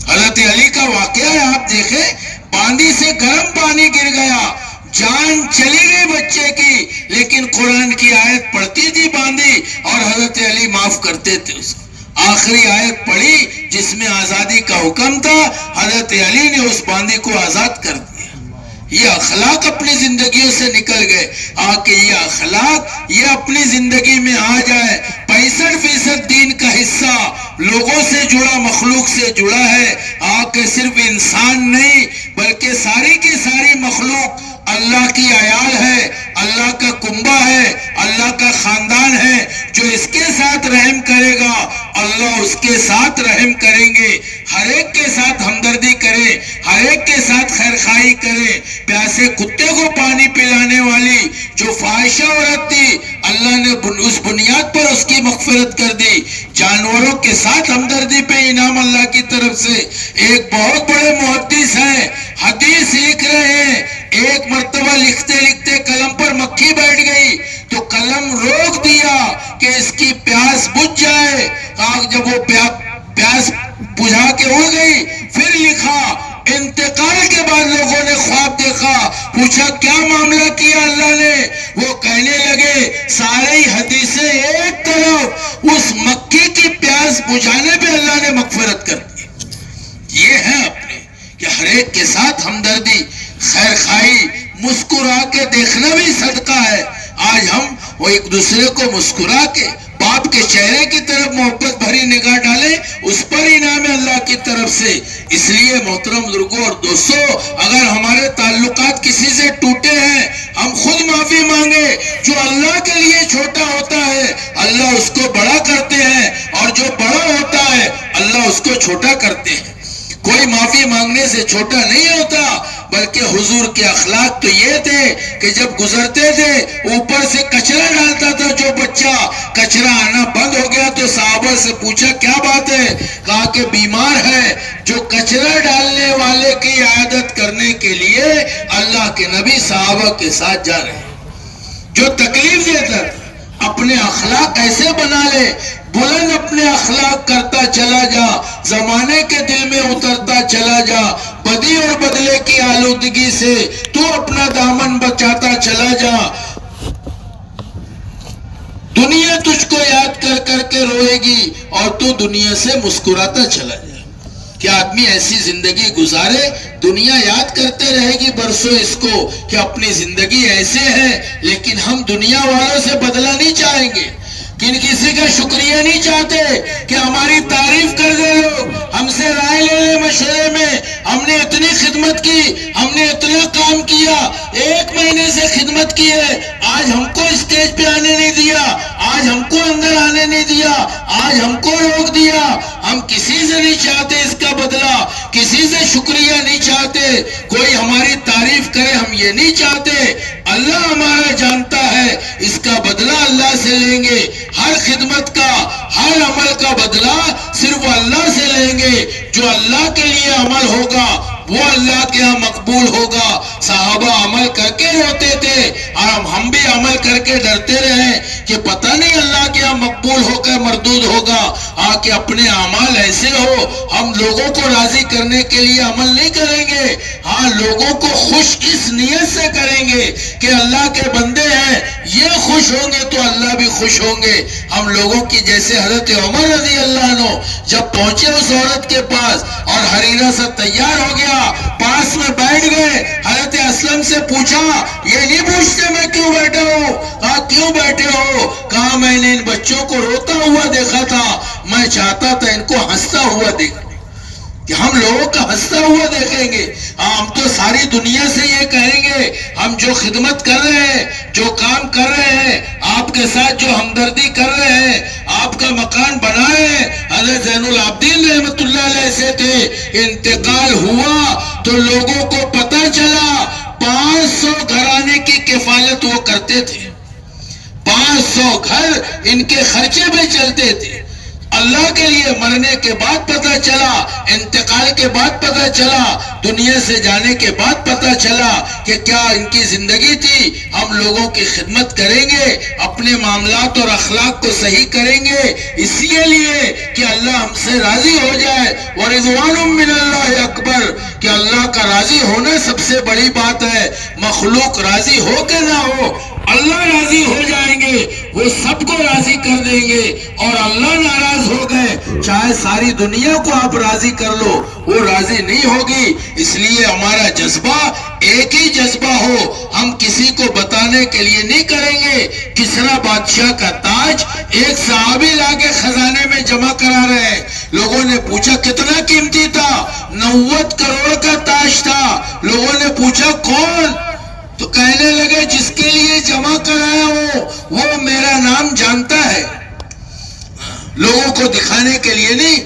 حضرت علی کا واقعہ ہے, آپ دیکھیں باندی سے گرم پانی گر گیا, جان چلی گئی بچے کی, لیکن قرآن کی آیت پڑھتی تھی باندی اور حضرت علی معاف کرتے تھے اس کو. آخری آیت پڑھی جس میں آزادی کا حکم تھا, حضرت علی نے اس باندی کو آزاد کر دیا. یہ اخلاق اپنی زندگیوں سے نکل گئے. کہ یہ اخلاق یہ اپنی زندگی میں آ جائے. 65% دین کا حصہ لوگوں سے جڑا, مخلوق سے جڑا ہے. کہ صرف انسان نہیں بلکہ ساری کی ساری مخلوق اللہ کی عیال ہے, اللہ کا کنبہ ہے, اللہ کا خاندان ہے. جو اس کے ساتھ رحم کرے گا اللہ اس کے ساتھ رحم کریں گے. ہر ایک کے ساتھ ہمدردی کرے, ہر ایک کے ساتھ خیرخواہی کرے. پیاسے کتے کو پانی پلانے والی جو فاحشہ عورت تھی, اللہ نے اس بنیاد پر اس کی مغفرت کر دی. جانوروں کے ساتھ ہمدردی پہ انعام اللہ کی طرف سے. ایک بہت بڑے محدث ہیں, حدیث لکھ رہے ہیں, ایک مرتبہ لکھتے لکھتے قلم پر مکھی بیٹھ گئی تو قلم روک دیا کہ اس کی پیاس پیاس بجھ جائے. جب وہ پیاس بجھا کے اڑ گئی پھر لکھا انتقال کے بعد لوگوں نے خواب دیکھا. پوچھا کیا معاملہ کیا اللہ نے؟ وہ کہنے لگے سارے حدیثیں ایک طرف، اس مکی کی پیاس بجھانے پہ اللہ نے مغفرت کر دی. یہ ہے اپنے کہ ہر ایک کے ساتھ ہمدردی، خیر خواہی، مسکرا کے دیکھنا بھی صدقہ ہے. آج ہم وہ ایک دوسرے کو مسکرا کے باپ کے چہرے کی طرف محبت بھری نگاہ ڈالیں، اس پر انعام ہے اللہ کی طرف سے. اس لیے محترم بزرگوں اور دوستو، اگر ہمارے تعلقات کسی سے ٹوٹے ہیں ہم خود معافی مانگے. جو اللہ کے لیے چھوٹا ہوتا ہے اللہ اس کو بڑا کرتے ہیں، اور جو بڑا ہوتا ہے اللہ اس کو چھوٹا کرتے ہیں. کوئی معافی مانگنے سے چھوٹا نہیں ہوتا، بلکہ حضور کے اخلاق تو یہ تھے کہ جب گزرتے تھے اوپر سے کچرا ڈالتا تھا جو بچہ، کچرا آنا بند ہو گیا تو صحابہ سے پوچھا کیا بات ہے؟ کہا کہ بیمار ہے. جو کچرا ڈالنے والے کی عیادت کرنے کے لیے اللہ کے نبی صحابہ کے ساتھ جا رہے ہیں. جو تکلیف دیتا تھا اپنے اخلاق ایسے بنا لے، بلند اپنے اخلاق کرتا چلا جا، زمانے کے دل میں اترتا چلا جا، بدی اور بدلے کی آلودگی سے تو اپنا دامن بچاتا چلا جا. دنیا تجھ کو یاد کر کر کے روئے گی اور تو دنیا سے مسکراتا چلا جا. کہ آدمی ایسی زندگی گزارے، دنیا یاد کرتے رہے گی برسوں اس کو کہ اپنی زندگی ایسے ہے، لیکن ہم دنیا والوں سے بدلہ نہیں چاہیں گے، کسی کا شکریہ نہیں چاہتے کہ ہماری تعریف کر دے لوگ، ہم سے رائے لے لے مشورے میں. ہم نے اتنی خدمت کی، ہم نے اتنا کام کیا، 1 مہینے سے خدمت کی ہے، آج ہم کو اسٹیج پہ آنے نہیں دیا، آج ہم کو اندر آنے نہیں دیا، آج ہم کو روک دیا. ہم کسی سے نہیں چاہتے اس کا بدلہ، کسی سے شکریہ نہیں چاہتے، کوئی ہماری تعریف کرے ہم یہ نہیں چاہتے. اللہ ہمارا جانتا ہے، اس کا بدلہ اللہ سے لیں گے. ہر خدمت کا، ہر عمل کا بدلہ صرف اللہ سے لیں گے. جو اللہ کے لیے عمل ہوگا وہ اللہ کے ہاں مقبول ہوگا. صحابہ عمل کر کے روتے تھے اور ہم بھی عمل کر کے ڈرتے رہے کہ پتہ نہیں اللہ کے ہاں مقبول ہو کر مردود ہوگا. کہ اپنے اعمال ایسے ہو، ہم لوگوں کو راضی کرنے کے لیے عمل نہیں کریں گے، ہاں لوگوں کو خوش اس نیت سے کریں گے کہ اللہ کے بندے ہیں، یہ خوش ہوں گے تو اللہ بھی خوش ہوں گے. ہم لوگوں کی جیسے حضرت عمر رضی اللہ عنہ جب پہنچے اس عورت کے پاس اور حریرہ سے تیار ہو گیا، پاس میں بیٹھ گئے، حضرت اسلم سے پوچھا، یہ نہیں پوچھتے میں کیوں بیٹھا ہوں؟ کہا کیوں بیٹھے ہو؟ کہا میں نے ان بچوں کو روتا ہوا دیکھا تھا، میں چاہتا تھا ان کو ہنستا ہوا دیکھوں، کہ ہم لوگوں کا ہنستا ہوا دیکھیں گے. ہم تو ساری دنیا سے یہ کہیں گے ہم جو خدمت کر رہے ہیں، جو کام کر رہے ہیں، آپ کے ساتھ جو ہمدردی کر رہے ہیں، آپ کا مکان بنا رہے ہیں. حضرت زین العابدین رحمت اللہ علیہ سے تھے، انتقال ہوا تو لوگوں کو پتہ چلا 500 گھرانے کی کفالت وہ کرتے تھے، 500 گھر ان کے خرچے پہ چلتے تھے. اللہ کے لیے مرنے کے بعد پتہ چلا، انتقال کے بعد پتہ چلا، دنیا سے جانے کے بعد پتہ چلا کہ کیا ان کی زندگی تھی. ہم لوگوں کی خدمت کریں گے، اپنے معاملات اور اخلاق کو صحیح کریں گے، اس لیے کہ اللہ ہم سے راضی ہو جائے. ورضوان من اللہ اکبر، کہ اللہ کا راضی ہونا سب سے بڑی بات ہے. مخلوق راضی ہو کے نہ ہو، اللہ راضی ہو جائیں گے، وہ سب کو راضی کر دیں گے. اور اللہ ناراض ہو گئے چاہے ساری دنیا کو آپ راضی کر لو، وہ راضی نہیں ہوگی. اس لیے ہمارا جذبہ ایک ہی جذبہ ہو. ہم کسی کو بتانے کے لیے نہیں کریں گے. کسرا بادشاہ کا تاج ایک صحابی لا کے خزانے میں جمع کرا رہے ہیں. لوگوں نے پوچھا کتنا قیمتی تھا؟ 90 کروڑ کا تاج تھا. لوگوں نے پوچھا کون؟ تو کہنے لگے جس کے لیے جمع کرایا ہو وہ میرا نام جانتا ہے. لوگوں کو دکھانے کے لیے نہیں،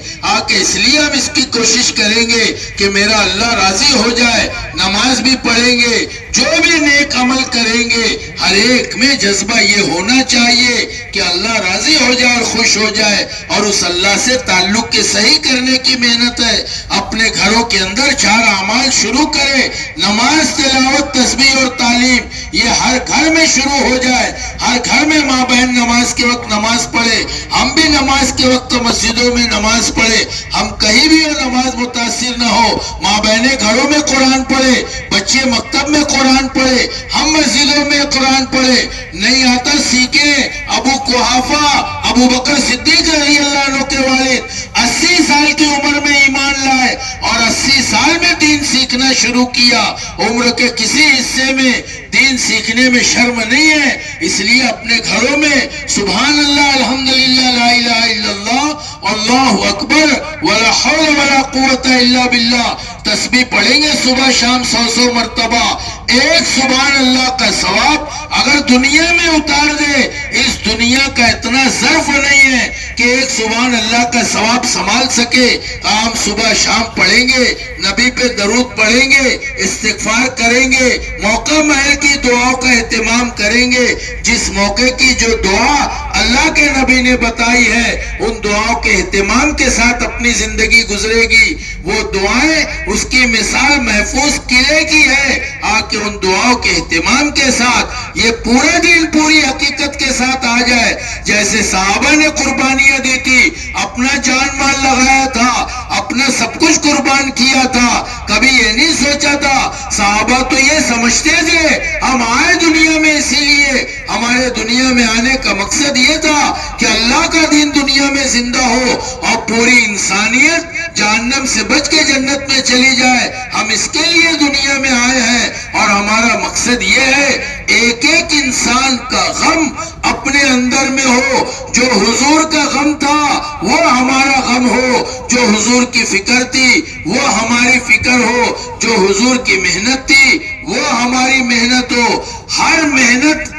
کہ اس لیے ہم اس کی کوشش کریں گے کہ میرا اللہ راضی ہو جائے. نماز بھی پڑھیں گے، جو بھی نیک عمل کریں گے، ہر ایک میں جذبہ یہ ہونا چاہیے کہ اللہ راضی ہو جائے اور خوش ہو جائے. اور اس اللہ سے تعلق کے صحیح کرنے کی محنت ہے. اپنے گھروں کے اندر 4 اعمال شروع کرے، نماز، تلاوت، تسبیح اور تعلیم. یہ ہر گھر میں شروع ہو جائے، ہر گھر میں ماں بہن نماز کے وقت نماز پڑھے، ہم بھی نماز کے وقت مسجدوں میں نماز پڑھے، ہم کہیں بھی ہو نماز متاثر نہ ہو، ماں بہنیں گھروں میں قرآن پڑھے، بچے مکتب میں قرآن پڑھے، ہم مسجدوں میں قرآن پڑھے، نہیں آتا سیکھیں۔ ابو قحافہ ابو بکر صدیق رضی اللہ عنہ کے والد 80 سال کی عمر میں ایمان لائے اور 80 سال میں دین سیکھنا شروع کیا۔ عمر کے کسی حصے میں دین سیکھنے میں شرم نہیں ہے، اس لیے اپنے گھروں میں سبحان اللہ، الحمدللہ، لا الہ الا اللہ، اللہ اکبر، ولا حول ولا قوت الا باللہ تسبیح پڑھیں گے صبح شام 100 مرتبہ۔ ایک سبحان اللہ کا ثواب اگر دنیا میں اتار دے، اس دنیا کا اتنا ظرف نہیں ہے کہ ایک سبحان اللہ کا ثواب سنبھال سکے۔ ہم صبح شام پڑھیں گے، نبی پہ درود پڑھیں گے، استغفار کریں گے، موقع محل کی دعاؤں کا اہتمام کریں گے۔ جس موقع کی جو دعا اللہ کے نبی نے بتائی ہے، ان دعاؤں کے اہتمام کے ساتھ اپنی زندگی گزرے گی۔ وہ دعائیں اس کی مثال محفوظ قلعے کی ہے، آکے ان دعاؤں کے اہتمام کے ساتھ یہ پورا دن پوری حقیقت کے ساتھ آ جائے۔ جیسے صحابہ نے قربانیاں دی تھی، اپنا جان مال لگایا تھا، اپنا سب کچھ قربان کیا تھا، کبھی یہ نہیں سوچا تھا۔ صحابہ تو یہ سمجھتے تھے ہم آئے دنیا میں اسی لیے، ہمارے دنیا میں آنے کا مقصد یہ تھا کہ اللہ کا دین دنیا میں زندہ ہو اور پوری انسانیت جہنم سے بچ کے جنت میں چلی جائے۔ ہم اس کے لیے دنیا میں آئے ہیں اور ہمارا مقصد یہ ہے ایک ایک انسان کا غم اپنے اندر میں ہو، جو حضور کا غم تھا وہ ہمارا غم ہو، جو حضور کی فکر تھی وہ ہماری فکر ہو، جو حضور کی محنت تھی وہ ہماری محنت ہو۔ ہر محنت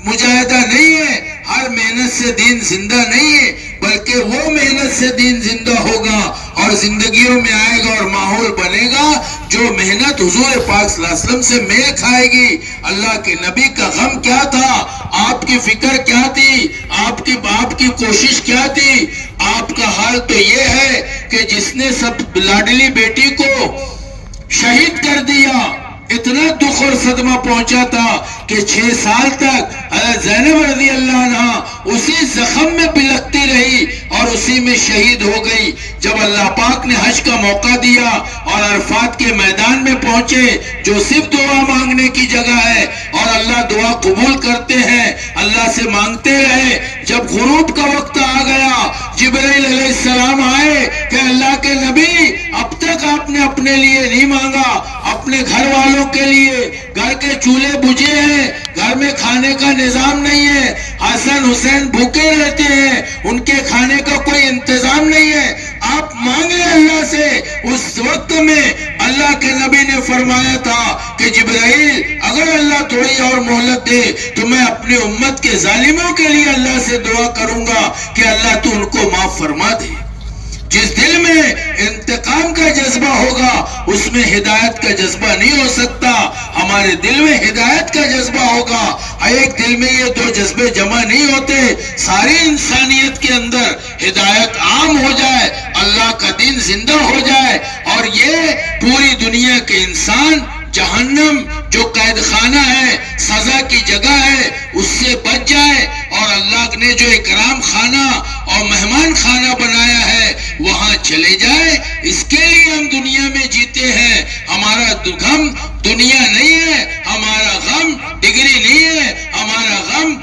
مجاہدہ نہیں ہے، ہر محنت سے دین زندہ نہیں ہے، بلکہ وہ محنت سے دین زندہ ہوگا اور زندگیوں میں آئے گا اور ماحول بنے گا جو محنت حضور پاک صلی اللہ علیہ وسلم سے میل کھائے گی۔ اللہ کے نبی کا غم کیا تھا، آپ کی فکر کیا تھی، آپ کی کوشش کیا تھی؟ آپ کا حال تو یہ ہے کہ جس نے سب لاڈلی بیٹی کو شہید کر دیا، اتنا دکھ اور صدمہ پہنچا تھا کہ 6 سال تک حضرت زینب رضی اللہ عنہ اسی زخم میں بلکتی رہی اور اسی میں شہید ہو گئی۔ جب اللہ پاک نے حج کا موقع دیا اور عرفات کے میدان میں پہنچے جو صرف دعا مانگنے کی جگہ ہے اور اللہ دعا قبول کرتے ہیں، اللہ سے مانگتے رہے۔ جب غروب کا وقت آ گیا، جبرائیل علیہ السلام آئے کہ اللہ کے نبی اب تک آپ نے اپنے لیے نہیں مانگا، اپنے گھر والوں کے لیے، گھر کے چولہے بجھے ہیں، گھر میں کھانے کا نظام نہیں ہے، حسن حسین بھوکے رہتے ہیں، ان کے کھانے کا کوئی انتظام نہیں ہے، آپ مانگے اللہ سے۔ اس وقت میں اللہ کے نبی نے فرمایا تھا کہ جبرائیل اگر اللہ تھوڑی اور مہلت دے تو میں اپنی امت کے ظالموں کے لیے اللہ سے دعا کروں گا کہ اللہ تو ان کو معاف فرما دے۔ جس دل میں انتقام کا جذبہ ہوگا اس میں ہدایت کا جذبہ نہیں ہو سکتا۔ ہمارے دل میں ہدایت کا جذبہ ہوگا، ایک دل میں یہ دو جذبے جمع نہیں ہوتے۔ ساری انسانیت کے اندر ہدایت عام ہو جائے، اللہ کا دین زندہ ہو جائے اور یہ پوری دنیا کے انسان جہنم جو قید خانہ ہے، سزا کی جگہ ہے، اس سے بچ جائے اور اللہ نے جو اکرام خانہ اور مہمان خانہ بنایا ہے وہاں چلے جائے۔ اس کے لیے ہم دنیا میں جیتے ہیں۔ ہمارا غم دنیا نہیں ہے، ہمارا غم ڈگری نہیں ہے، ہمارا غم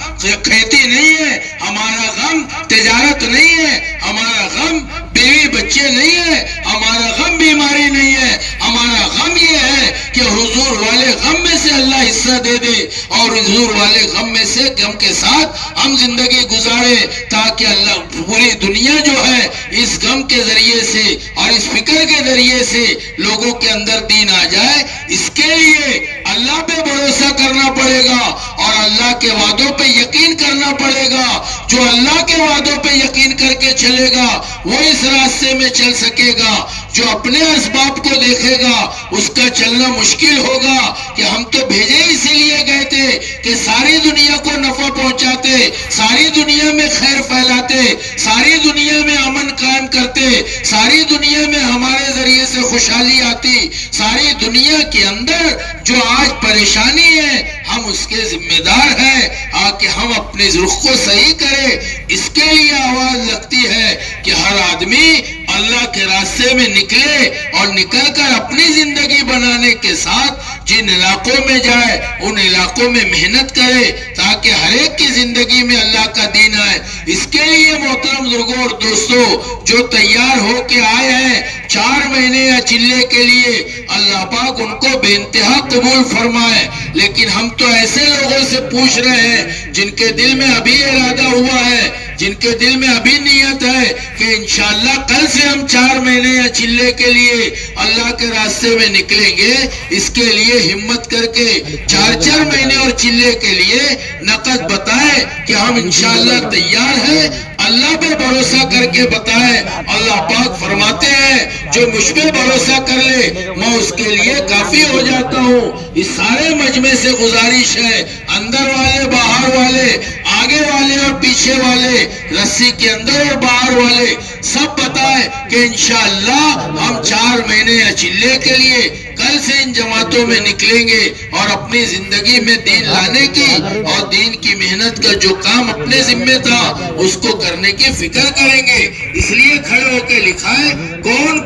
کھیتی نہیں ہے، ہمارا غم تجارت نہیں ہے، ہمارا غم بیوی بچے نہیں ہے، ہمارا غم بیماری نہیں ہے، ہمارا غم یہ ہے کہ حضور والے غم میں سے اللہ حصہ دے دے اور حضور والے غم میں سے غم کے ساتھ ہم زندگی گزارے تاکہ اللہ پوری دنیا جو ہے اس غم کے ذریعے سے اور اس فکر کے ذریعے سے لوگوں کے اندر دین آ جائے۔ اس کے لیے اللہ پہ بھروسہ کرنا پڑے گا اور اللہ کے وعدوں پہ یقین کرنا پڑے گا جو اللہ کے وعدوں پہ یقین کر کے چلے گا وہ اس راستے میں چل سکے گا. جو اپنے اسباب کو دیکھے گا اس کا چلنا مشکل ہوگا کہ ہم تو بھیجے اسی لیے گئے تھے کہ ساری دنیا کو نفع پہنچاتے, ساری دنیا میں خیر پھیلاتے, ساری دنیا میں امن قائم کرتے, ساری دنیا میں ہمارے ذریعے سے خوشحالی آتی, ساری دنیا کے اندر جو آج پریشانی ہے ہم اس کے ذمہ دار ہیں. کہ ہم اپنے رخ کو صحیح کریں. اس کے لیے آواز لگتی ہے کہ ہر آدمی اللہ کے راستے میں نکلے اور نکل کر اپنی زندگی بنانے کے ساتھ جن علاقوں میں جائے ان علاقوں میں محنت کرے تاکہ ہر ایک کی زندگی میں اللہ کا دین آئے. اس کے لیے محترم بزرگوں اور دوستوں جو تیار ہو کے آئے ہیں 4 مہینے یا چلے کے لیے, اللہ پاک ان کو بے انتہا قبول فرمائے. لیکن ہم تو ایسے لوگوں سے پوچھ رہے ہیں جن کے دل میں ابھی ارادہ ہوا ہے, جن کے دل میں ابھی نیت ہے کہ انشاءاللہ کل سے ہم 4 مہینے یا چلے کے لیے اللہ کے راستے میں نکلیں گے. اس کے لیے ہمت کر کے 4 مہینے اور چلے کے لیے نقد بتائے کہ ہم انشاءاللہ تیار ہیں. اللہ پہ بھروسہ کر کے بتائے. اللہ پاک فرماتے ہیں جو مجھ پہ بھروسہ کر لے میں اس کے لیے کافی ہو جاتا ہوں. اس سارے مجمع سے گزارش ہے, اندر والے باہر والے, آگے والے اور پیچھے والے, رسی کے اندر اور باہر والے, سب بتائے کہ انشاءاللہ ہم 4 مہینے یا چلے کے لیے کل سے ان جماعتوں میں نکلیں گے اور اپنی زندگی میں دین لانے کی اور دین کی محنت کا جو کام اپنے ذمہ تھا اس کو کرنے کی فکر کریں گے. اس لیے کھڑے ہو کے لکھا ہے کون